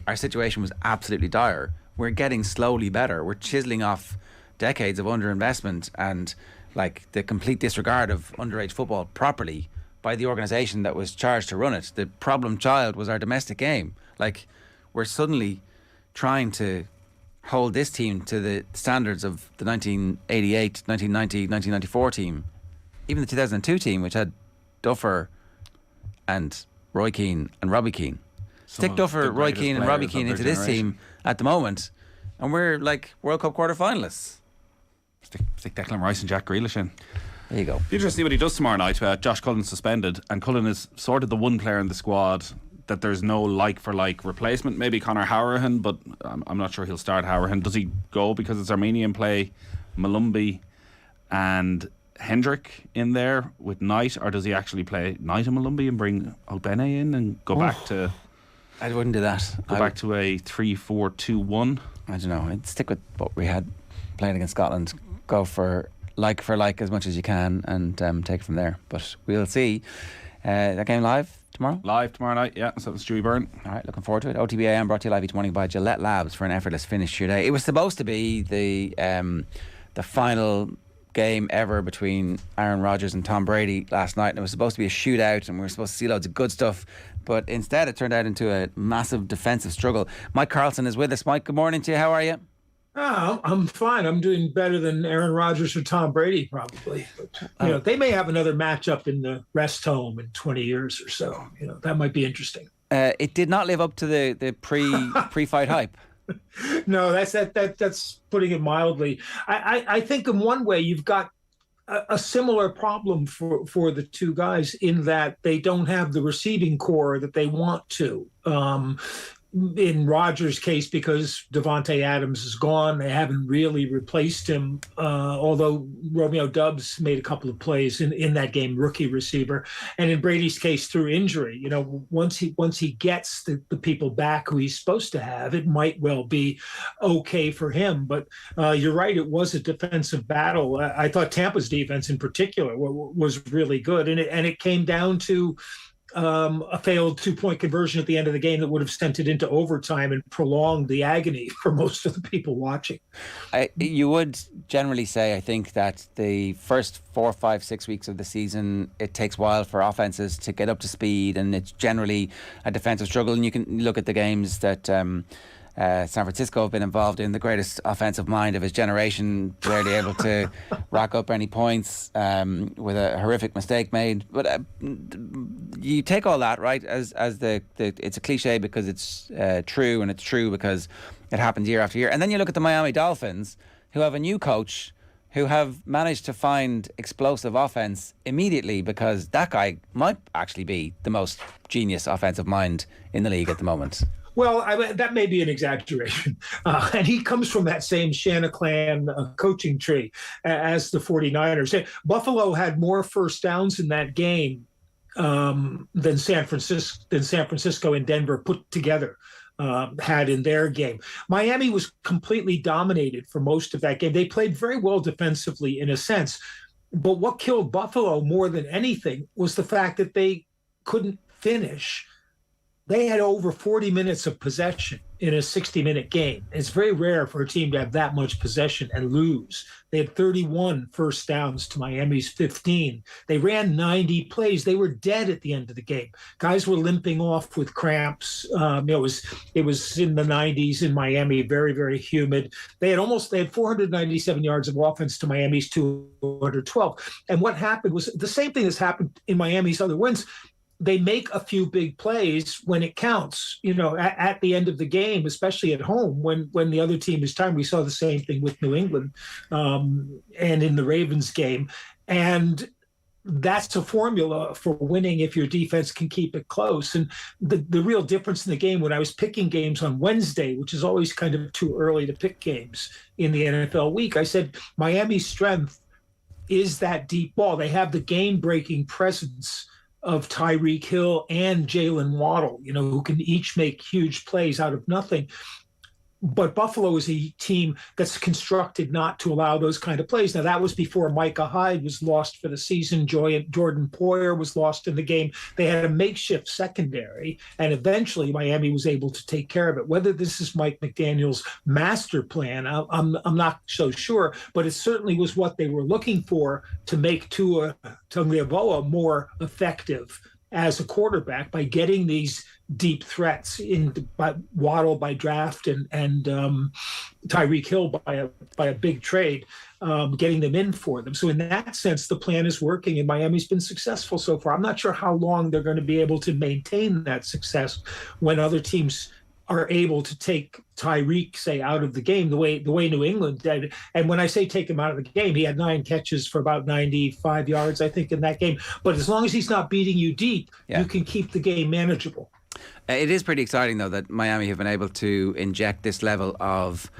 Our situation was absolutely dire. We're getting slowly better. We're chiseling off decades of underinvestment and like the complete disregard of underage football properly by the organisation that was charged to run it. The problem child was our domestic game. Like, we're suddenly trying to hold this team to the standards of the 1988, 1990, 1994 team, even the 2002 team, which had Duffer and Roy Keane and Robbie Keane. Stick Duffer, Roy Keane and Robbie Keane into this team at the moment and we're like World Cup quarter-finalists. Stick Declan Rice and Jack Grealish in. There you go. Be interesting to see what he does tomorrow night. Josh Cullen's suspended and Cullen is sort of the one player in the squad that there's no like-for-like replacement. Maybe Conor Hourahan, but I'm not sure he'll start Hourahan. Does he go because it's Armenian play, Malumbi and Hendrick in there with Knight, or does he actually play Knight and Malumbi and bring Albene in and go back to... I wouldn't do that. Go back to a 3-4-2-1. I don't know. I'd stick with what we had playing against Scotland. Go for like as much as you can and take it from there. But we'll see. That game live tomorrow? Live tomorrow night, yeah. So it's Stewie Byrne. All right, looking forward to it. OTB AM brought to you live each morning by Gillette Labs for an effortless finish to your day. It was supposed to be the final game ever between Aaron Rodgers and Tom Brady last night, and it was supposed to be a shootout and we were supposed to see loads of good stuff, but instead it turned out into a massive defensive struggle. Mike Carlson is with us. Mike, good morning to you. How are you? Oh, I'm fine. I'm doing better than Aaron Rodgers or Tom Brady probably, but they may have another matchup in the rest home in 20 years or so. That might be interesting. It did not live up to the pre-fight hype. No, that's putting it mildly. I think in one way you've got a similar problem for the two guys in that they don't have the receiving core that they want to. In Rodgers' case, because Devontae Adams is gone, they haven't really replaced him, although Romeo Doubs made a couple of plays in that game, rookie receiver. And in Brady's case, through injury, once he gets the people back who he's supposed to have, it might well be okay for him. But you're right, it was a defensive battle. I thought Tampa's defense in particular was really good. And it came down to a failed 2-point conversion at the end of the game that would have sent it into overtime and prolonged the agony for most of the people watching. You would generally say, I think, that the first 4, 5, 6 weeks of the season, it takes a while for offenses to get up to speed, and it's generally a defensive struggle. And you can look at the games that San Francisco have been involved in. The greatest offensive mind of his generation, barely able to rack up any points, with a horrific mistake made. But you take all that, right, as it's a cliche because it's true, and it's true because it happens year after year. And then you look at the Miami Dolphins, who have a new coach who have managed to find explosive offense immediately, because that guy might actually be the most genius offensive mind in the league at the moment. Well, that may be an exaggeration. And he comes from that same Shanna Clan coaching tree as the 49ers. Buffalo had more first downs in that game than San Francisco and Denver put together had in their game. Miami was completely dominated for most of that game. They played very well defensively in a sense. But what killed Buffalo more than anything was the fact that they couldn't finish. They had over 40 minutes of possession in a 60-minute game. It's very rare for a team to have that much possession and lose. They had 31 first downs to Miami's 15. They ran 90 plays. They were dead at the end of the game. Guys were limping off with cramps. It was in the 90s in Miami, very, very humid. They had 497 yards of offense to Miami's 212. And what happened was the same thing that's happened in Miami's other wins. They make a few big plays when it counts, at the end of the game, especially at home when the other team is tired. We saw the same thing with New England and in the Ravens game. And that's a formula for winning if your defense can keep it close. And the real difference in the game, when I was picking games on Wednesday, which is always kind of too early to pick games in the NFL week, I said Miami's strength is that deep ball. They have the game-breaking presence of Tyreek Hill and Jalen Waddle, who can each make huge plays out of nothing. But Buffalo is a team that's constructed not to allow those kind of plays. Now, that was before Micah Hyde was lost for the season. Jordan Poyer was lost in the game. They had a makeshift secondary, and eventually Miami was able to take care of it. Whether this is Mike McDaniel's master plan, I'm not so sure, but it certainly was what they were looking for to make Tua Tagovailoa more effective as a quarterback by getting these deep threats by Waddle by draft and Tyreek Hill by a big trade, getting them in for them. So in that sense, the plan is working, and Miami's been successful so far. I'm not sure how long they're going to be able to maintain that success when other teams are able to take Tyreek, say, out of the game the way New England did. And when I say take him out of the game, he had 9 catches for about 95 yards, I think, in that game. But as long as he's not beating you deep, you can keep the game manageable. It is pretty exciting, though, that Miami have been able to inject this level of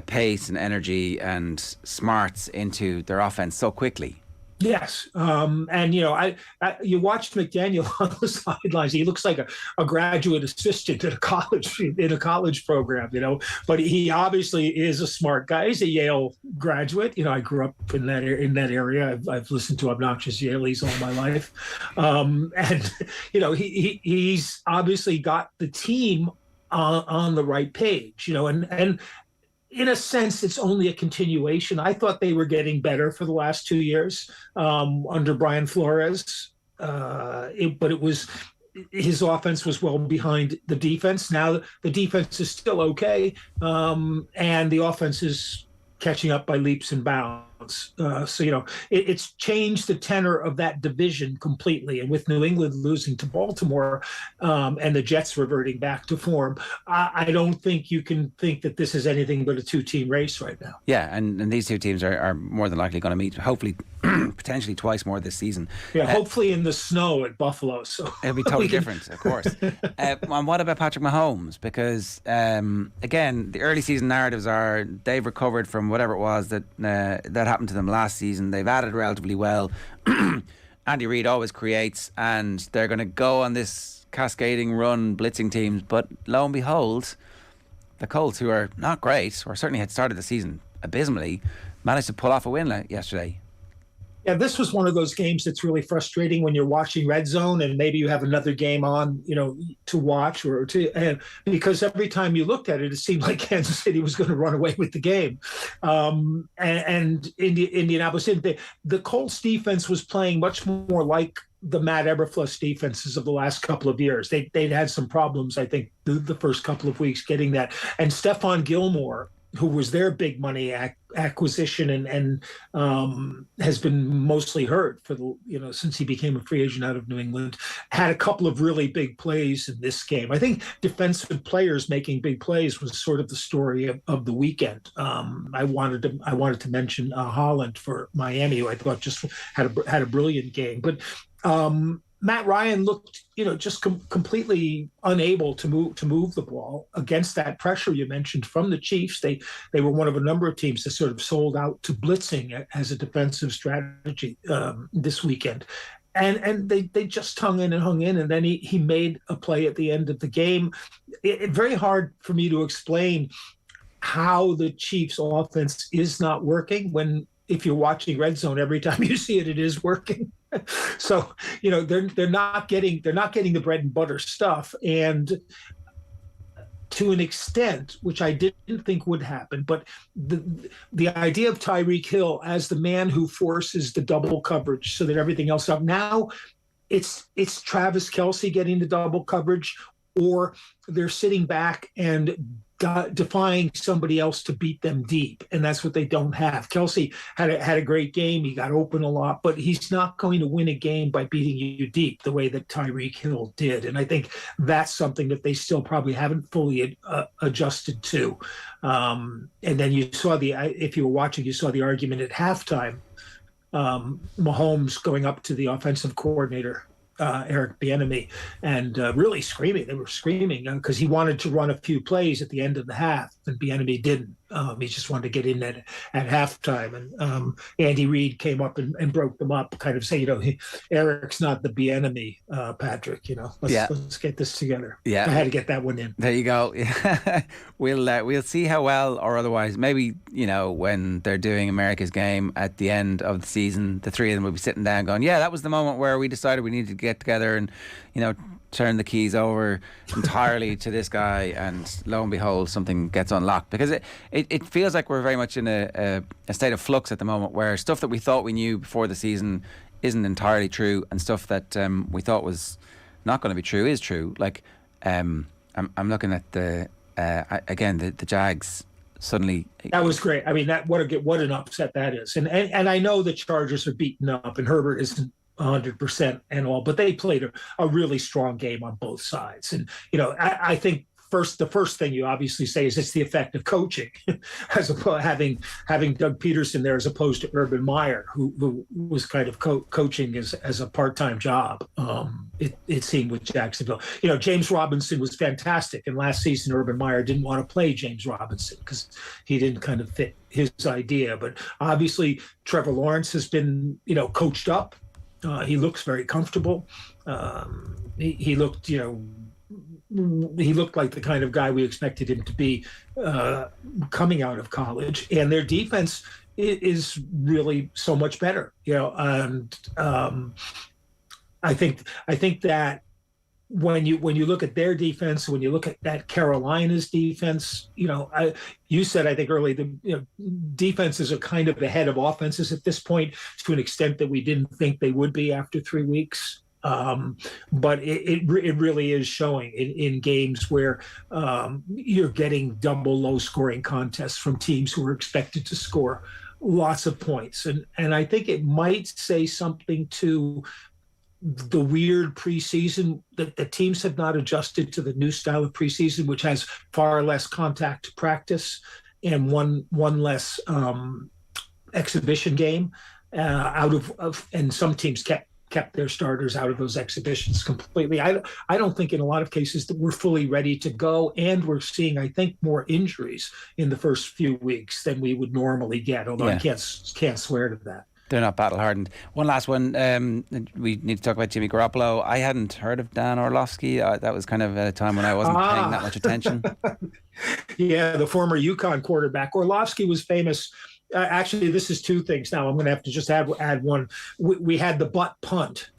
pace and energy and smarts into their offense so quickly. Yes. And, you watched McDaniel on the sidelines. He looks like a graduate assistant in a college program, but he obviously is a smart guy. He's a Yale graduate. I grew up in that area. I've listened to obnoxious Yaleys all my life. And, he's obviously got the team on the right page, and in a sense, it's only a continuation. I thought they were getting better for the last 2 years under Brian Flores, but it was his offense was well behind the defense. Now the defense is still okay, and the offense is catching up by leaps and bounds. It's changed the tenor of that division completely. And with New England losing to Baltimore and the Jets reverting back to form, I don't think you can think that this is anything but a 2-team race right now. Yeah, and these two teams are more than likely going to meet, hopefully, potentially twice more this season. Yeah, hopefully in the snow at Buffalo. So it'll be totally different, of course. And what about Patrick Mahomes? Because, again, the early season narratives are they've recovered from whatever it was that happened to them last season. They've added relatively well. Andy Reid always creates, and they're going to go on this cascading run, blitzing teams. But lo and behold, the Colts, who are not great, or certainly had started the season abysmally, managed to pull off a win yesterday. Yeah, this was one of those games that's really frustrating when you're watching Red Zone and maybe you have another game on, to watch and because every time you looked at it, it seemed like Kansas City was going to run away with the game. And Indianapolis didn't. The Colts defense was playing much more like the Matt Eberflus defenses of the last couple of years. They'd had some problems, I think, the first couple of weeks getting that. And Stephon Gilmore who was their big money acquisition and has been mostly hurt for since he became a free agent out of New England, had a couple of really big plays in this game. I think defensive players making big plays was sort of the story of the weekend. I wanted to mention Holland for Miami, who I thought just had a brilliant game, but. Matt Ryan looked, just completely unable to move the ball against that pressure you mentioned from the Chiefs. They were one of a number of teams that sort of sold out to blitzing as a defensive strategy this weekend. And they just hung in, and then he made a play at the end of the game. It's very hard for me to explain how the Chiefs' offense is not working when, if you're watching Red Zone, every time you see it, it is working. So, they're not getting the bread and butter stuff. And to an extent, which I didn't think would happen, but the idea of Tyreek Hill as the man who forces the double coverage so that everything else up. Now it's Travis Kelce getting the double coverage, or they're sitting back and defying somebody else to beat them deep, and that's what they don't have. Kelce had a great game. He got open a lot, but he's not going to win a game by beating you deep the way that Tyreek Hill did. And I think that's something that they still probably haven't fully adjusted to. And then you saw if you were watching, you saw the argument at halftime. Mahomes going up to the offensive coordinator, Eric Bieniemy, and really screaming. They were screaming because he wanted to run a few plays at the end of the half, and Bieniemy didn't. He just wanted to get in at halftime. And Andy Reid came up and broke them up, kind of saying, Eric's not the Bieniemy, Patrick. Let's get this together. Yeah, I had to get that one in. There you go. We'll see how well or otherwise. Maybe when they're doing America's Game at the end of the season, the three of them will be sitting down going, "Yeah, that was the moment where we decided we needed to get together and turn the keys over entirely to this guy," and lo and behold, something gets unlocked. Because it feels like we're very much in a state of flux at the moment, where stuff that we thought we knew before the season isn't entirely true, and stuff that we thought was not going to be true is true. Like I'm looking at the Jags. Suddenly, that was great. I mean, what an upset that is. And I know the Chargers are beaten up, and Herbert isn't 100% and all, but they played a really strong game on both sides. And I think the first thing you obviously say is it's the effect of coaching, as opposed having Doug Peterson there as opposed to Urban Meyer, who was kind of coaching as a part-time job. It seemed with Jacksonville. James Robinson was fantastic, and last season Urban Meyer didn't want to play James Robinson because he didn't kind of fit his idea. But obviously Trevor Lawrence has been coached up. He looks very comfortable. He looked like the kind of guy we expected him to be coming out of college. And their defense is really so much better. And I think that when you look at their defense, when you look at that Carolina's defense, you said, I think early, the defenses are kind of ahead of offenses at this point, to an extent that we didn't think they would be after 3 weeks. But it really is showing in games where you're getting double low scoring contests from teams who are expected to score lots of points. And I think it might say something to the weird preseason that the teams have not adjusted to the new style of preseason, which has far less contact practice and one less exhibition game out of and some teams kept their starters out of those exhibitions completely. I don't think in a lot of cases that we're fully ready to go, and we're seeing, I think, more injuries in the first few weeks than we would normally get, although I can't swear to that. They're not battle hardened. One last one. We need to talk about Jimmy Garoppolo. I hadn't heard of Dan Orlovsky. That was kind of a time when I wasn't paying that much attention. Yeah, the former UConn quarterback. Orlovsky was famous. Actually, this is two things. Now I'm going to have to just add one. We had the butt punt,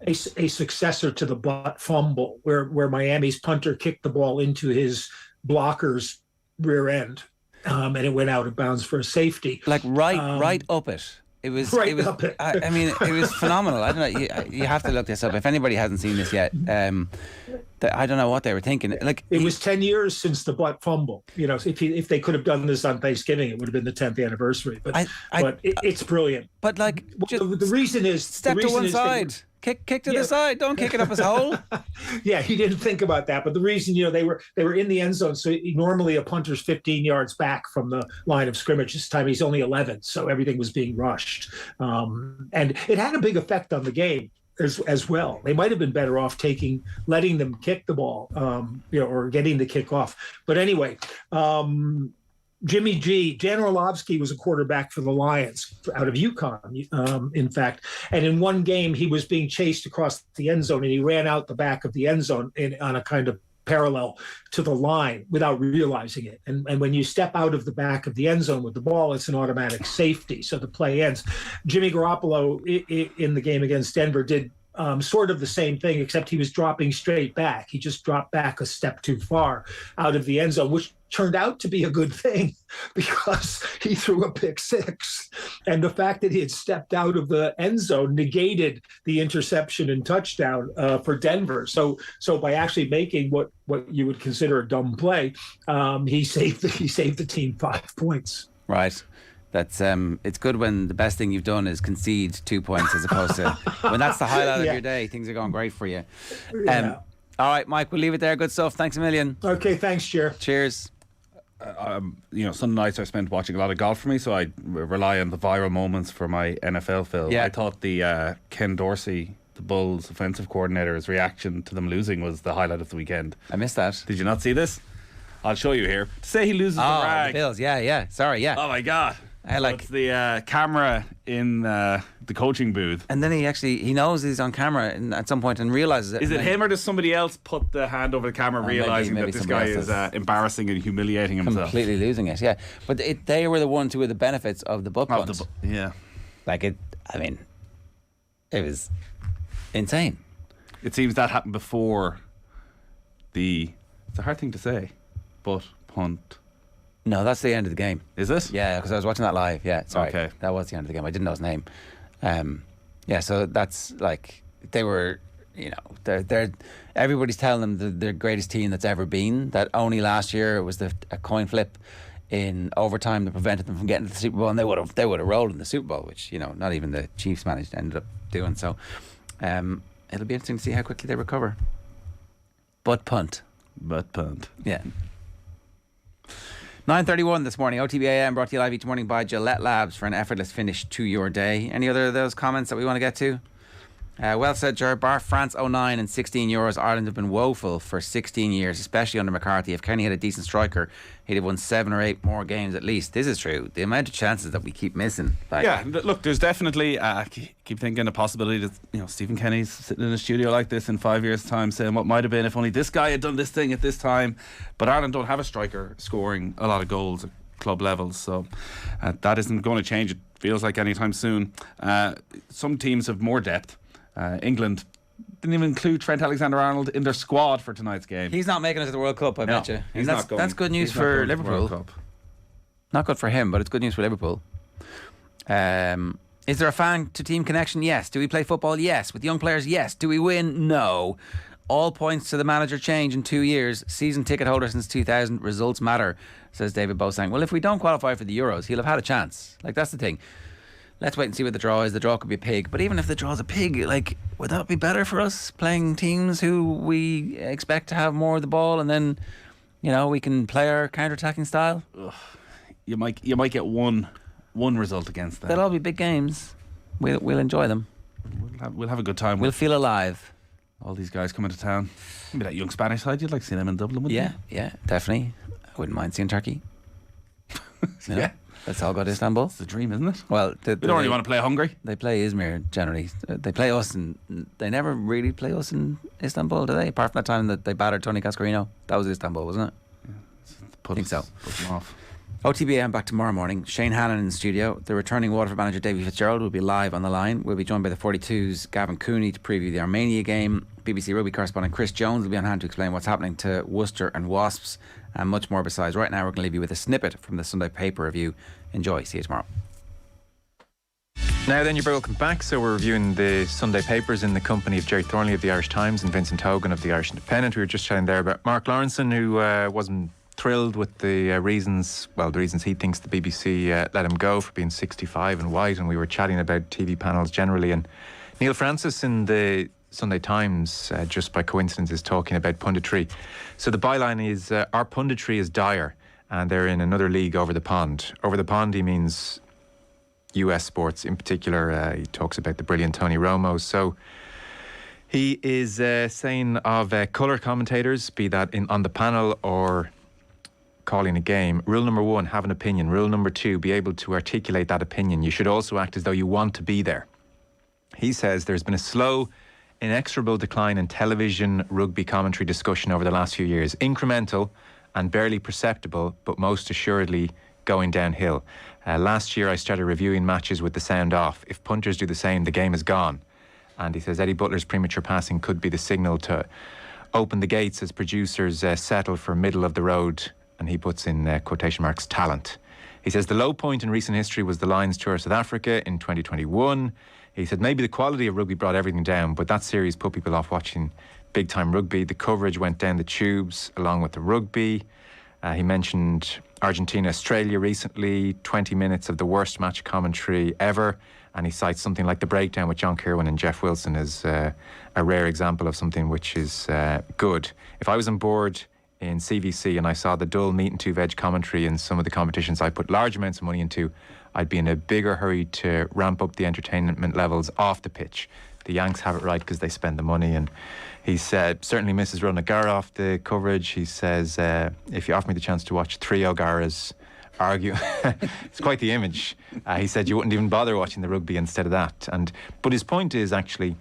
a successor to the butt fumble, where Miami's punter kicked the ball into his blocker's rear end, and it went out of bounds for a safety. Like right up it. It was right up it. I mean, it was phenomenal. I don't know. You have to look this up if anybody hasn't seen this yet. I don't know what they were thinking. Like it was 10 years since the butt fumble. If they could have done this on Thanksgiving, it would have been the 10th anniversary. But it's brilliant. But like the reason is step to one side. Kick to the side. Don't kick it up his hole. Yeah, he didn't think about that. But the reason, they were in the end zone. So normally a punter's 15 yards back from the line of scrimmage. This time he's only 11, so everything was being rushed, and it had a big effect on the game as well. They might have been better off letting them kick the ball, or getting the kick off. But anyway. Jan Orlovsky was a quarterback for the Lions out of UConn, in fact. And in one game, he was being chased across the end zone, and he ran out the back of the end zone on a kind of parallel to the line without realizing it. And when you step out of the back of the end zone with the ball, it's an automatic safety. So the play ends. Jimmy Garoppolo in the game against Denver did sort of the same thing, except he was dropping straight back. He just dropped back a step too far out of the end zone, which turned out to be a good thing because he threw a pick six. And the fact that he had stepped out of the end zone negated the interception and touchdown for Denver. So by actually making what you would consider a dumb play, he saved the team 5 points. Right. That's it's good when the best thing you've done is concede 2 points as opposed to when that's the highlight of your day. Things are going great for you. All right, Mike, we'll leave it there. Good stuff. Thanks a million. Okay, thanks, Ger. Cheers. Some nights are spent watching a lot of golf for me, so I rely on the viral moments for my NFL film. I thought the Ken Dorsey, the Bulls offensive coordinator's reaction to them losing was the highlight of the weekend. I missed that. Did you not see this? I'll show you here. Say he loses the rag. The Bills. Yeah. Sorry, yeah. Oh my God. It's the camera in the coaching booth. And then he knows he's on camera at some point and realises it. Is it him or does somebody else put the hand over the camera realising that this guy is embarrassing and humiliating himself? Completely losing it, yeah. But they were the ones who were the benefits of the butt punt. Yeah. It was insane. It seems that happened before it's a hard thing to say, butt punt. No, that's the end of the game. Is it? Yeah, because I was watching that live. Yeah, sorry. Okay. That was the end of the game. I didn't know his name. So that's they were, they're everybody's telling them they're the greatest team that's ever been. That only last year it was a coin flip in overtime that prevented them from getting to the Super Bowl, and they would have rolled in the Super Bowl, which not even the Chiefs ended up doing. So it'll be interesting to see how quickly they recover. Butt punt. Yeah. 9:31 this morning. OTB AM brought to you live each morning by Gillette Labs for an effortless finish to your day. Any other of those comments that we want to get to? Well said, Ger. Bar France 09 and 16 Euros, Ireland have been woeful for 16 years, especially under McCarthy. If Kenny had a decent striker, he'd have won 7 or 8 more games at least. This is true. The amount of chances that we keep missing. Look, there's definitely keep thinking the possibility that Stephen Kenny's sitting in a studio like this in 5 years' time saying what might have been if only this guy had done this thing at this time. But Ireland don't have a striker scoring a lot of goals at club levels, so that isn't going to change. It feels like anytime soon. Some teams have more depth. England didn't even include Trent Alexander-Arnold in their squad for tonight's game. He's not making it to the World Cup, I bet you. He's not going. That's good news for Liverpool. Not good for him, but it's good news for Liverpool. Is there a fan to team connection? Yes. Do we play football? Yes. With young players? Yes. Do we win? No. All points to the manager change in 2 years. Season ticket holder since 2000. Results matter, says David Bosang. Well, if we don't qualify for the Euros, he'll have had a chance. That's the thing. Let's wait and see what the draw is. The draw could be a pig. But even if the draw's a pig, would that be better for us playing teams who we expect to have more of the ball and then, we can play our counter-attacking style? Ugh. You might get one result against them. They'll all be big games. We'll enjoy them. We'll have a good time. We'll feel alive. All these guys coming to town. Maybe that young Spanish side, you'd like to see them in Dublin, wouldn't you? Yeah, definitely. I wouldn't mind seeing Turkey. Yeah. Let's all go to Istanbul. It's the dream, isn't it? Well, we don't really want to play Hungary. They play Izmir generally. They play us, and they never really play us in Istanbul, do they? Apart from that time that they battered Tony Cascarino. That was Istanbul, wasn't it? Yeah, I think so. Put them off. OTB AM back tomorrow morning. Shane Hannon in the studio. The returning Waterford manager Davy Fitzgerald will be live on the line. We'll be joined by the 42's Gavin Cooney to preview the Armenia game. BBC Rugby correspondent Chris Jones will be on hand to explain what's happening to Worcester and Wasps and much more besides. Right now we're going to leave you with a snippet from the Sunday paper review. Enjoy. See you tomorrow. Now then, you're very welcome back. So we're reviewing the Sunday papers in the company of Jerry Thornley of the Irish Times and Vincent Hogan of the Irish Independent. We were just chatting there about Mark Lawrenson, who wasn't thrilled with the reasons he thinks the BBC let him go for being 65 and white, and we were chatting about TV panels generally. And Neil Francis in the Sunday Times, just by coincidence, is talking about punditry. So the byline is, our punditry is dire, and they're in another league over the pond. Over the pond, he means US sports in particular. He talks about the brilliant Tony Romo. So he is saying of colour commentators, be that on the panel or calling a game, rule number 1, have an opinion. Rule number 2, be able to articulate that opinion. You should also act as though you want to be there. He says there's been a slow, inexorable decline in television rugby commentary discussion over the last few years. Incremental and barely perceptible, but most assuredly going downhill. Last year I started reviewing matches with the sound off. If punters do the same, the game is gone. And he says Eddie Butler's premature passing could be the signal to open the gates as producers settle for middle of the road, and he puts in quotation marks, talent. He says the low point in recent history was the Lions tour of South Africa in 2021. He said maybe the quality of rugby brought everything down, but that series put people off watching big time rugby. The coverage went down the tubes along with the rugby. He mentioned Argentina-Australia recently, 20 minutes of the worst match commentary ever, and he cites something like The Breakdown with John Kirwan and Jeff Wilson as a rare example of something which is good. If I was on board in CVC and I saw the dull meat and two-veg commentary in some of the competitions I put large amounts of money into, I'd be in a bigger hurry to ramp up the entertainment levels off the pitch. The Yanks have it right because they spend the money. And he said, certainly misses Ronan off the coverage. He says, if you offer me the chance to watch 3 O'Garas argue, it's quite the image. He said you wouldn't even bother watching the rugby instead of that. But his point is actually,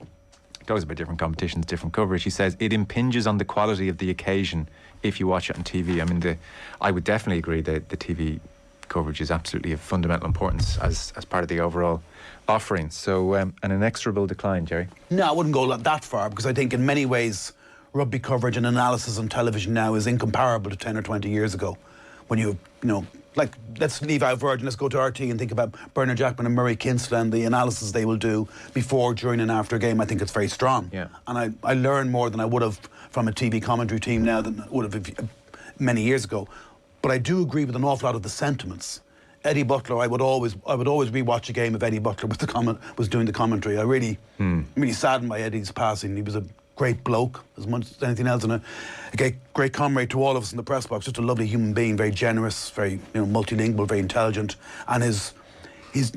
it goes about different competitions, different coverage. He says it impinges on the quality of the occasion if you watch it on TV. I mean, I would definitely agree that the TV coverage is absolutely of fundamental importance as part of the overall offering. So an inexorable decline, Jerry? No, I wouldn't go that far, because I think in many ways rugby coverage and analysis on television now is incomparable to 10 or 20 years ago, when you know, like, let's leave out Virgin, let's go to RT and think about Bernard Jackman and Murray Kinsella and the analysis they will do before, during and after a game. I think it's very strong. Yeah. And I learn more than I would have from a TV commentary team now than I would have many years ago. But I do agree with an awful lot of the sentiments. Eddie Butler, I would always rewatch a game if Eddie Butler was doing the commentary. I really saddened by Eddie's passing. He was a great bloke as much as anything else, and a great comrade to all of us in the press box. Just a lovely human being, very generous, very multilingual, very intelligent. And his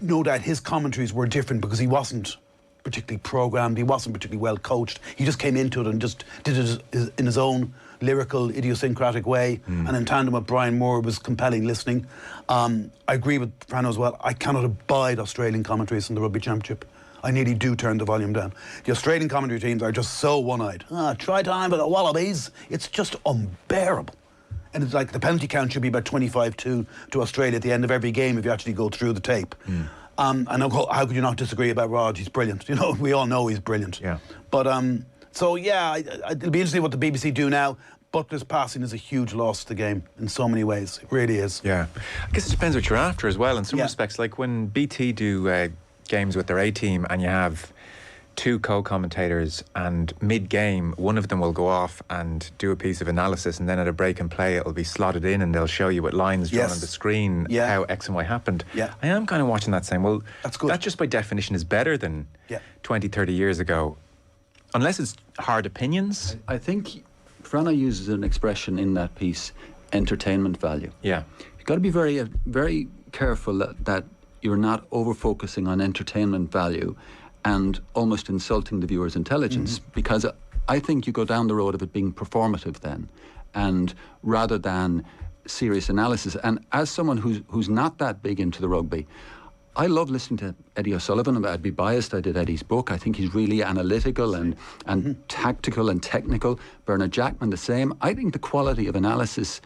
no doubt his commentaries were different because he wasn't particularly programmed. He wasn't particularly well coached. He just came into it and just did it in his own lyrical, idiosyncratic way, and in tandem with Brian Moore was compelling listening. I agree with Frano as well. I cannot abide Australian commentaries in the Rugby Championship. I nearly do turn the volume down. The Australian commentary teams are just so one-eyed. Try time with the Wallabies. It's just unbearable. And it's like the penalty count should be about 25-2 to Australia at the end of every game if you actually go through the tape. And how could you not disagree about Rod? He's brilliant. You know, we all know he's brilliant. Yeah. But so yeah, it'll be interesting what the BBC do now. Butler's passing is a huge loss to the game in so many ways. It really is. Yeah. I guess it depends what you're after as well in some respects. Like when BT do games with their A-team and you have 2 co-commentators, and mid-game one of them will go off and do a piece of analysis, and then at a break and play it'll be slotted in and they'll show you with lines drawn on the screen how X and Y happened. I am kind of watching that saying, well, that's good. That just by definition is better than 20, 30 years ago. Unless it's hard opinions. I think Frano uses an expression in that piece, entertainment value. Yeah. You've got to be very, very careful that you're not over-focusing on entertainment value and almost insulting the viewer's intelligence, because I think you go down the road of it being performative then, and rather than serious analysis. And as someone who's not that big into the rugby, I love listening to Eddie O'Sullivan. I'd be biased. I did Eddie's book. I think he's really analytical and tactical and technical. Bernard Jackman, the same. I think the quality of analysis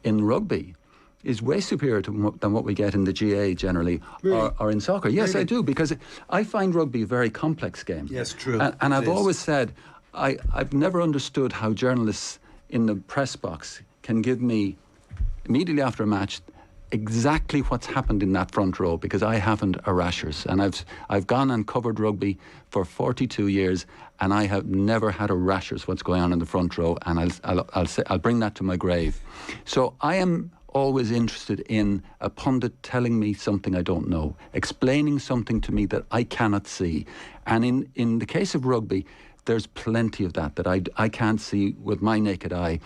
in rugby is way superior than what we get in the GA generally, or in soccer. Yes, I do, because I find rugby a very complex game. Yes, true. And I've always said, I've never understood how journalists in the press box can give me, immediately after a match, exactly what's happened in that front row, because I haven't a rashers, and I've gone and covered rugby for 42 years, and I have never had a rashers what's going on in the front row, and I'll bring that to my grave. So I am always interested in a pundit telling me something I don't know, explaining something to me that I cannot see. And in the case of rugby, there's plenty of that I can't see with my naked eye.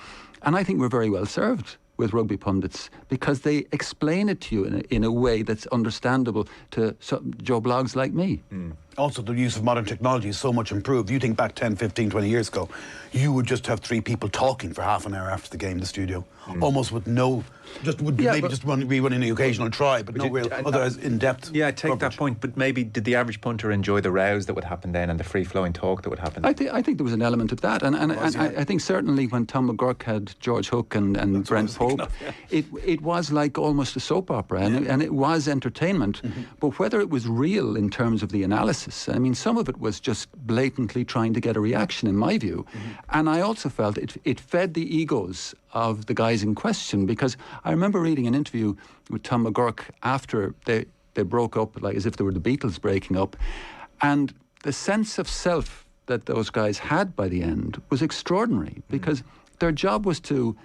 And I think we're very well served with rugby pundits, because they explain it to you in a way that's understandable to Joe Bloggs like me. Also, the use of modern technology is so much improved. You think back 10, 15, 20 years ago, you would just have 3 people talking for half an hour after the game in the studio, almost with no, rerunning the occasional try, but no real otherwise in-depth. Yeah, I take that point, but maybe did the average punter enjoy the rows that would happen then and the free-flowing talk that would happen? I think there was an element of that, and I think certainly when Tom McGurk had George Hook and Brent Pope, it was like almost a soap opera, and it was entertainment, but whether it was real in terms of the analysis, I mean, some of it was just blatantly trying to get a reaction, in my view. And I also felt it fed the egos of the guys in question, because I remember reading an interview with Tom McGurk after they broke up, like as if they were the Beatles breaking up, and the sense of self that those guys had by the end was extraordinary, because their job was to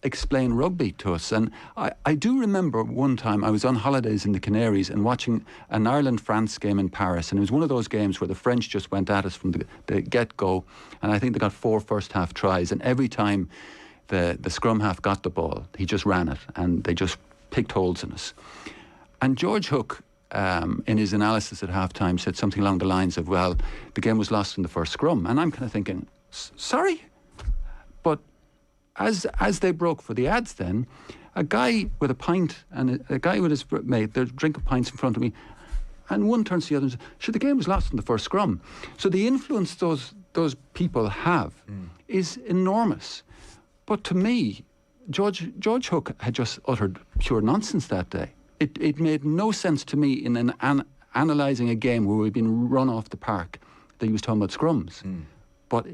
explain rugby to us. And I do remember one time I was on holidays in the Canaries and watching an Ireland-France game in Paris, and it was one of those games where the French just went at us from the get-go, and I think they got 4 first-half tries, and every time the scrum half got the ball, he just ran it, and they just picked holes in us. And George Hook, in his analysis at half-time, said something along the lines of, well, the game was lost in the first scrum. And I'm kind of thinking, sorry? But as they broke for the ads then, a guy with a pint and a guy with his mate, they're drinking pints in front of me, and one turns to the other and says, sure, the game was lost in the first scrum. So the influence those people have is enormous. But to me, George Hook had just uttered pure nonsense that day. It made no sense to me in analysing a game where we'd been run off the park that he was talking about scrums. But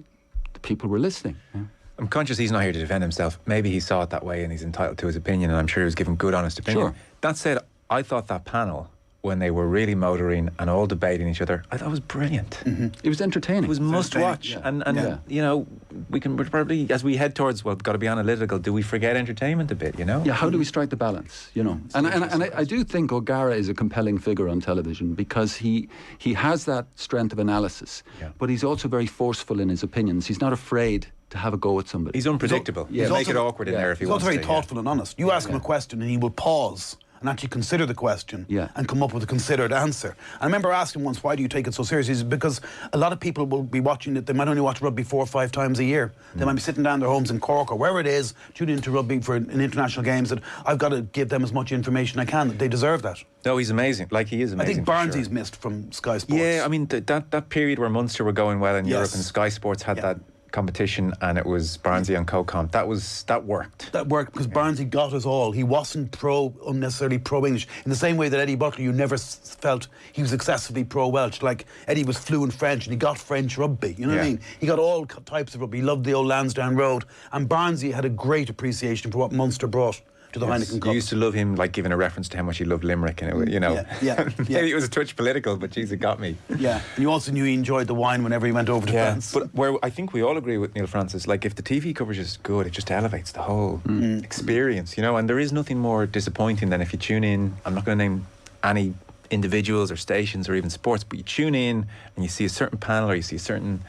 the people were listening. Yeah. I'm conscious he's not here to defend himself. Maybe he saw it that way and he's entitled to his opinion, and I'm sure he was giving good, honest opinion. Sure. That said, I thought that panel, when they were really motoring and all debating each other, I thought it was brilliant. It was entertaining. It was must watch. Yeah. And you know, we're probably, as we head towards, well, got to be analytical, do we forget entertainment a bit, you know? Yeah, how do we strike the balance, you know? And I do think O'Gara is a compelling figure on television, because he has that strength of analysis, but he's also very forceful in his opinions. He's not afraid to have a go at somebody. He's unpredictable. Make it awkward in there if he wants to. He's also very thoughtful and honest. You ask him a question and he will pause and actually consider the question and come up with a considered answer. I remember asking once, why do you take it so seriously? It's because a lot of people will be watching it. They might only watch rugby 4 or 5 times a year. They might be sitting down in their homes in Cork or wherever it is, tuning into rugby for in international games, that I've got to give them as much information I can. That they deserve that. No, he's amazing. Like, he is amazing. I think Barnsley's missed from Sky Sports. Yeah, I mean, that period where Munster were going well in Europe and Sky Sports had that competition, and it was Barnsley and co-comp. That worked. That worked because Barnsley got us all. He wasn't unnecessarily pro-English in the same way that Eddie Butler, you never felt he was excessively pro-Welsh. Like, Eddie was fluent French and he got French rugby, you know what I mean? He got all types of rugby. He loved the old Lansdowne Road, and Barnsley had a great appreciation for what Munster brought to the Heineken Cup. You used to love him, like, giving a reference to how much he loved Limerick, and it, you know. Maybe it was a touch political, but geez, it got me. Yeah, and you also knew he enjoyed the wine whenever he went over to France. But where I think we all agree with Neil Francis, like, if the TV coverage is good, it just elevates the whole experience, you know. And there is nothing more disappointing than if you tune in. I'm not going to name any individuals or stations or even sports, but you tune in and you see a certain panel or you see a certain,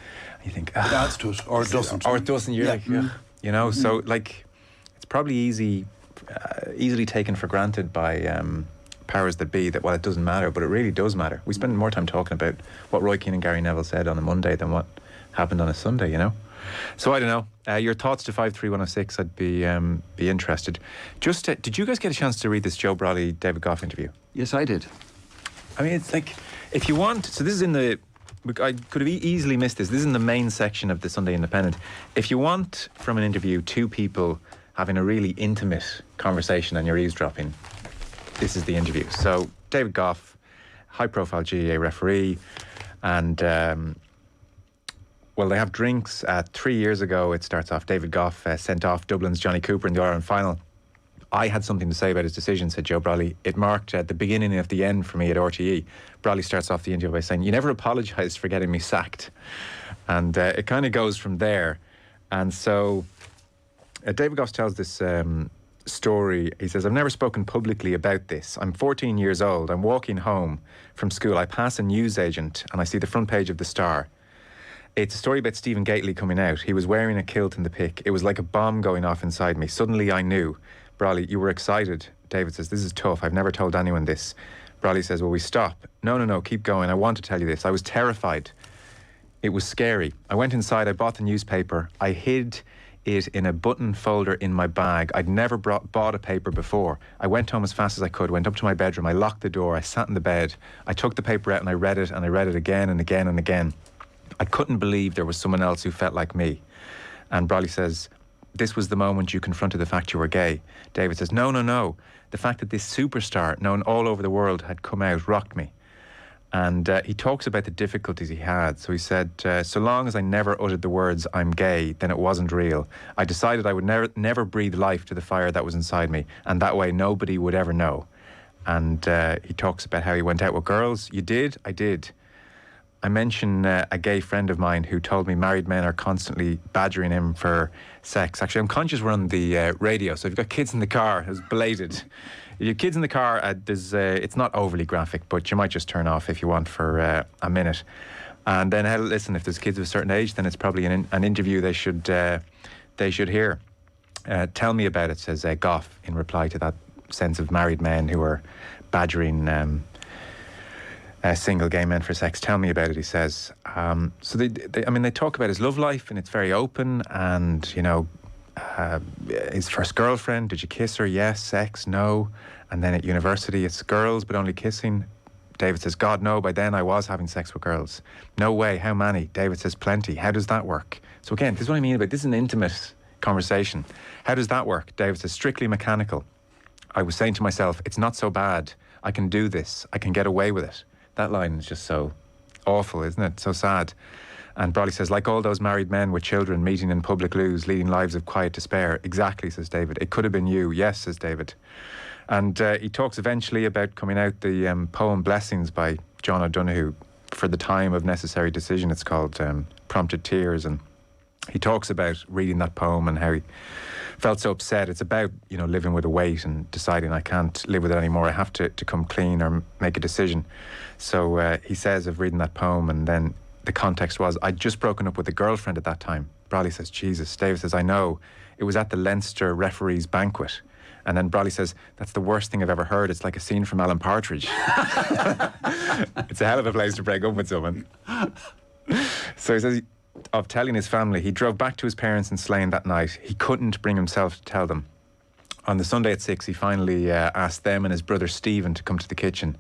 you think, it adds to it, or it doesn't. Or it doesn't. You're like, you know. So, like, it's probably easily taken for granted by powers that be that, well, it doesn't matter, but it really does matter. We spend more time talking about what Roy Keane and Gary Neville said on a Monday than what happened on a Sunday, you know. So I don't know. Your thoughts to 53106, I'd be interested. Just did you guys get a chance to read this Joe Brolly David Goff interview? Yes, I did. I mean, it's like, if you want, so this is in the, I could have easily missed this. This is in the main section of the Sunday Independent. If you want from an interview 2 people having a really intimate conversation and you're eavesdropping, this is the interview. So David Goff, high-profile GAA referee, and well, they have drinks. 3 years ago, it starts off. David Goff sent off Dublin's Johnny Cooper in the Ireland final I had something to say about his decision, said Joe Brolly. It marked the beginning of the end for me at RTE. Brolly starts off the interview by saying, "You never apologised for getting me sacked." And it kind of goes from there. And so David Goss tells this story. He says, "I've never spoken publicly about this. I'm 14 years old. I'm walking home from school. I pass a newsagent and I see the front page of the Star. It's a story about Stephen Gately coming out. He was wearing a kilt in the pic. It was like a bomb going off inside me. Suddenly I knew." Brolly, "You were excited." David says, "This is tough. I've never told anyone this." Brolly says, "Will we stop?" No, keep going. I want to tell you this. I was terrified. It was scary. I went inside, I bought the newspaper. I hid it in a button folder in my bag. I'd never bought a paper before. I went home as fast as I could, went up to my bedroom, I locked the door, I sat in the bed. I took the paper out and I read it again and again and again. I couldn't believe there was someone else who felt like me." And Brolly says, "This was the moment you confronted the fact you were gay." David says, No. The fact that this superstar, known all over the world, had come out rocked me. And he talks about the difficulties he had. So he said, "So long as I never uttered the words, 'I'm gay,' then it wasn't real. I decided I would never breathe life to the fire that was inside me. And that way nobody would ever know." And he talks about how he went out with girls. "You did? I did. I mention a gay friend of mine who told me married men are constantly badgering him for sex." Actually, I'm conscious we're on the radio, so if you've got kids in the car, it's belated. If you've kids in the car, it's not overly graphic, but you might just turn off if you want for a minute. And then, listen, if there's kids of a certain age, then it's probably an interview they should hear. "Tell me about it," says Goff, in reply to that sense of married men who are badgering single gay men for sex. "Tell me about it," he says. So they talk about his love life, and it's very open. And his first girlfriend, did you kiss her? Yes. Sex? No. And then at university, it's girls but only kissing. David says, "God, no, by then I was having sex with girls." "No way, how many?" David says, "Plenty." "How does that work?" So again, this is what I mean about this is an intimate conversation. "How does that work?" David says, "Strictly mechanical. I was saying to myself, it's not so bad. I can do this. I can get away with it." That line is just so awful, isn't it? So sad. And Brolly says, "Like all those married men with children meeting in public loos, leading lives of quiet despair." "Exactly," says David. "It could have been you." "Yes," says David. And he talks eventually about coming out the poem Blessings by John O'Donoghue, "For the Time of Necessary Decision," it's called, prompted tears. And he talks about reading that poem and how he felt so upset. It's about, living with a weight and deciding I can't live with it anymore. I have to come clean or make a decision. So he says of reading that poem, and then the context was, "I'd just broken up with a girlfriend at that time." Brolly says, "Jesus." David says, "I know. It was at the Leinster referee's banquet." And then Brolly says, "That's the worst thing I've ever heard. It's like a scene from Alan Partridge." It's a hell of a place to break up with someone. So he says, of telling his family, he drove back to his parents in Slane that night. He couldn't bring himself to tell them. On the Sunday at 6, he finally asked them and his brother Stephen to come to the kitchen.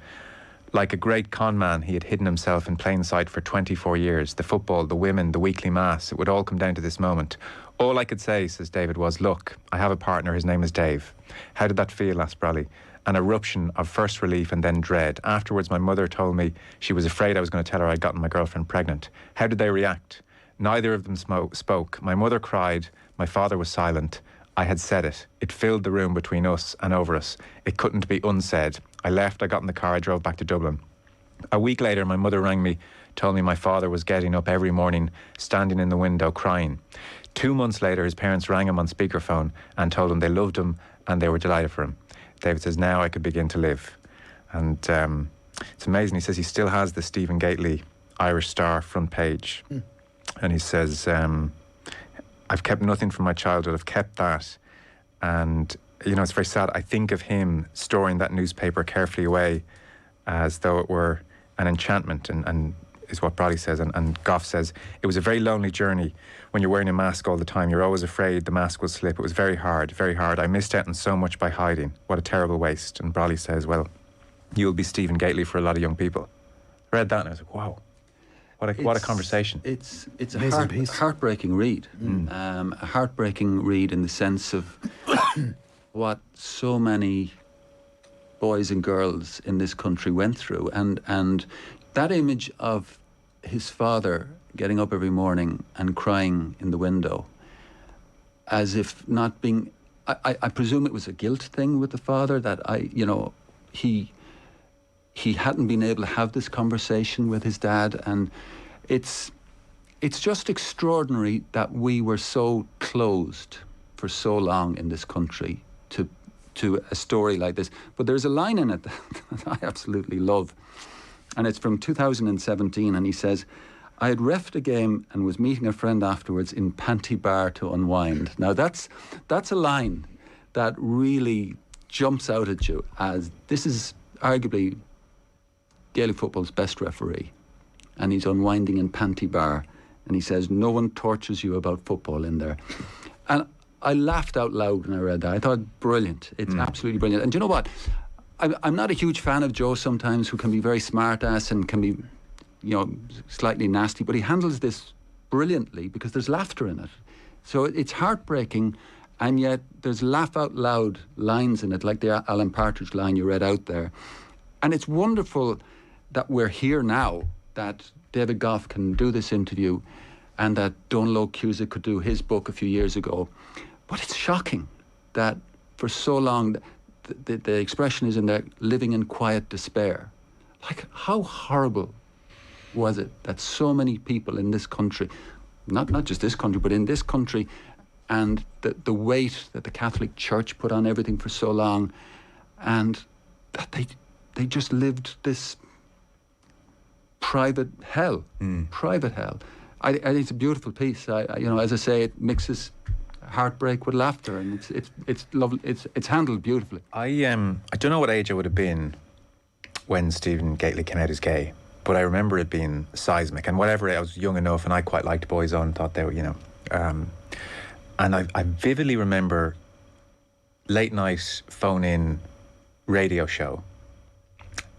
Like a great con man, he had hidden himself in plain sight for 24 years. The football, the women, the weekly mass, it would all come down to this moment. "All I could say," says David, "was, look, I have a partner, his name is Dave." "How did that feel?" asked Brolly. "An eruption of first relief and then dread. Afterwards, my mother told me she was afraid I was going to tell her I'd gotten my girlfriend pregnant." "How did they react?" "Neither of them spoke. My mother cried. My father was silent. I had said it. It filled the room between us and over us. It couldn't be unsaid. I left, I got in the car, I drove back to Dublin. A week later, my mother rang me, told me my father was getting up every morning, standing in the window, crying. 2 months later, his parents rang him on speakerphone and told him they loved him and they were delighted for him. David says, "Now I could begin to live." And it's amazing. He says he still has the Stephen Gately Irish Star front page. And he says, "I've kept nothing from my childhood. I've kept that." And, it's very sad. I think of him storing that newspaper carefully away as though it were an enchantment, and is what Brolly says. And Goff says, "It was a very lonely journey. When you're wearing a mask all the time, you're always afraid the mask will slip. It was very hard, very hard. I missed out on so much by hiding. What a terrible waste." And Brolly says, "Well, you'll be Stephen Gately for a lot of young people." I read that and I was like, wow. What a conversation. It's a heartbreaking read. A heartbreaking read in the sense of what so many boys and girls in this country went through. And that image of his father getting up every morning and crying in the window, as if not being I presume it was a guilt thing with the father that he hadn't been able to have this conversation with his dad, and it's just extraordinary that we were so closed for so long in this country to a story like this. But there's a line in it that I absolutely love, and it's from 2017, and he says, "I had reffed a game and was meeting a friend afterwards in Panty Bar to unwind." Now that's a line that really jumps out at you, as this is arguably Gaelic football's best referee, and he's unwinding in Panty Bar, and he says, "No one tortures you about football in there." And I laughed out loud when I read that. I thought, brilliant. It's absolutely brilliant. And do you know what? I'm not a huge fan of Joe sometimes, who can be very smart-ass and can be, slightly nasty, but he handles this brilliantly because there's laughter in it. So it's heartbreaking, and yet there's laugh-out-loud lines in it, like the Alan Partridge line you read out there. And it's wonderful that we're here now, that David Goff can do this interview, and that Donal Cusack could do his book a few years ago. But it's shocking that for so long, the expression is in there, living in quiet despair. Like, how horrible was it that so many people in this country, not just this country, but in this country, and the weight that the Catholic Church put on everything for so long, and that they just lived this private hell. Private hell. I think it's a beautiful piece. As I say, it mixes heartbreak with laughter, and it's lovely. It's handled beautifully. I don't know what age I would have been when Stephen Gately came out as gay, but I remember it being seismic. And whatever, I was young enough, and I quite liked Boys On, thought they were, and I vividly remember late night phone in radio show,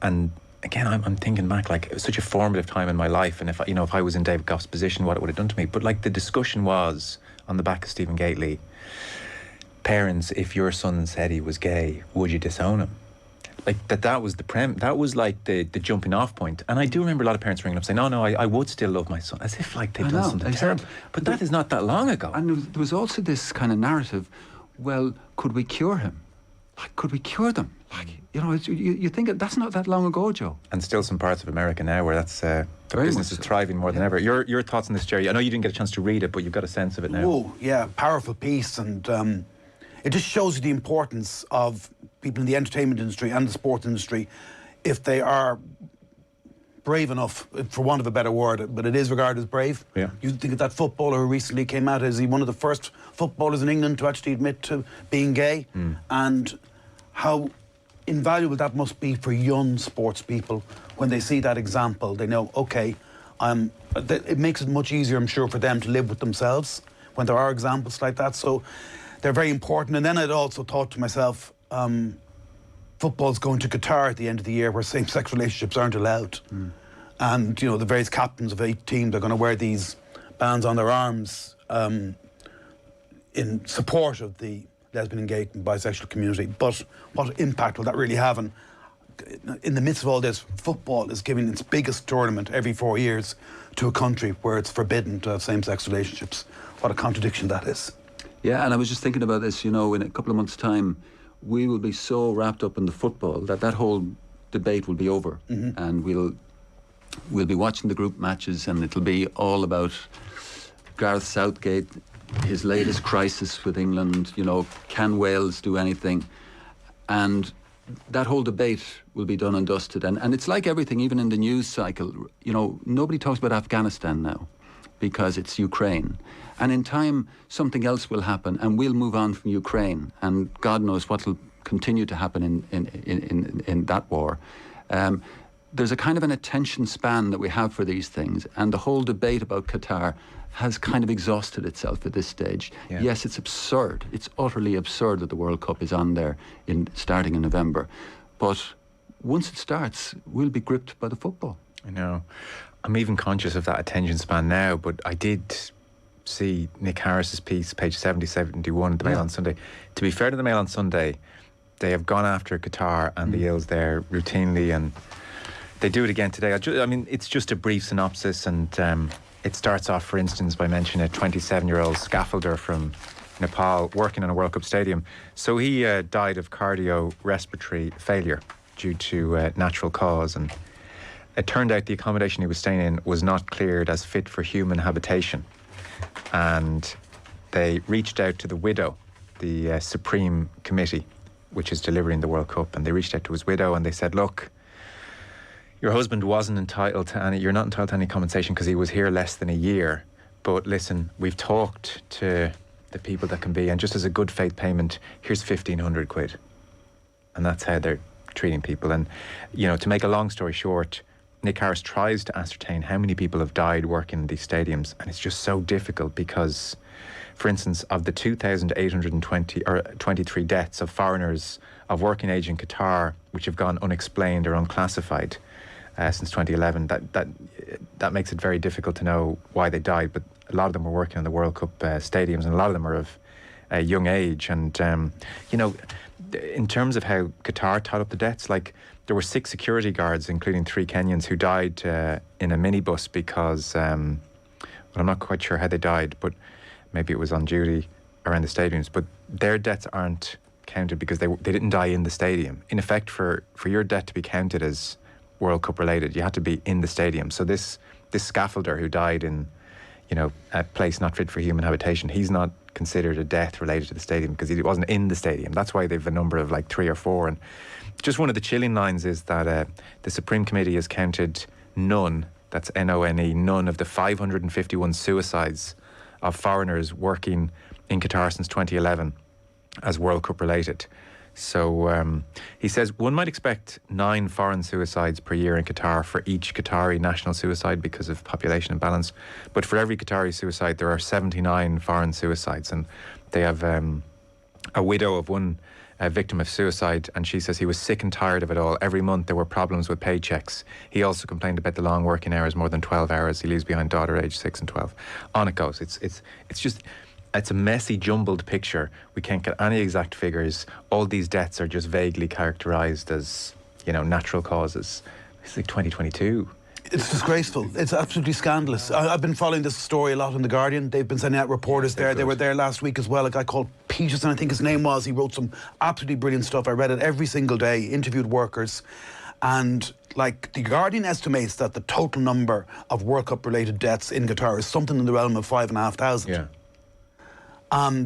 and again, I'm thinking back, like, it was such a formative time in my life, and if I was in David Goff's position, what it would have done to me. But like, the discussion was on the back of Stephen Gately, parents, if your son said he was gay, would you disown him? Like, that was that was like the jumping off point. And I do remember a lot of parents ringing up saying, no, I would still love my son, as if like they'd done something terrible. But that is not that long ago. And there was also this kind of narrative, well, could we cure him? Like, could we cure them? Like, you think that's not that long ago, Joe. And still some parts of America now where that's the business is thriving more than ever. Your thoughts on this, Jerry? I know you didn't get a chance to read it, but you've got a sense of it now. Oh, yeah, powerful piece, and it just shows you the importance of people in the entertainment industry and the sports industry, if they are brave enough, for want of a better word, but it is regarded as brave. Yeah. You think of that footballer who recently came out, is he one of the first footballers in England to actually admit to being gay? And how invaluable that must be for young sports people when they see that example. They know, okay, it makes it much easier, I'm sure, for them to live with themselves when there are examples like that. So they're very important. And then I'd also thought to myself, football's going to Qatar at the end of the year, where same-sex relationships aren't allowed. And, the various captains of 8 teams are going to wear these bands on their arms in support of the lesbian, gay and bisexual community. But what impact will that really have? And in the midst of all this, football is giving its biggest tournament every 4 years to a country where it's forbidden to have same-sex relationships. What a contradiction that is. Yeah, and I was just thinking about this, in a couple of months' time, we will be so wrapped up in the football that whole debate will be over. And we'll be watching the group matches, and it'll be all about Gareth Southgate, his latest crisis with England, can Wales do anything? And that whole debate will be done and dusted. And it's like everything, even in the news cycle, nobody talks about Afghanistan now because it's Ukraine. And in time, something else will happen, and we'll move on from Ukraine. And God knows what will continue to happen in that war. There's a kind of an attention span that we have for these things, and the whole debate about Qatar has kind of exhausted itself at this stage. Yeah. Yes, it's absurd. It's utterly absurd that the World Cup is on there starting in November. But once it starts, we'll be gripped by the football. I know. I'm even conscious of that attention span now, but I did see Nick Harris's piece, page 70-71, the Mail on Sunday. To be fair to the Mail on Sunday, they have gone after Qatar and the ills there routinely, and they do it again today. It's just a brief synopsis, and it starts off, for instance, by mentioning a 27-year-old scaffolder from Nepal, working in a World Cup stadium. So he died of cardiorespiratory failure due to natural cause, and it turned out the accommodation he was staying in was not cleared as fit for human habitation. And they reached out to the widow, the Supreme Committee, which is delivering the World Cup, and they reached out to his widow and they said, look, your husband wasn't entitled to any, you're not entitled to any compensation because he was here less than a year. But listen, we've talked to the people that can be, and just as a good faith payment, here's 1,500 quid. And that's how they're treating people. And, you know, to make a long story short, Nick Harris tries to ascertain how many people have died working in these stadiums, and it's just so difficult because, for instance, of the 2,823 deaths of foreigners of working age in Qatar, which have gone unexplained or unclassified since 2011, that makes it very difficult to know why they died. But a lot of them were working in the World Cup stadiums, and a lot of them are of a young age. And you know, in terms of how Qatar tied up the deaths, like there were 6 security guards, including 3 Kenyans, who died in a minibus because, well, I'm not quite sure how they died, but maybe it was on duty around the stadiums. But their deaths aren't counted because they didn't die in the stadium. In effect, for your death to be counted as World Cup related, you had to be in the stadium. So this scaffolder who died in, you know, a place not fit for human habitation, he's not considered a death related to the stadium because he wasn't in the stadium. That's why they've a number of like 3 or 4. And just one of the chilling lines is that the Supreme Committee has counted none, that's N-O-N-E, none of the 551 suicides of foreigners working in Qatar since 2011 as World Cup related. So he says one might expect 9 foreign suicides per year in Qatar for each Qatari national suicide because of population imbalance. But for every Qatari suicide, there are 79 foreign suicides. And they have a widow of one victim of suicide, and she says he was sick and tired of it all. Every month there were problems with paychecks. He also complained about the long working hours, more than 12 hours. He leaves behind daughter aged 6 and 12. On it goes. It's a messy, jumbled picture. We can't get any exact figures. All these deaths are just vaguely characterised as, you know, natural causes. It's like 2022. It's disgraceful. It's absolutely scandalous. I've been following this story a lot in The Guardian. They've been sending out reporters there. They were there last week as well. A guy called Peterson, I think his name was. He wrote some absolutely brilliant stuff. I read it every single day, interviewed workers. And like The Guardian estimates that the total number of World Cup related deaths in Qatar is something in the realm of 5,500. Yeah.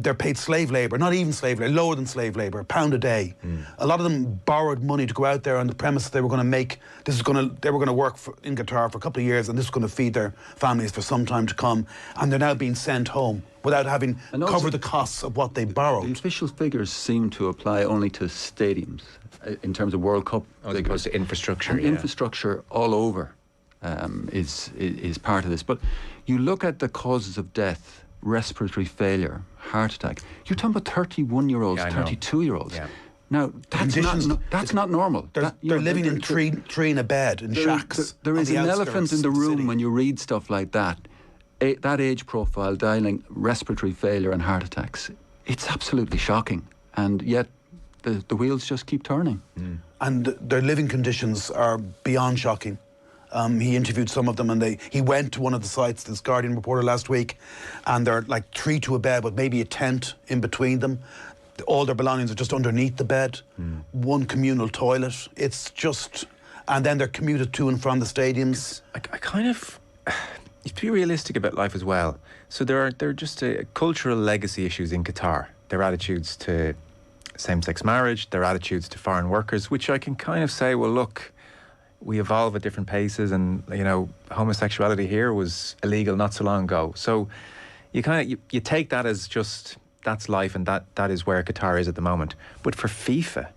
They're paid slave labour, not even slave labour, lower than slave labour, £1 a day. A lot of them borrowed money to go out there on the premise that they were going to make, they were going to work in Qatar for a couple of years, and this was going to feed their families for some time to come. And they're now being sent home without having covered the costs of what they borrowed. The official figures seem to apply only to stadiums in terms of World Cup. As opposed to infrastructure. And infrastructure all over is part of this. But you look at the causes of death: respiratory failure, heart attack. You're talking about 31-year-olds, 32-year-olds. Yeah. Now, that's not normal. They're living in three in a bed, in shacks. There is an elephant in the room when you read stuff like that. That age profile, dialing respiratory failure and heart attacks. It's absolutely shocking. And yet, the wheels just keep turning. And their living conditions are beyond shocking. He interviewed some of them, and he went to one of the sites, this Guardian reporter, last week, and they're like 3 to a bed with maybe a tent in between them. All their belongings are just underneath the bed. One communal toilet. It's just, and then they're commuted to and from the stadiums. I kind of, you have to be realistic about life as well. So there are just cultural legacy issues in Qatar. Their attitudes to same-sex marriage, their attitudes to foreign workers, which I can kind of say, well, look, we evolve at different paces, and you know, homosexuality here was illegal not so long ago. So you kind of you take that as just that's life, and that is where Qatar is at the moment. But for FIFA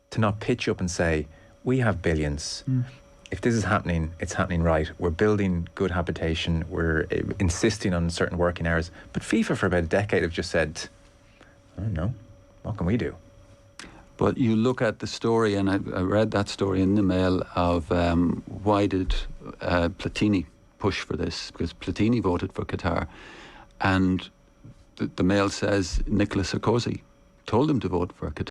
to not pitch up and say, we have billions. If this is happening, it's happening right. We're building good habitation. We're insisting on certain working hours. But FIFA for about a decade have just said, I don't know, what can we do? But you look at the story, and I read that story in the Mail of why did Platini push for this? Because Platini voted for Qatar, and the Mail says Nicolas Sarkozy told him to vote for Qatar.